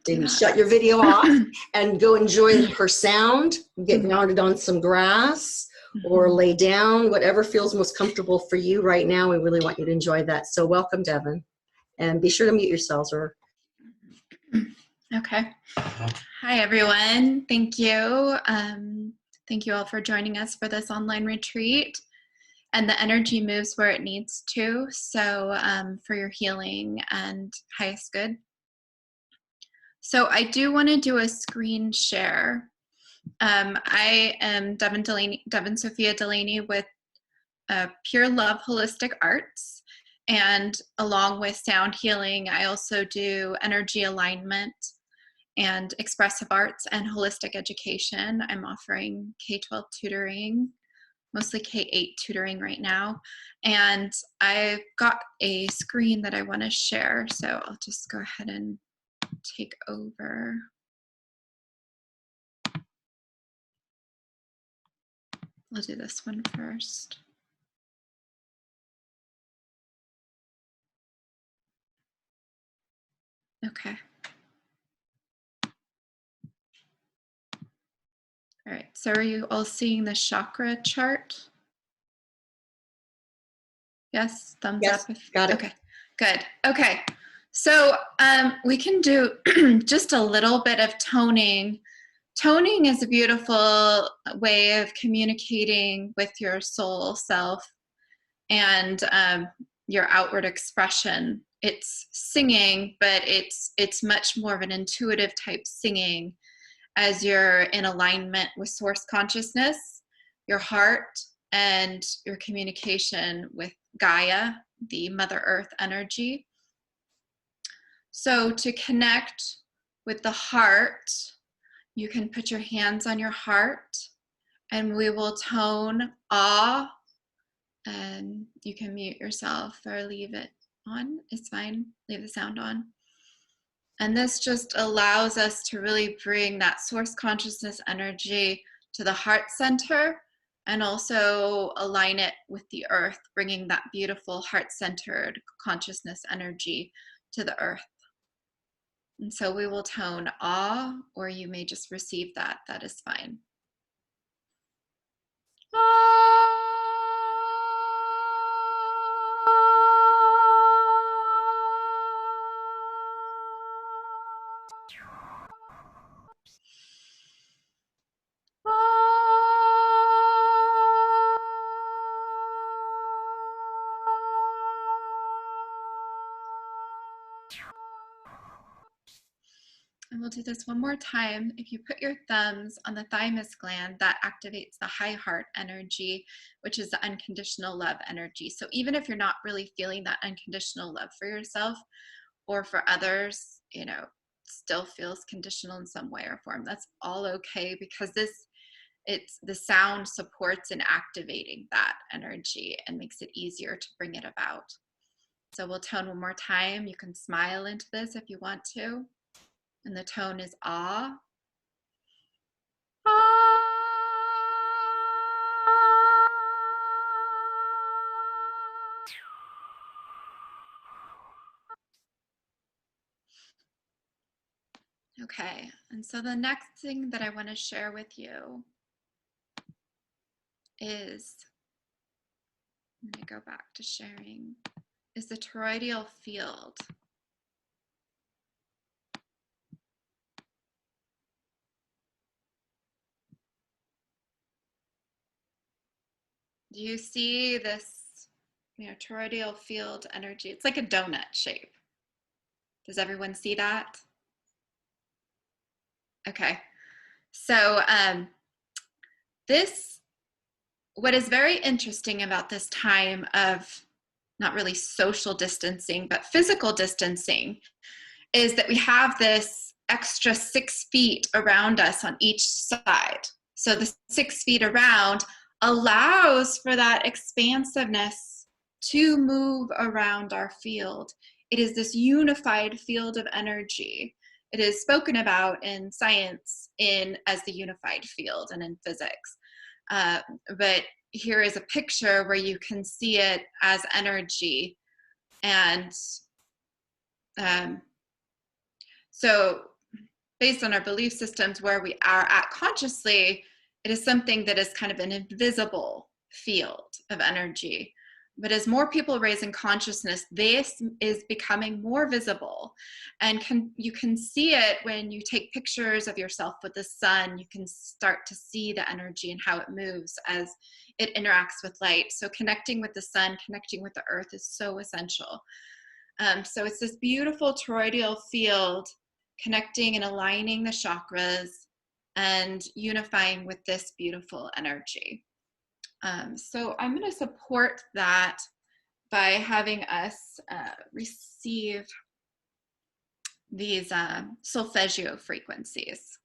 maybe shut your video off and go enjoy her sound, get grounded on some grass, or lay down, whatever feels most comfortable for you right now. We really want you to enjoy that. So welcome, Devin. And be sure to mute yourselves. Or Okay. Hi, everyone. Thank you. Thank you all for joining us for this online retreat. And the energy moves where it needs to. So for your healing and highest good. So I do want to do a screen share. I am Devin Sophia Delaney with Pure Love Holistic Arts. And along with sound healing, I also do energy alignment and expressive arts and holistic education. I'm offering K-12 tutoring, mostly K-8 tutoring right now. And I've got a screen that I want to share. So I'll just go ahead and take over. I'll do this one first. Okay. All right, so are you all seeing the chakra chart? Yes, thumbs yes, up. got it. Okay, good. Okay, so we can do just a little bit of toning. Toning is a beautiful way of communicating with your soul self and your outward expression. It's singing, but it's much more of an intuitive type singing as you're in alignment with source consciousness, your heart, and your communication with Gaia, the Mother Earth energy. So to connect with the heart, you can put your hands on your heart and we will tone ah, and you can mute yourself or leave it on. It's fine. Leave the sound on. And this just allows us to really bring that source consciousness energy to the heart center and also align it with the earth, bringing that beautiful heart-centered consciousness energy to the earth. And so we will tone ah, or you may just receive that. That is fine. And we'll do this one more time. If you put your thumbs on the thymus gland, that activates the high heart energy, which is the unconditional love energy. So even if you're not really feeling that unconditional love for yourself or for others, you know, still feels conditional in some way or form, that's all okay, because the sound supports in activating that energy and makes it easier to bring it about. So we'll tone one more time. You can smile into this if you want to. And the tone is ah. Okay, and so the next thing that I want to share with you is, I'm going to go back to sharing, is the toroidal field. Do you see this, toroidal field energy? It's like a donut shape. Does everyone see that? Okay. So what is very interesting about this time of not really social distancing, but physical distancing, is that we have this extra 6 feet around us on each side. So the 6 feet around allows for that expansiveness to move around our field. It is this unified field of energy. It is spoken about in science as the unified field and in physics. But here is a picture where you can see it as energy. And so based on our belief systems, where we are at consciously, it is something that is kind of an invisible field of energy. But as more people raise in consciousness, this is becoming more visible. And you can see it when you take pictures of yourself with the sun. You can start to see the energy and how it moves as it interacts with light. So connecting with the sun, connecting with the earth is so essential. So it's this beautiful toroidal field connecting and aligning the chakras and unifying with this beautiful energy. So I'm going to support that by having us receive these solfeggio frequencies.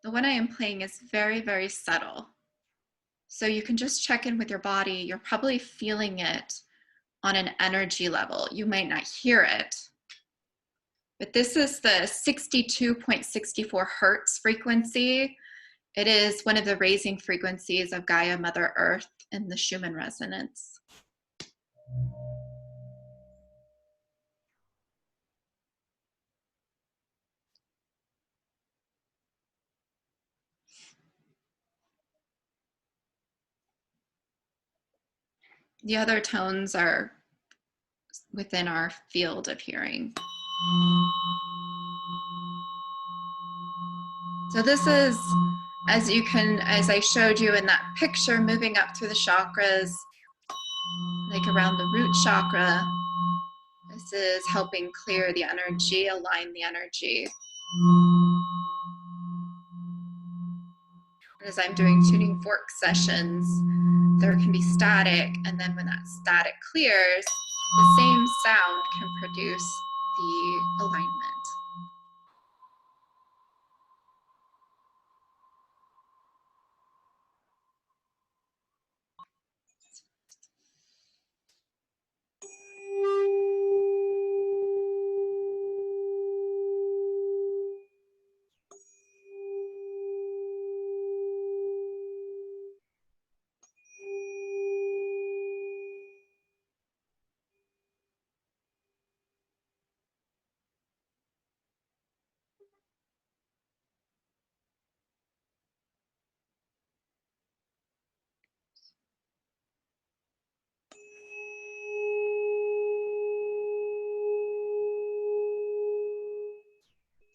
The one I am playing is very, very subtle. So you can just check in with your body. You're probably feeling it on an energy level. You might not hear it. But this is the 62.64 hertz frequency. It is one of the raising frequencies of Gaia, Mother Earth, in the Schumann resonance. The other tones are within our field of hearing. So this is, as I showed you in that picture, moving up through the chakras, like around the root chakra. This is helping clear the energy, align the energy. As I'm doing tuning fork sessions, there can be static, and then when that static clears, the same sound can produce the alignment.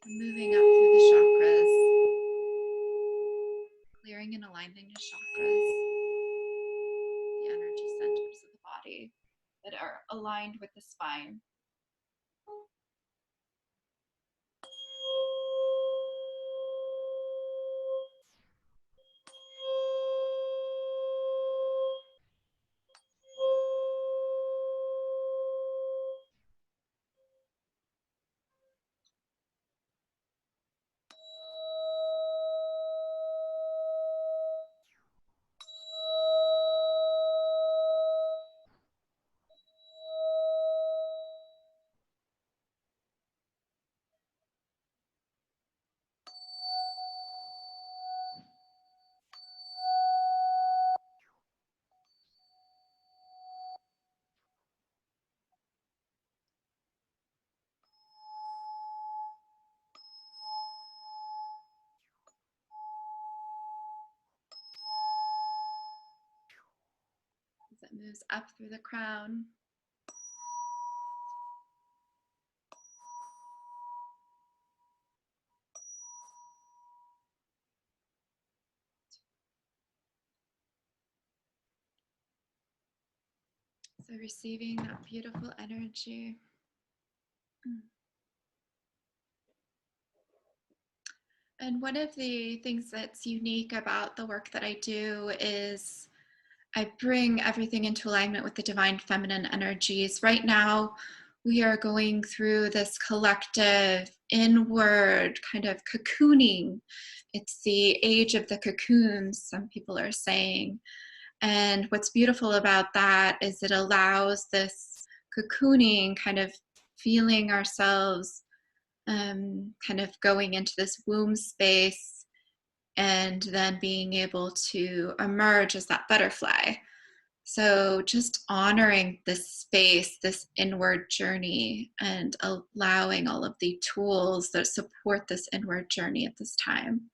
Moving up through the chakras, clearing and aligning the chakras, the energy centers of the body that are aligned with the spine. As it moves up through the crown. So receiving that beautiful energy. And one of the things that's unique about the work that I do is I bring everything into alignment with the divine feminine energies. Right now, we are going through this collective inward kind of cocooning. It's the age of the cocoons, some people are saying. And what's beautiful about that is it allows this cocooning, kind of feeling ourselves kind of going into this womb space and then being able to emerge as that butterfly. So just honoring this space, this inward journey, and allowing all of the tools that support this inward journey at this time.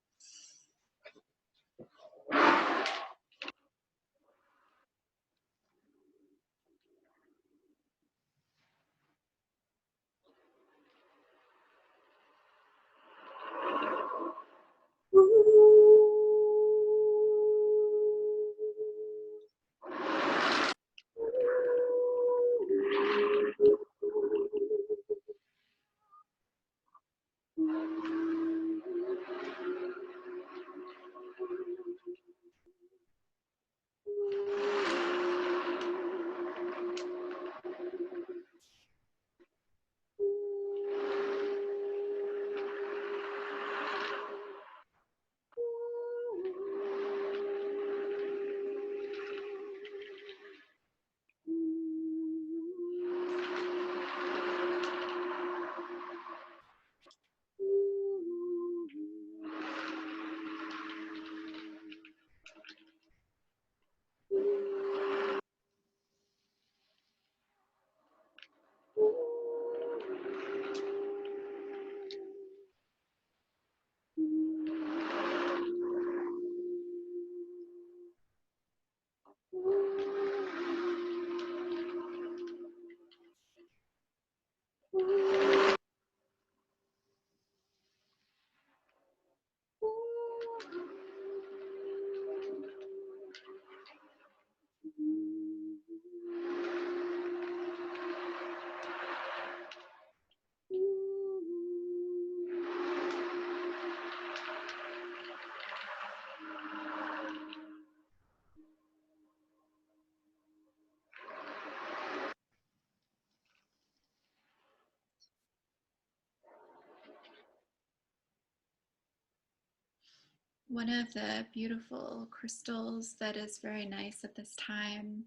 One of the beautiful crystals that is very nice at this time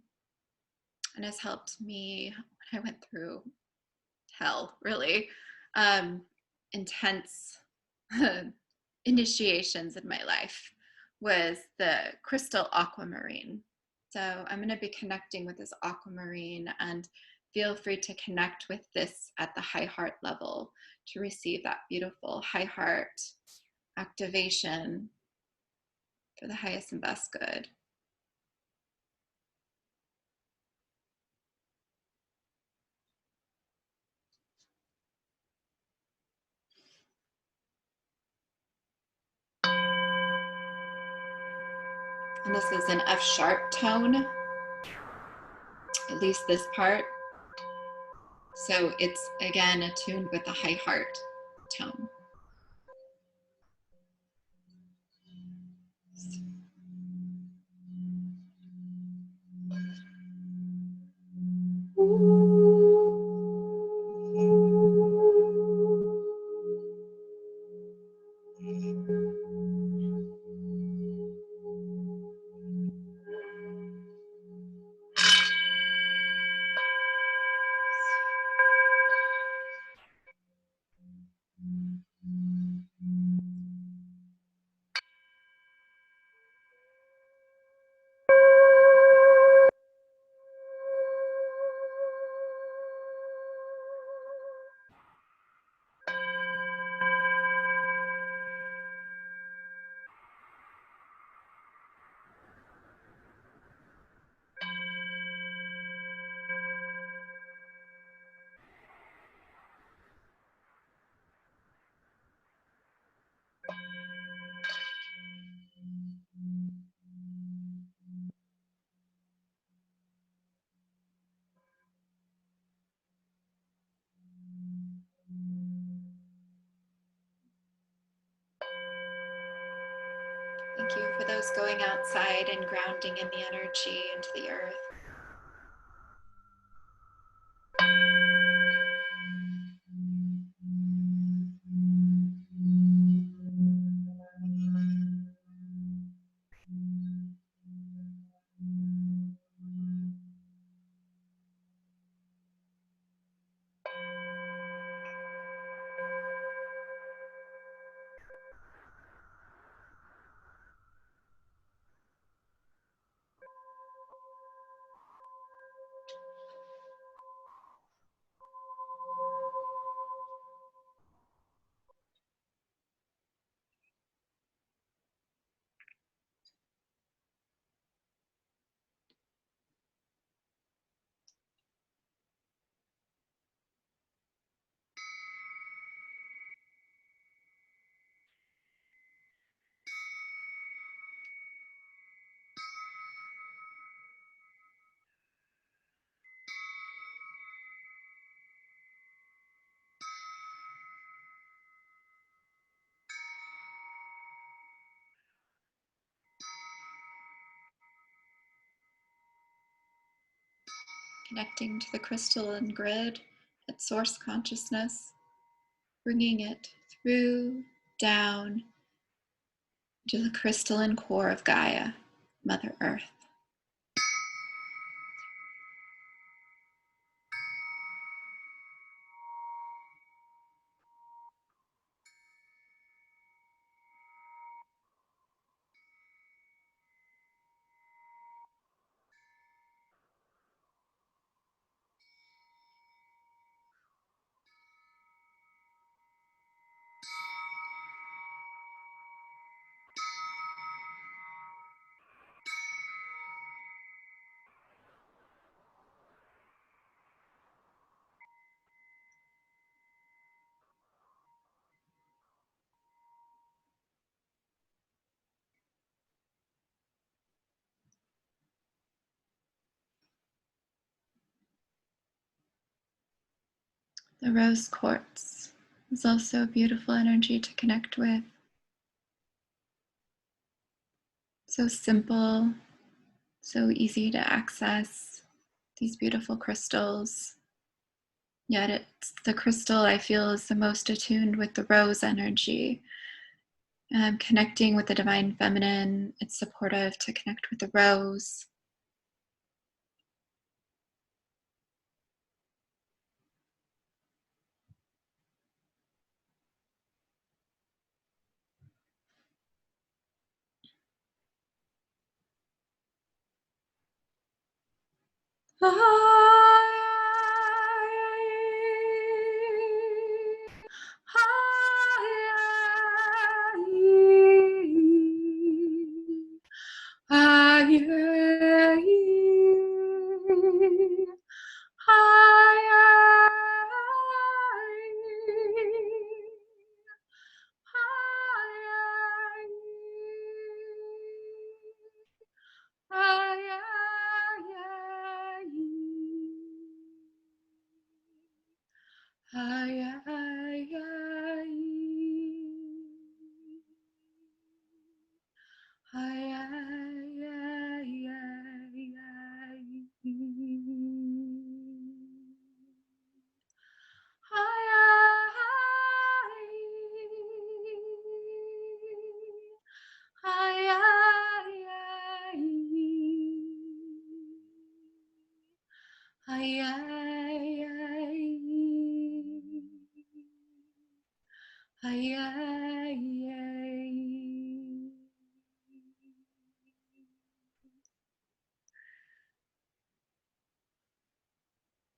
and has helped me when I went through hell, really, intense initiations in my life, was the crystal aquamarine. So I'm going to be connecting with this aquamarine, and feel free to connect with this at the high heart level to receive that beautiful high heart activation for the highest and best good. And this is an F sharp tone, at least this part. So it's again attuned with the high heart tone. Thank you for those going outside and grounding in the energy into the earth. Connecting to the crystalline grid at source consciousness, bringing it through, down to the crystalline core of Gaia, Mother Earth. The rose quartz is also a beautiful energy to connect with. So simple, so easy to access these beautiful crystals. Yet it's the crystal I feel is the most attuned with the rose energy. Connecting with the divine feminine. It's supportive to connect with the rose.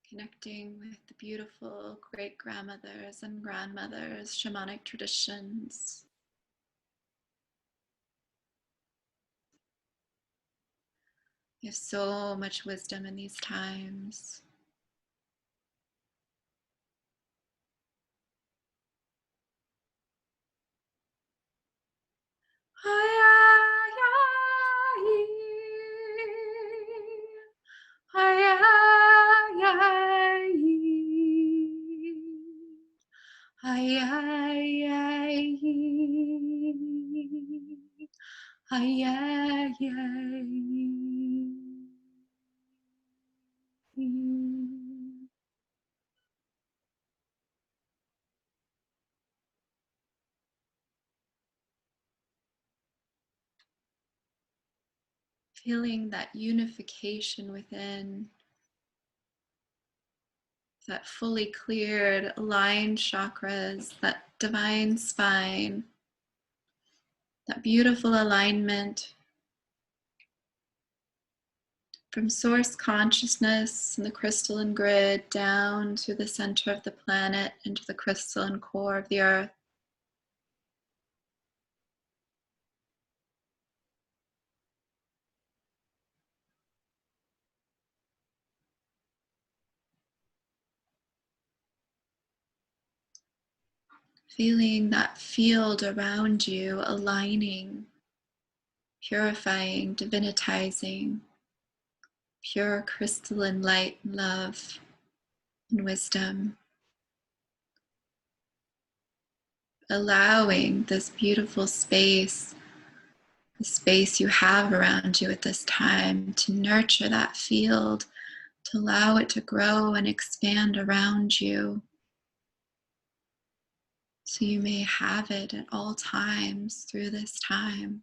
Connecting with the beautiful great grandmothers and grandmothers, shamanic traditions. You have so much wisdom in these times. Feeling that unification within, that fully cleared, aligned chakras, that divine spine, that beautiful alignment from source consciousness and the crystalline grid down to the center of the planet, into the crystalline core of the earth. Feeling that field around you aligning, purifying, divinitizing, pure crystalline light, love, and wisdom. Allowing this beautiful space, the space you have around you at this time, to nurture that field, to allow it to grow and expand around you, so you may have it at all times through this time.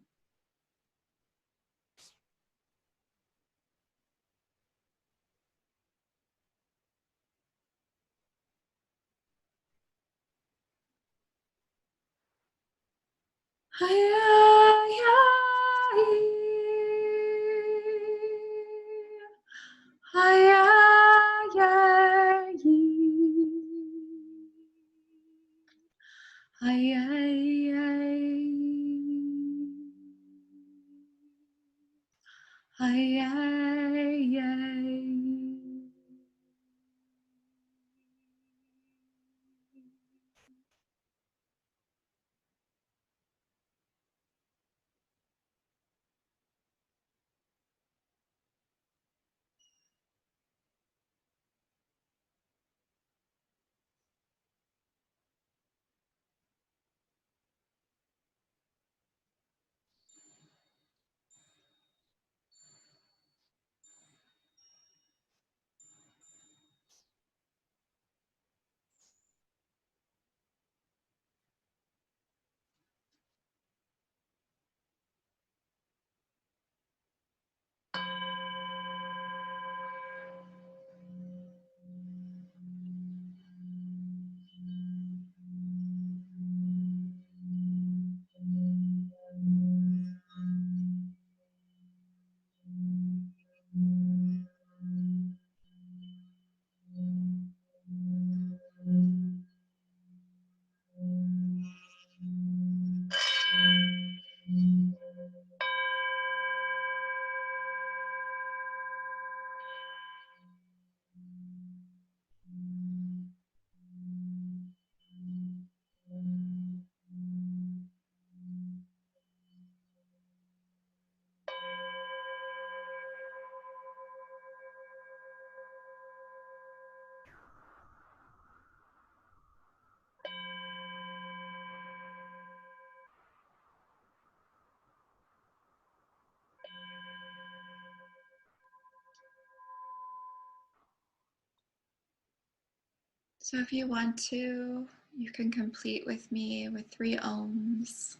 So if you want to, you can complete with me with 3 ohms.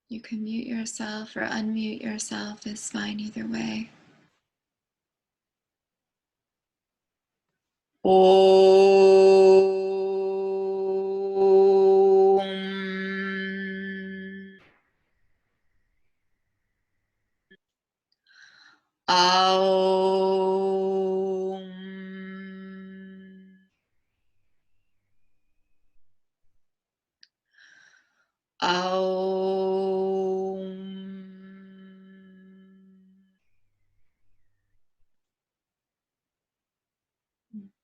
You can mute yourself or unmute yourself, is fine either way.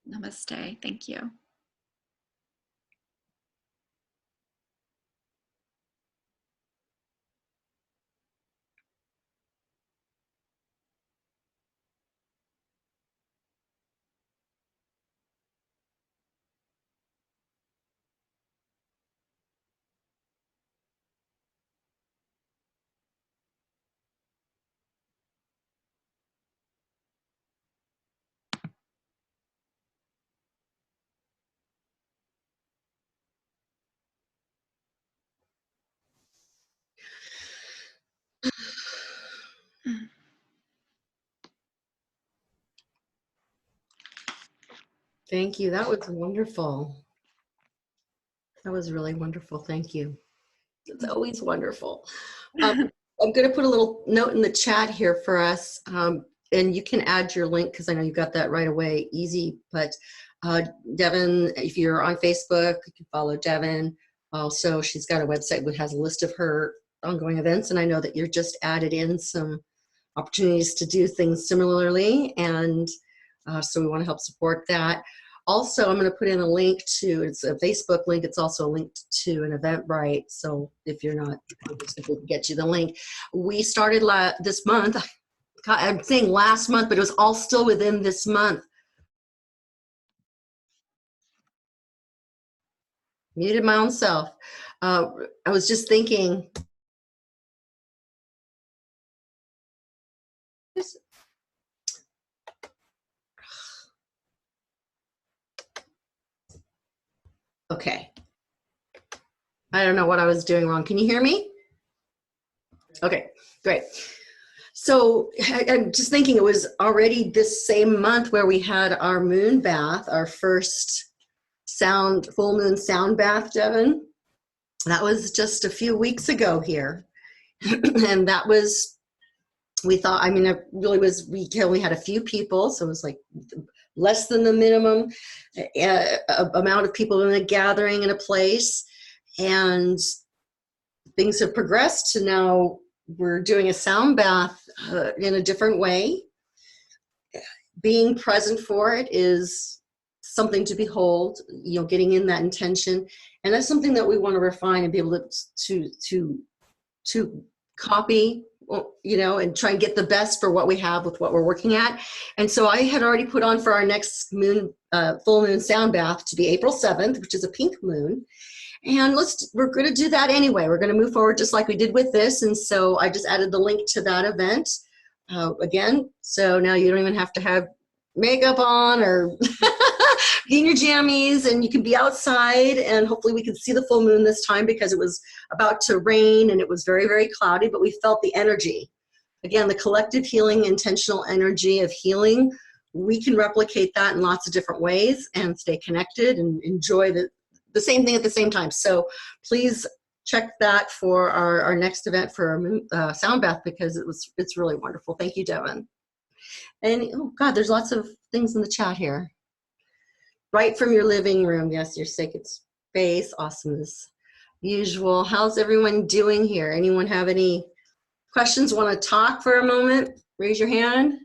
Namaste. Thank you. Thank you. That was wonderful. That was really wonderful. Thank you. It's always wonderful. I'm going to put a little note in the chat here for us, and you can add your link because I know you got that right away, easy. But Devin, if you're on Facebook, you can follow Devin. Also, she's got a website that has a list of her ongoing events, and I know that you're just added in some opportunities to do things similarly, and so we want to help support that. Also, I'm going to put in a link to, it's a Facebook link, it's also linked to an Eventbrite, so if you're not, I'll just get you the link. We started this month, I'm saying last month, but it was all still within this month. Muted my own self. I was just thinking, okay. I don't know what I was doing wrong. Can you hear me? Okay, great. So I'm just thinking it was already this same month where we had our moon bath, our first full moon sound bath, Devin. That was just a few weeks ago here. And that was, we thought, I mean, it really was, we only had a few people, so it was like less than the minimum amount of people in a gathering in a place. And things have progressed to now we're doing a sound bath in a different way. Being present for it is something to behold, you know, getting in that intention. And that's something that we want to refine and be able to copy, you know, and try and get the best for what we have with what we're working at. And so I had already put on for our next moon, full moon sound bath to be April 7th, which is a pink moon. And we're going to do that anyway. We're going to move forward just like we did with this. And so I just added the link to that event again. So now you don't even have to have makeup on or be in your jammies, and you can be outside, and hopefully we can see the full moon this time because it was about to rain and it was very, very cloudy, but we felt the energy. Again, the collective healing, intentional energy of healing. We can replicate that in lots of different ways and stay connected and enjoy the same thing at the same time. So please check that for our next event for sound bath because it's really wonderful. Thank you, Devin. And oh God, there's lots of things in the chat here. Right from your living room. Yes, your sacred space. Awesome as usual. How's everyone doing here? Anyone have any questions? Want to talk for a moment? Raise your hand.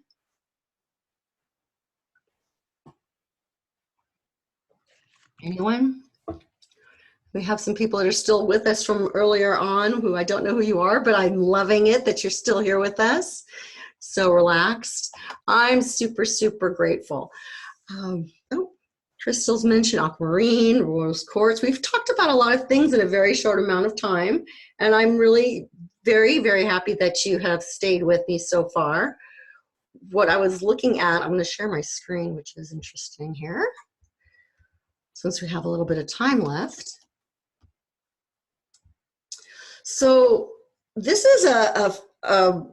Anyone? We have some people that are still with us from earlier on who I don't know who you are, but I'm loving it that you're still here with us. So relaxed. I'm super, super grateful. Crystals mentioned aquamarine, rose quartz. We've talked about a lot of things in a very short amount of time, and I'm really very, very happy that you have stayed with me so far. what I was looking at, I'm going to share my screen, which is interesting here, since we have a little bit of time left. So this is a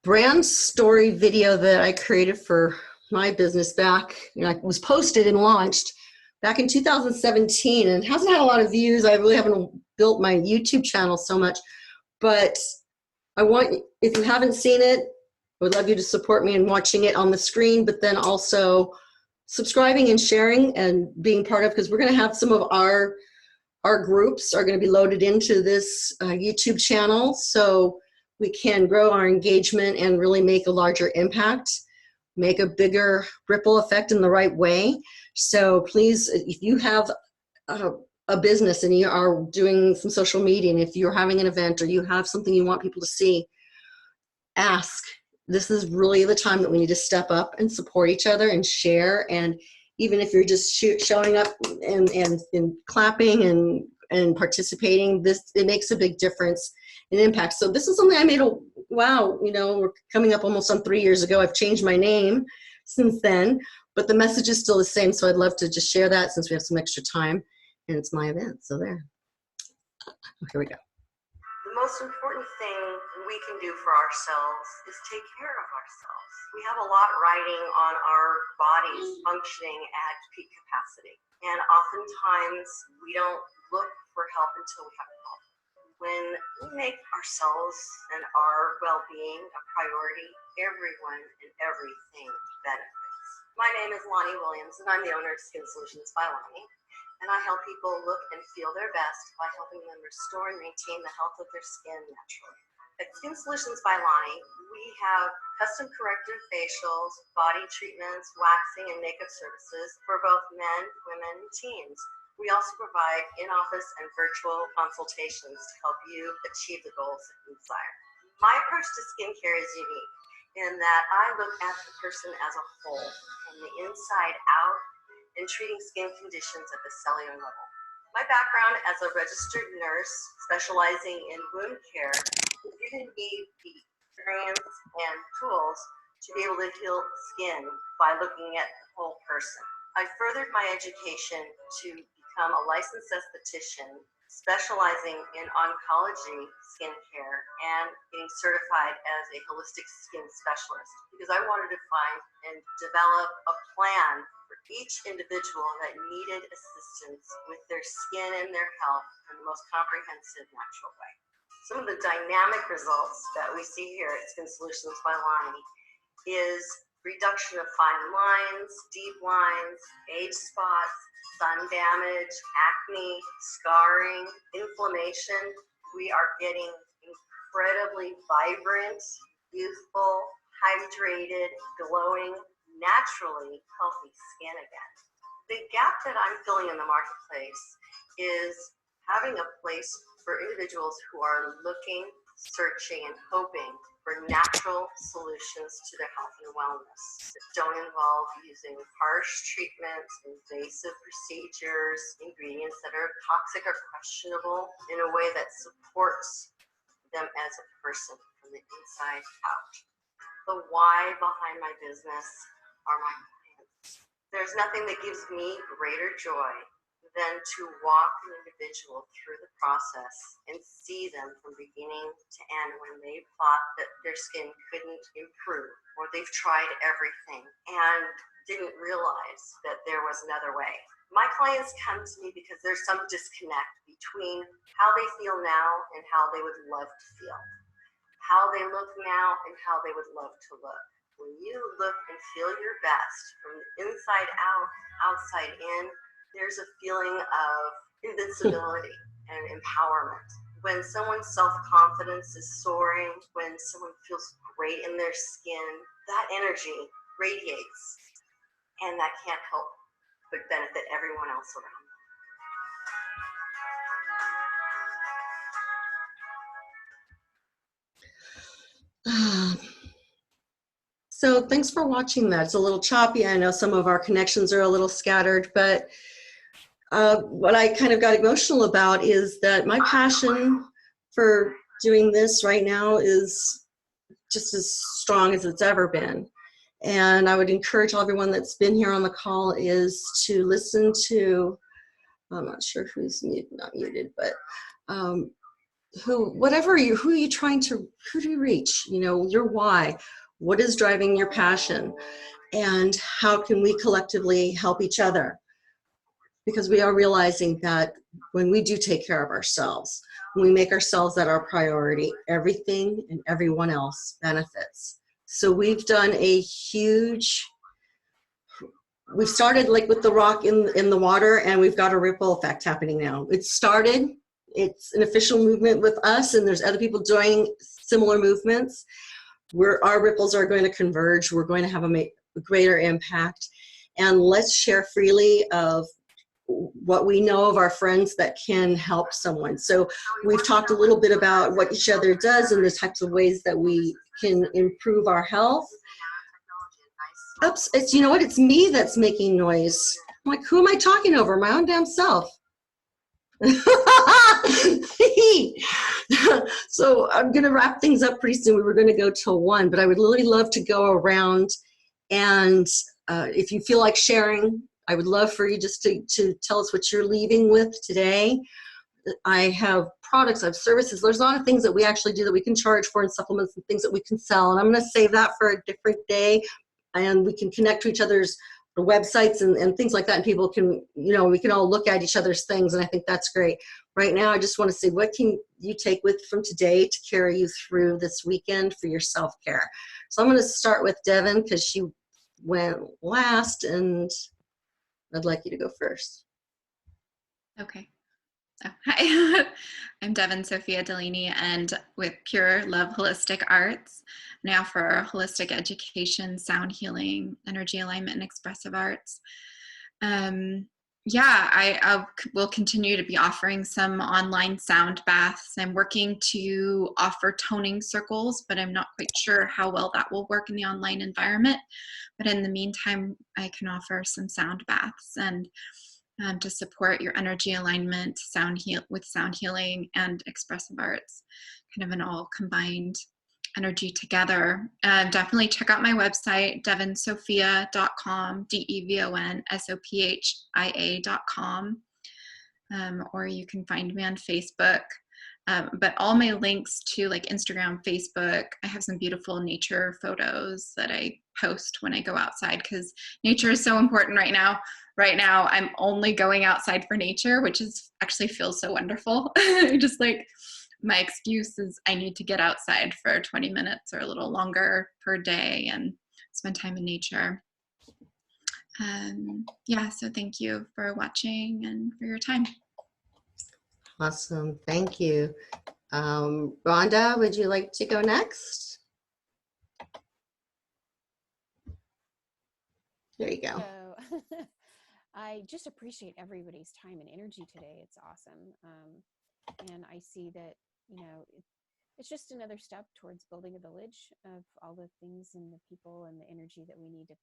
brand story video that I created for my business back, it was posted and launched back in 2017, and it hasn't had a lot of views. I really haven't built my YouTube channel so much, but if you haven't seen it, I would love you to support me in watching it on the screen, but then also subscribing and sharing and being part of, because we're going to have some of our groups are going to be loaded into this YouTube channel, so we can grow our engagement and really make a larger impact, make a bigger ripple effect in the right way. So please, if you have a business and you are doing some social media, and if you're having an event or you have something you want people to see, ask. This is really the time that we need to step up and support each other and share. And even if you're just showing up and clapping and participating, it makes a big difference in impact. So this is something I made we're coming up almost on 3 years ago. I've changed my name since then, but the message is still the same. So I'd love to just share that since we have some extra time, and it's my event. So there. Here we go. The most important thing we can do for ourselves is take care of ourselves. We have a lot riding on our bodies functioning at peak capacity. And oftentimes we don't look for help until we have help. When we make ourselves and our well-being a priority, everyone and everything benefits. My name is Lonnie Williams, and I'm the owner of Skin Solutions by Lonnie. And I help people look and feel their best by helping them restore and maintain the health of their skin naturally. At Skin Solutions by Lonnie, we have custom corrective facials, body treatments, waxing, and makeup services for both men, women, and teens. We also provide in-office and virtual consultations to help you achieve the goals that you desire. My approach to skincare is unique in that I look at the person as a whole, from the inside out, and treating skin conditions at the cellular level. My background as a registered nurse specializing in wound care has given me the experience and tools to be able to heal skin by looking at the whole person. I furthered my education to become a licensed esthetician specializing in oncology skincare and getting certified as a holistic skin specialist because I wanted to find and develop a plan for each individual that needed assistance with their skin and their health in the most comprehensive, natural way. Some of the dynamic results that we see here at Skin Solutions by Lonnie is reduction of fine lines, deep lines, age spots, sun damage, acne, scarring, inflammation. We are getting incredibly vibrant, youthful, hydrated, glowing, naturally healthy skin again. The gap that I'm filling in the marketplace is having a place for individuals who are looking, searching, and hoping for natural solutions to their health and wellness that don't involve using harsh treatments, invasive procedures, ingredients that are toxic or questionable in a way that supports them as a person from the inside out. The why behind my business are my clients. There's nothing that gives me greater joy than to walk an individual through the process and see them from beginning to end when they thought that their skin couldn't improve or they've tried everything and didn't realize that there was another way. My clients come to me because there's some disconnect between how they feel now and how they would love to feel, how they look now and how they would love to look. When you look and feel your best from the inside out, outside in, there's a feeling of invincibility and empowerment. When someone's self-confidence is soaring, when someone feels great in their skin, that energy radiates, and that can't help but benefit everyone else around them. So thanks for watching that. It's a little choppy. I know some of our connections are a little scattered, but what I kind of got emotional about is that my passion for doing this right now is just as strong as it's ever been. And I would encourage everyone that's been here on the call is to listen to, I'm not sure who's not muted, but who are you trying to, who do you reach? You know, your why, what is driving your passion, and how can we collectively help each other? Because we are realizing that when we do take care of ourselves, when we make ourselves that our priority, everything and everyone else benefits. So we've done a huge, we started like with the rock in the water, and we've got a ripple effect happening now. It started, it's an official movement with us, and there's other people doing similar movements. Our ripples are going to converge. We're going to have a greater impact. And let's share freely of what we know of our friends that can help someone. So we've talked a little bit about what each other does and the types of ways that we can improve our health. Oops, you know what? It's me that's making noise. I'm like, who am I talking over? My own damn self. So I'm going to wrap things up pretty soon. We were going to go till 1, but I would really love to go around, and if you feel like sharing, I would love for you just to tell us what you're leaving with today. I have products, I have services. There's a lot of things that we actually do that we can charge for, and supplements and things that we can sell. And I'm going to save that for a different day, and we can connect to each other's websites and things like that. And people can, you know, we can all look at each other's things. And I think that's great. Right now, I just want to say, what can you take with from today to carry you through this weekend for your self-care? So I'm going to start with Devin because she went last, and I'd like you to go first. Okay. Oh, hi, I'm Devin Sophia Delaney, and with Pure Love Holistic Arts, I offer holistic education, sound healing, energy alignment, and expressive arts. I will continue to be offering some online sound baths. I'm working to offer toning circles, but I'm not quite sure how well that will work in the online environment. But in the meantime, I can offer some sound baths and to support your energy alignment, with sound healing and expressive arts, kind of an all combined energy together. Definitely check out my website, devonsophia.com, devonsophia.com, or you can find me on Facebook. But all my links to like Instagram, Facebook, I have some beautiful nature photos that I post when I go outside, because nature is so important right now. Right now, I'm only going outside for nature, which is actually feels so wonderful. Just like my excuse is I need to get outside for 20 minutes or a little longer per day and spend time in nature. So thank you for watching and for your time. Awesome, thank you. Rhonda, would you like to go next? There you go. So, I just appreciate everybody's time and energy today. It's awesome. And I see that, you know, it's just another step towards building a village of all the things and the people and the energy that we need to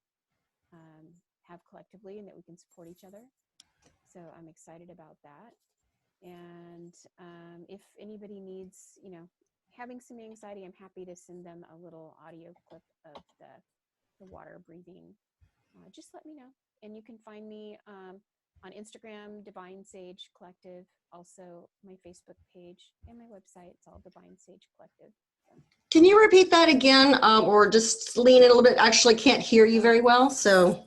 have collectively, and that we can support each other. So I'm excited about that. And if anybody needs, you know, having some anxiety, I'm happy to send them a little audio clip of the water breathing. Just let me know. And you can find me on Instagram, Divine Sage Collective, also my Facebook page and my website. It's all Divine Sage Collective. So. Can you repeat that again, or just lean in a little bit? Actually, can't hear you very well, so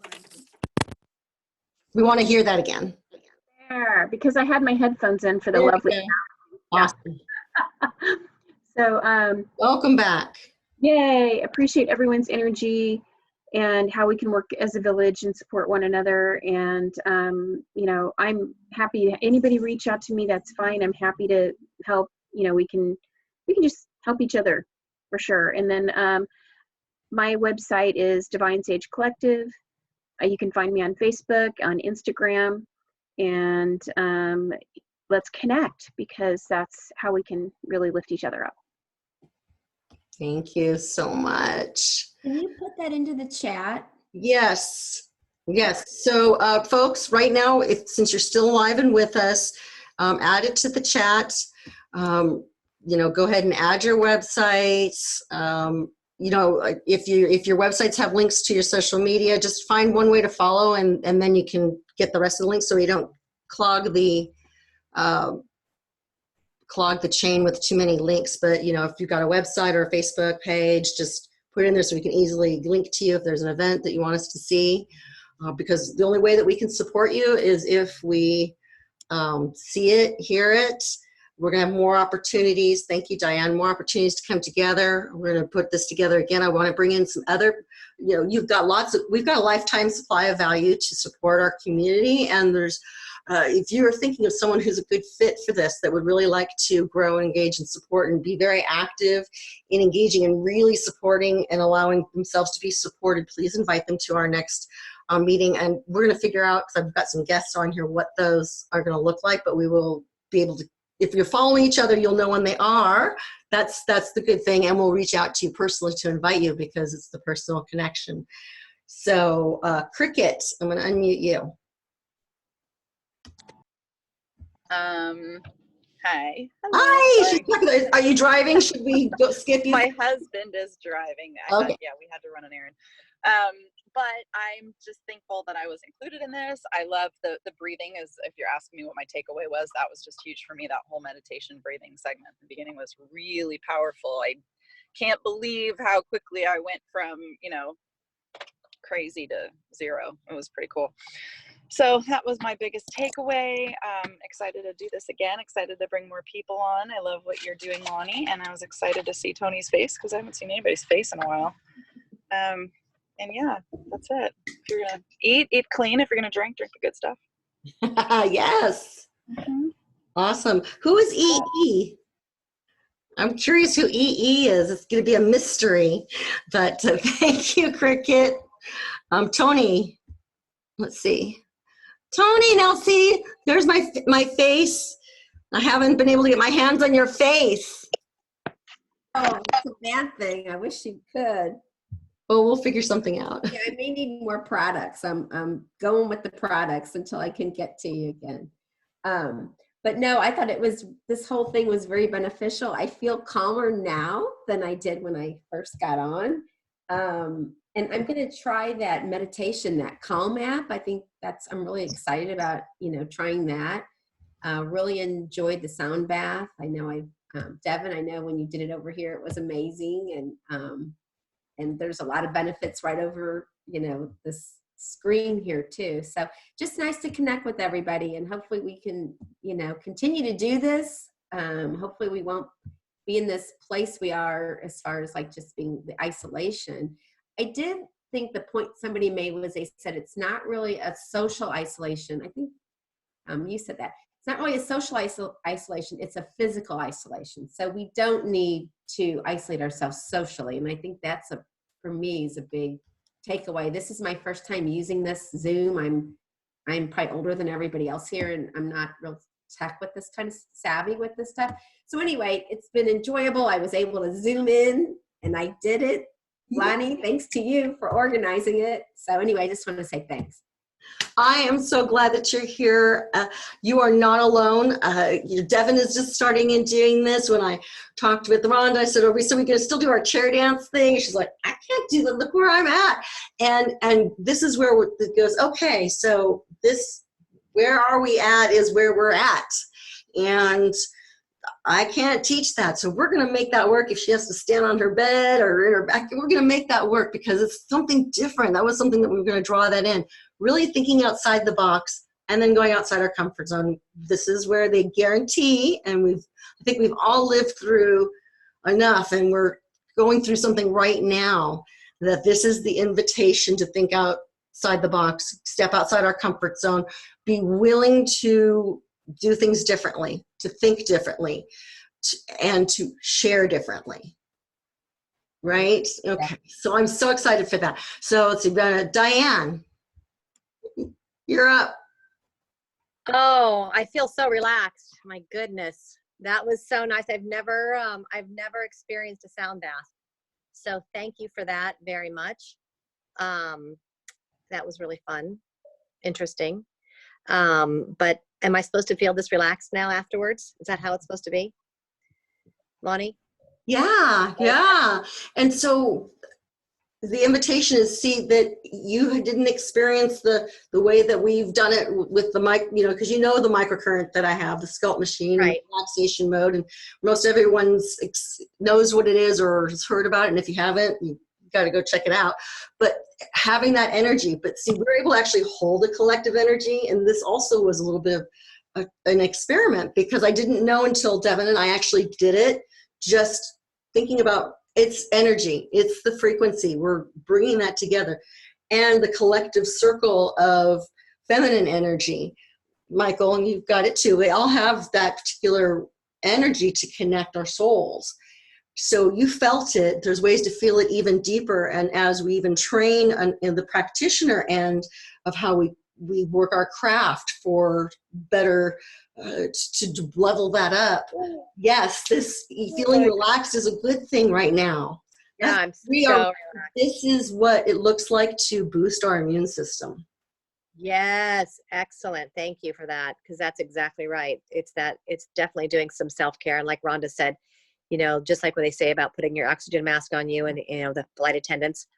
we want to hear that again. There, because I had my headphones in for the lovely sound. Awesome. So welcome back. Yay, appreciate everyone's energy and how we can work as a village and support one another. And you know, I'm happy. Anybody reach out to me, that's fine. I'm happy to help. You know, we can just help each other for sure. And then my website is Divine Sage Collective. You can find me on Facebook, on Instagram, and let's connect, because that's how we can really lift each other up. Thank you so much. Can you put that into the chat? Yes. So folks, right now, since you're still live and with us, add it to the chat. You know, go ahead and add your websites. you know, if your websites have links to your social media, just find one way to follow, and then you can get the rest of the links so you don't clog the chain with too many links. But you know, if you've got a website or a Facebook page, just put it in there so we can easily link to you if there's an event that you want us to see. Because the only way that we can support you is if we see it, hear it. We're going to have more opportunities. Thank you, Diane. More opportunities to come together. We're going to put this together again. I want to bring in some other, you know, we've got a lifetime supply of value to support our community. And there's, if you're thinking of someone who's a good fit for this, that would really like to grow and engage and support and be very active in engaging and really supporting and allowing themselves to be supported, please invite them to our next meeting. And we're going to figure out, because I've got some guests on here, what those are going to look like, but we will be able to, if you're following each other, you'll know when they are. That's the good thing. And we'll reach out to you personally to invite you because it's the personal connection. So Cricket, I'm going to unmute you. Hi. Hello. Hi. Are you driving? Should we skip you? My husband is driving. Okay. Yeah, we had to run an errand. But I'm just thankful that I was included in this. I love the breathing. Is if you're asking me what my takeaway was, that was just huge for me. That whole meditation breathing segment at the beginning was really powerful. I can't believe how quickly I went from, you know, crazy to zero. It was pretty cool. So that was my biggest takeaway. Excited to do this again, excited to bring more people on. I love what you're doing, Lonnie, and I was excited to see Tony's face because I haven't seen anybody's face in a while. And yeah, that's it. If you're gonna eat clean. If you're gonna drink the good stuff. Yes. Mm-hmm. Awesome. Who is EE? I'm curious who EE is. It's going to be a mystery, but thank you, Cricket. Tony, let's see. Tony, now see, there's my face. I haven't been able to get my hands on your face. Oh, it's a bad thing. I wish you could. Well, we'll figure something out. Yeah, I may need more products. I'm going with the products until I can get to you again. But no, I thought this whole thing was very beneficial. I feel calmer now than I did when I first got on. And I'm going to try that meditation, that Calm app. I think I'm really excited about, you know, trying that. Really enjoyed the sound bath. I know Devin, I know when you did it over here, it was amazing. And there's a lot of benefits right over, you know, this screen here too. So just nice to connect with everybody, and hopefully we can, you know, continue to do this. Hopefully we won't be in this place we are as far as like just being the isolation. I did think the point somebody made was they said it's not really a social isolation. I think you said that. It's not really a social isolation, it's a physical isolation. So we don't need to isolate ourselves socially. And I think that's for me is a big takeaway. This is my first time using this Zoom. I'm probably older than everybody else here, and I'm not real tech with this kind of savvy with this stuff. So anyway, it's been enjoyable. I was able to Zoom in and I did it. Lonnie, thanks to you for organizing it. So anyway, I just want to say thanks. I am so glad that you're here. You are not alone. Devin is just starting in doing this. When I talked with Rhonda, I said, are we going to still do our chair dance thing? She's like, I can't do that. Look where I'm at. And this is where it goes, okay, so where are we at is where we're at. And I can't teach that. So we're going to make that work. If she has to stand on her bed or in her back, we're going to make that work because it's something different. That was something that we were going to draw that in. Really thinking outside the box and then going outside our comfort zone. This is where they guarantee, and I think we've all lived through enough, and we're going through something right now, that this is the invitation to think outside the box, step outside our comfort zone, be willing to do things differently, to think differently, and to share differently. Right? Okay. So I'm so excited for that. So let's see, Diane, you're up. Oh, I feel so relaxed. My goodness. That was so nice. I've never experienced a sound bath. So thank you for that very much. That was really fun. Interesting. But am I supposed to feel this relaxed now afterwards? Is that how it's supposed to be? Lonnie? Yeah, yeah. And so the invitation is see that you didn't experience the way that we've done it with the mic, because the microcurrent that I have, the Sculpt machine, Right. relaxation mode, and most everyone knows what it is or has heard about it. And if you haven't, you got to go check it out. But having that energy, but see, we're able to actually hold a collective energy. And this also was a little bit of an experiment, because I didn't know until Devin and I actually did it, just thinking about it's energy, it's the frequency, we're bringing that together, and the collective circle of feminine energy. Michael, and you've got it too, we all have that particular energy to connect our souls. So you felt it. There's ways to feel it even deeper, and as we even train in the practitioner end of how we work our craft for better to level that up. Yes, this feeling relaxed is a good thing right now. Yeah, I'm so relaxed. This is what it looks like to boost our immune system. Yes, excellent. Thank you for that, because that's exactly right. It's definitely doing some self-care. And like Rhonda said, just like what they say about putting your oxygen mask on you and, the flight attendants,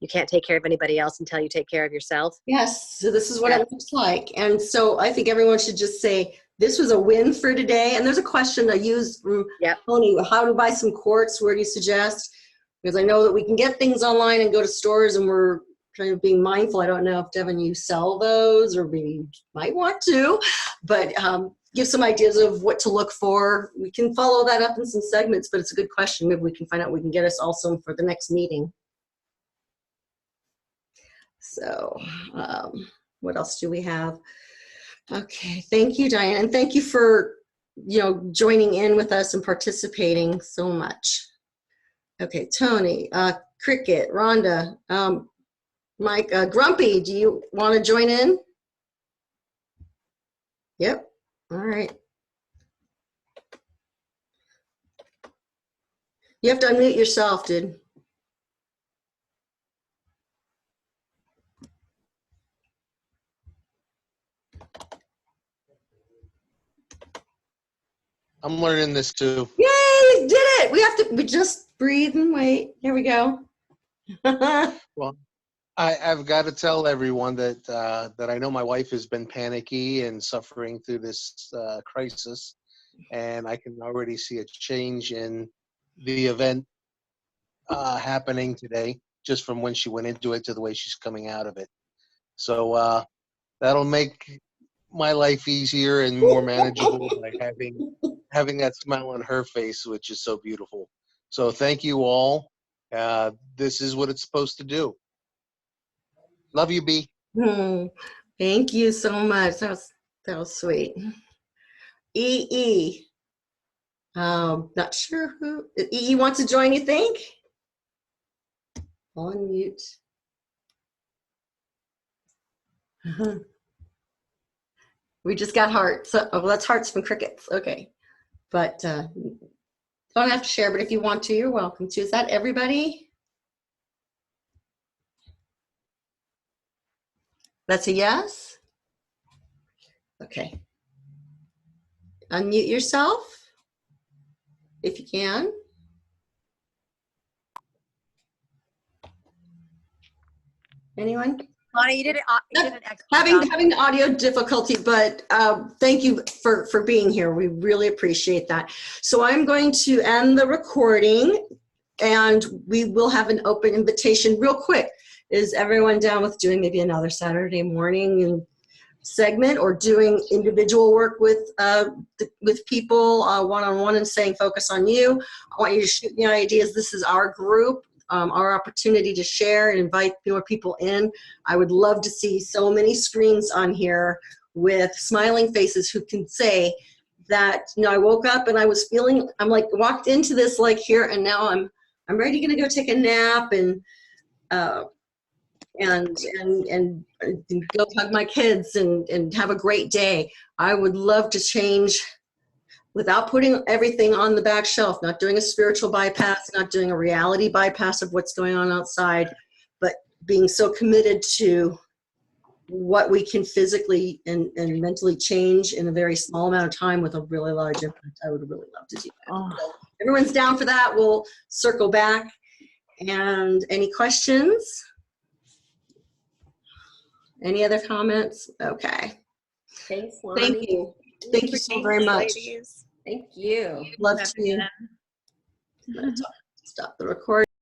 you can't take care of anybody else until you take care of yourself. Yes, so this is what it looks like. And so I think everyone should just say, this was a win for today. And there's a question I used from Tony, how to buy some quartz, where do you suggest? Because I know that we can get things online and go to stores, and we're kind of being mindful. I don't know if, Devin, you sell those, or maybe you might want to, but give some ideas of what to look for. We can follow that up in some segments, but it's a good question. Maybe we can find out, we can get us also for the next meeting. So what else do we have? Okay, thank you, Diane, and thank you for joining in with us and participating so much. Okay, Tony, Cricket, Rhonda, Mike, Grumpy, do you want to join in? Yep. All right. You have to unmute yourself, dude. I'm learning this too. Yay, you did it. We just breathe and wait. Here we go. Well, I've got to tell everyone that I know my wife has been panicky and suffering through this crisis, and I can already see a change in the event happening today, just from when she went into it to the way she's coming out of it. So that'll make my life easier and more manageable by having that smile on her face, which is so beautiful. So thank you all. This is what it's supposed to do. Love you, B. Thank you so much. That was sweet. EE. Not sure who. EE wants to join, you think? On mute. We just got hearts. Oh, well, that's hearts from crickets. Okay. But don't have to share, but if you want to, you're welcome to. Is that everybody? That's a yes? Okay. Unmute yourself if you can. Anyone? Lonnie, you did an excellent job. Having audio difficulty, but thank you for being here. We really appreciate that. So I'm going to end the recording, and we will have an open invitation real quick. Is everyone down with doing maybe another Saturday morning segment, or doing individual work with people one-on-one and saying focus on you? I want you to shoot me ideas. This is our group. Our opportunity to share and invite more people in. I would love to see so many screens on here with smiling faces who can say that, I woke up and I was feeling, I'm like, walked into this like here, and now I'm ready to go take a nap and go hug my kids and have a great day. I would love to change without putting everything on the back shelf, not doing a spiritual bypass, not doing a reality bypass of what's going on outside, but being so committed to what we can physically and mentally change in a very small amount of time with a really large impact. I would really love to do that. Oh. So everyone's down for that. We'll circle back. And any questions? Any other comments? Okay. Thanks, Lonnie. Thank you. Thank you so very much. Thank you. Love to stop the recording.